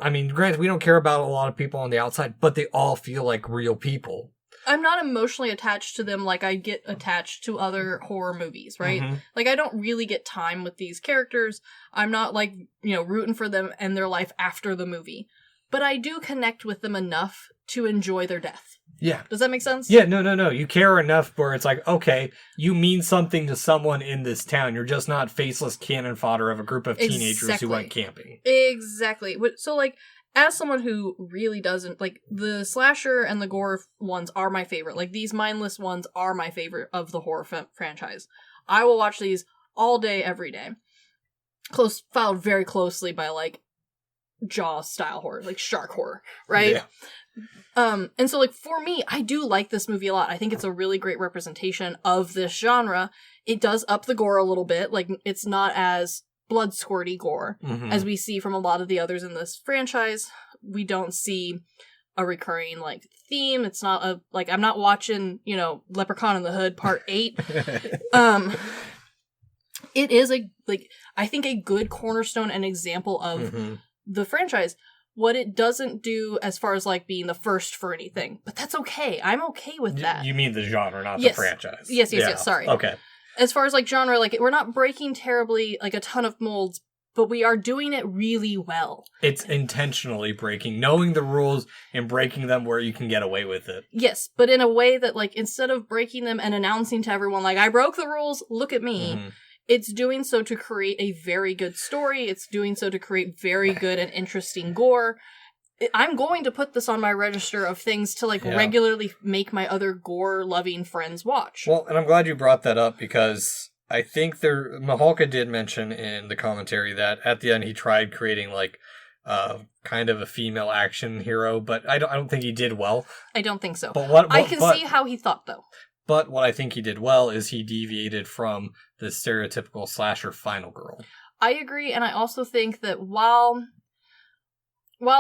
I mean, granted, we don't care about a lot of people on the outside, but they all feel like real people. I'm not emotionally attached to them like I get attached to other horror movies, right? Mm-hmm. Like, I don't really get time with these characters. I'm not, like, rooting for them and their life after the movie. But I do connect with them enough to enjoy their death. Yeah. Does that make sense? Yeah, no. You care enough where it's like, okay, you mean something to someone in this town. You're just not faceless cannon fodder of a group of teenagers who went camping. Exactly. So, like, as someone who really doesn't, like, the slasher and the gore ones are my favorite. Like, these mindless ones are my favorite of the horror franchise. I will watch these all day, every day. Followed very closely by, like, Jaws-style horror, like shark horror, right? Yeah. And so, like, for me, I do like this movie a lot. I think it's a really great representation of this genre. It does up the gore a little bit. Like, it's not as blood squirty gore as we see from a lot of the others in this franchise. We don't see a recurring, like, theme. It's not I'm not watching, Leprechaun in the Hood Part 8. It is I think a good cornerstone and example of the franchise. What it doesn't do as far as, like, being the first for anything. But that's okay. I'm okay with that. You mean the genre, not the franchise. Yes, sorry. Okay. As far as, like, genre, like, we're not breaking terribly, like, a ton of molds, but we are doing it really well. It's intentionally breaking, knowing the rules and breaking them where you can get away with it. Yes, but in a way that, like, instead of breaking them and announcing to everyone, like, I broke the rules, look at me, it's doing so to create a very good story. It's doing so to create very good and interesting gore. I'm going to put this on my register of things to, like, regularly make my other gore-loving friends watch. Well, and I'm glad you brought that up, because I think Mihalka did mention in the commentary that at the end he tried creating, like, kind of a female action hero, but I don't think he did well. I don't think so. But I can see how he thought, though. But what I think he did well is he deviated from the stereotypical slasher final girl. I agree, and I also think that while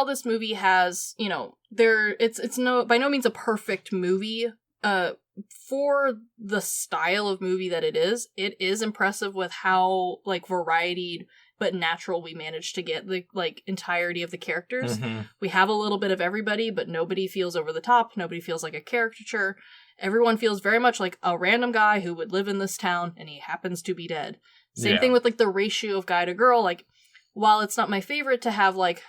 this movie has, it's by no means a perfect movie, for the style of movie that it is impressive with how, like, variedied but natural we managed to get the, like, entirety of the characters. We have a little bit of everybody, but nobody feels over the top. Nobody feels like a caricature. Everyone feels very much like a random guy who would live in this town, and he happens to be dead. Same thing with, like, the ratio of guy to girl. Like, while it's not my favorite to have, like,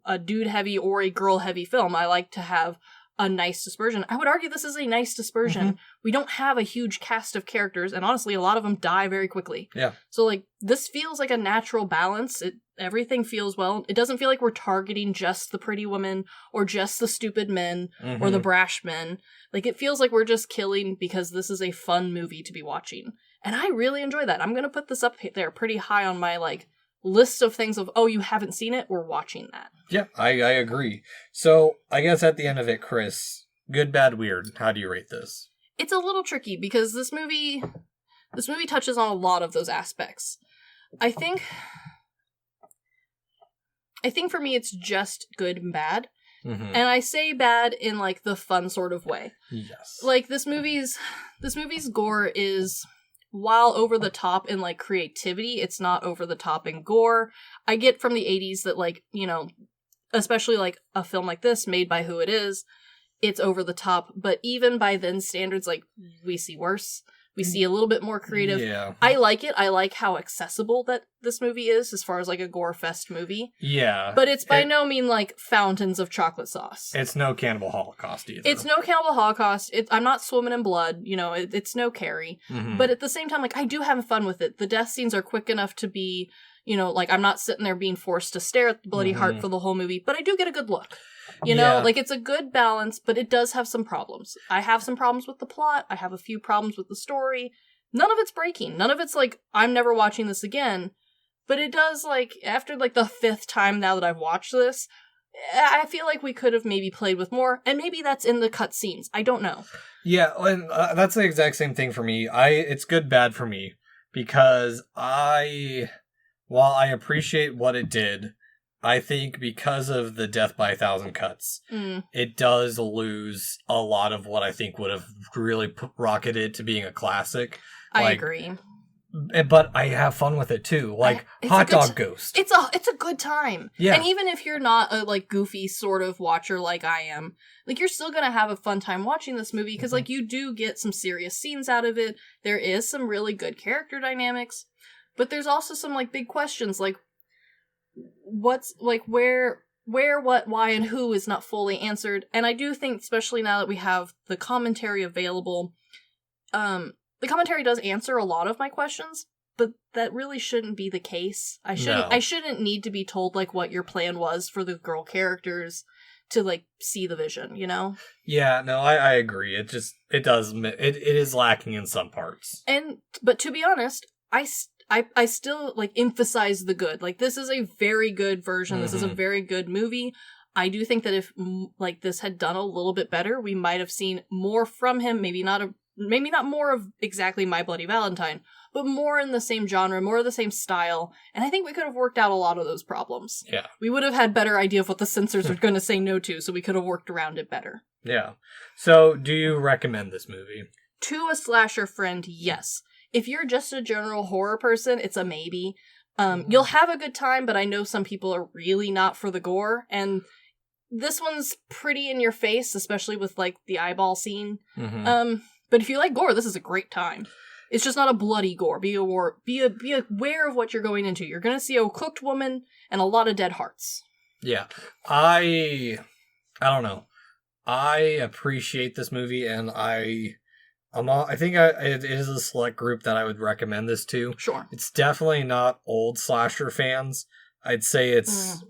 a dude-heavy or a girl-heavy film, I like to have a nice dispersion. I would argue this is a nice dispersion. We don't have a huge cast of characters, and honestly, a lot of them die very quickly. Yeah. So, like, this feels like a natural balance. Everything feels well. It doesn't feel like we're targeting just the pretty women or just the stupid men or the brash men. Like, it feels like we're just killing because this is a fun movie to be watching. And I really enjoy that. I'm going to put this up there pretty high on my, like, list of things of, oh, you haven't seen it? We're watching that. Yeah, I agree. So, I guess at the end of it, Chris, good, bad, weird, how do you rate this? It's a little tricky because this movie touches on a lot of those aspects. I think for me it's just good and bad. And I say bad in, like, the fun sort of way. Yes. Like, this movie's gore is, while over the top in, like, creativity, it's not over the top in gore. I get from the 80s that, like, especially, like, a film like this made by who it is, it's over the top. But even by then standards, like, we see worse. We see a little bit more creative. Yeah. I like it. I like how accessible that this movie is as far as like a gore fest movie. Yeah. But it's by no mean like fountains of chocolate sauce. It's no Cannibal Holocaust either. It's no Cannibal Holocaust. I'm not swimming in blood. You know, it's no Carrie. Mhm. But at the same time, like, I do have fun with it. The death scenes are quick enough to be, you know, like, I'm not sitting there being forced to stare at the bloody heart for the whole movie, but I do get a good look. You know, like, it's a good balance, but it does have some problems. I have some problems with the plot. I have a few problems with the story. None of it's breaking. None of it's like, I'm never watching this again. But it does, like, after, like, the 5th time now that I've watched this, I feel like we could have maybe played with more, and maybe that's in the cut scenes. I don't know. Yeah, and that's the exact same thing for me. It's good, bad for me, because while I appreciate what it did, I think because of the death by 1,000 cuts, it does lose a lot of what I think would have really rocketed it to being a classic. I agree. But I have fun with it too. Like Hot Dog Ghost. It's a good time. Yeah. And even if you're not a like goofy sort of watcher like I am, like you're still gonna have a fun time watching this movie because like you do get some serious scenes out of it. There is some really good character dynamics, but there's also some like big questions like what's like where, what, why, and who is not fully answered. And I do think, especially now that we have the commentary available, the commentary does answer a lot of my questions, but that really shouldn't be the case. I shouldn't need to be told like what your plan was for the girl characters to like see the vision, you know? Yeah, no, I agree. It is lacking in some parts. But to be honest, I still like emphasize the good. Like this is a very good version. This is a very good movie. I do think that if like this had done a little bit better, we might have seen more from him. Maybe not more of exactly My Bloody Valentine, but more in the same genre, more of the same style. And I think we could have worked out a lot of those problems. Yeah. We would have had better idea of what the censors were going to say no to, so we could have worked around it better. Yeah. So, do you recommend this movie? To a slasher friend, yes. If you're just a general horror person, it's a maybe. You'll have a good time, but I know some people are really not for the gore, and this one's pretty in your face, especially with, like, the eyeball scene. But if you like gore, this is a great time. It's just not a bloody gore. Be aware of what you're going into. You're going to see a cooked woman and a lot of dead hearts. Yeah. I don't know. I appreciate this movie, and I think it is a select group that I would recommend this to. Sure. It's definitely not old slasher fans. I'd say it's...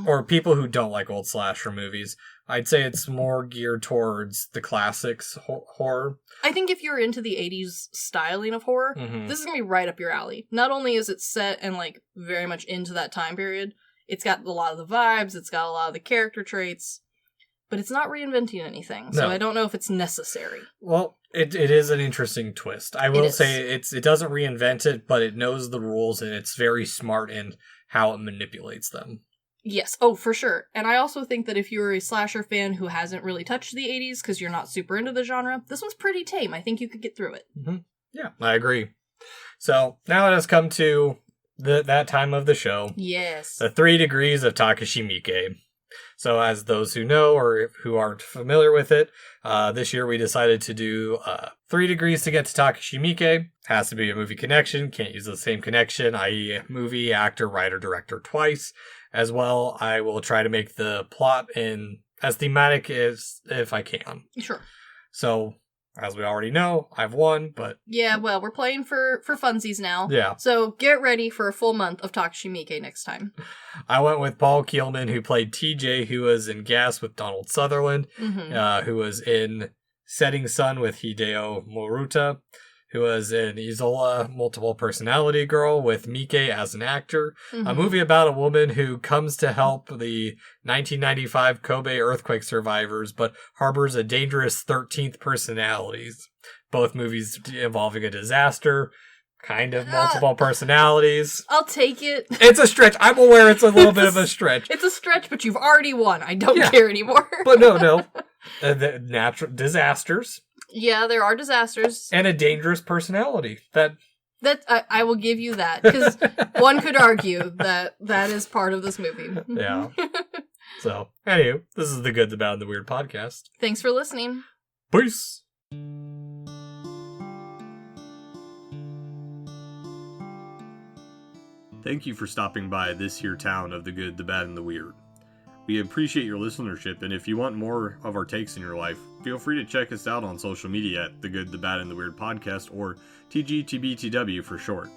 Or people who don't like old slasher movies. I'd say it's more geared towards the classics horror. I think if you're into the 80s styling of horror, this is going to be right up your alley. Not only is it set and like very much into that time period, it's got a lot of the vibes, it's got a lot of the character traits, but it's not reinventing anything. So I don't know if it's necessary. Well, it is an interesting twist. I will say it doesn't reinvent it, but it knows the rules and it's very smart in how it manipulates them. Yes. Oh, for sure. And I also think that if you're a slasher fan who hasn't really touched the 80s because you're not super into the genre, this one's pretty tame. I think you could get through it. Yeah, I agree. So now it has come to that time of the show. Yes. The 3 Degrees of Takashi Miike. So as those who know or who aren't familiar with it, this year we decided to do 3 degrees to get to Takashi Miike. Has to be a movie connection. Can't use the same connection, i.e. movie, actor, writer, director twice. As well, I will try to make the plot as thematic as if I can. Sure. So, as we already know, I've won, but... Yeah, well, we're playing for funsies now. Yeah. So, get ready for a full month of Takashi Miike next time. I went with Paul Keelman, who played TJ, who was in Gas with Donald Sutherland, who was in Setting Sun with Hideo Moruta, who was in Isola, Multiple Personality Girl with Miike as an actor. A movie about a woman who comes to help the 1995 Kobe earthquake survivors, but harbors a dangerous 13th personalities. Both movies involving a disaster, kind of multiple personalities. I'll take it. It's a stretch. I'm aware it's a little bit of a stretch. It's a stretch, but you've already won. I don't care anymore. But no. The natural disasters. Yeah, there are disasters. And a dangerous personality. That I will give you that, because one could argue that is part of this movie. Yeah. So, anywho, this is the Good, the Bad, and the Weird podcast. Thanks for listening. Peace. thank you for stopping by this here town of the good, the bad, and the weird. We appreciate your listenership, and if you want more of our takes in your life, feel free to check us out on social media at The Good, the Bad, and the Weird Podcast, or TGTBTW for short.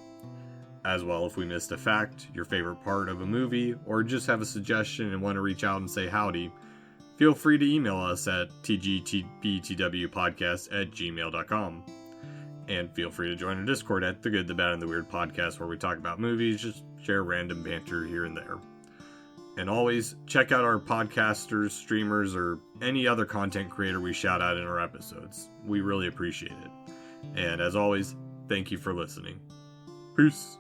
As well, if we missed a fact, your favorite part of a movie, or just have a suggestion and want to reach out and say howdy, feel free to email us at tgtbtwpodcast@gmail.com. And feel free to join our Discord at The Good, the Bad, and the Weird Podcast, where we talk about movies, just share random banter here and there. And always, check out our podcasters, streamers, or any other content creator we shout out in our episodes. We really appreciate it. And as always, thank you for listening. Peace.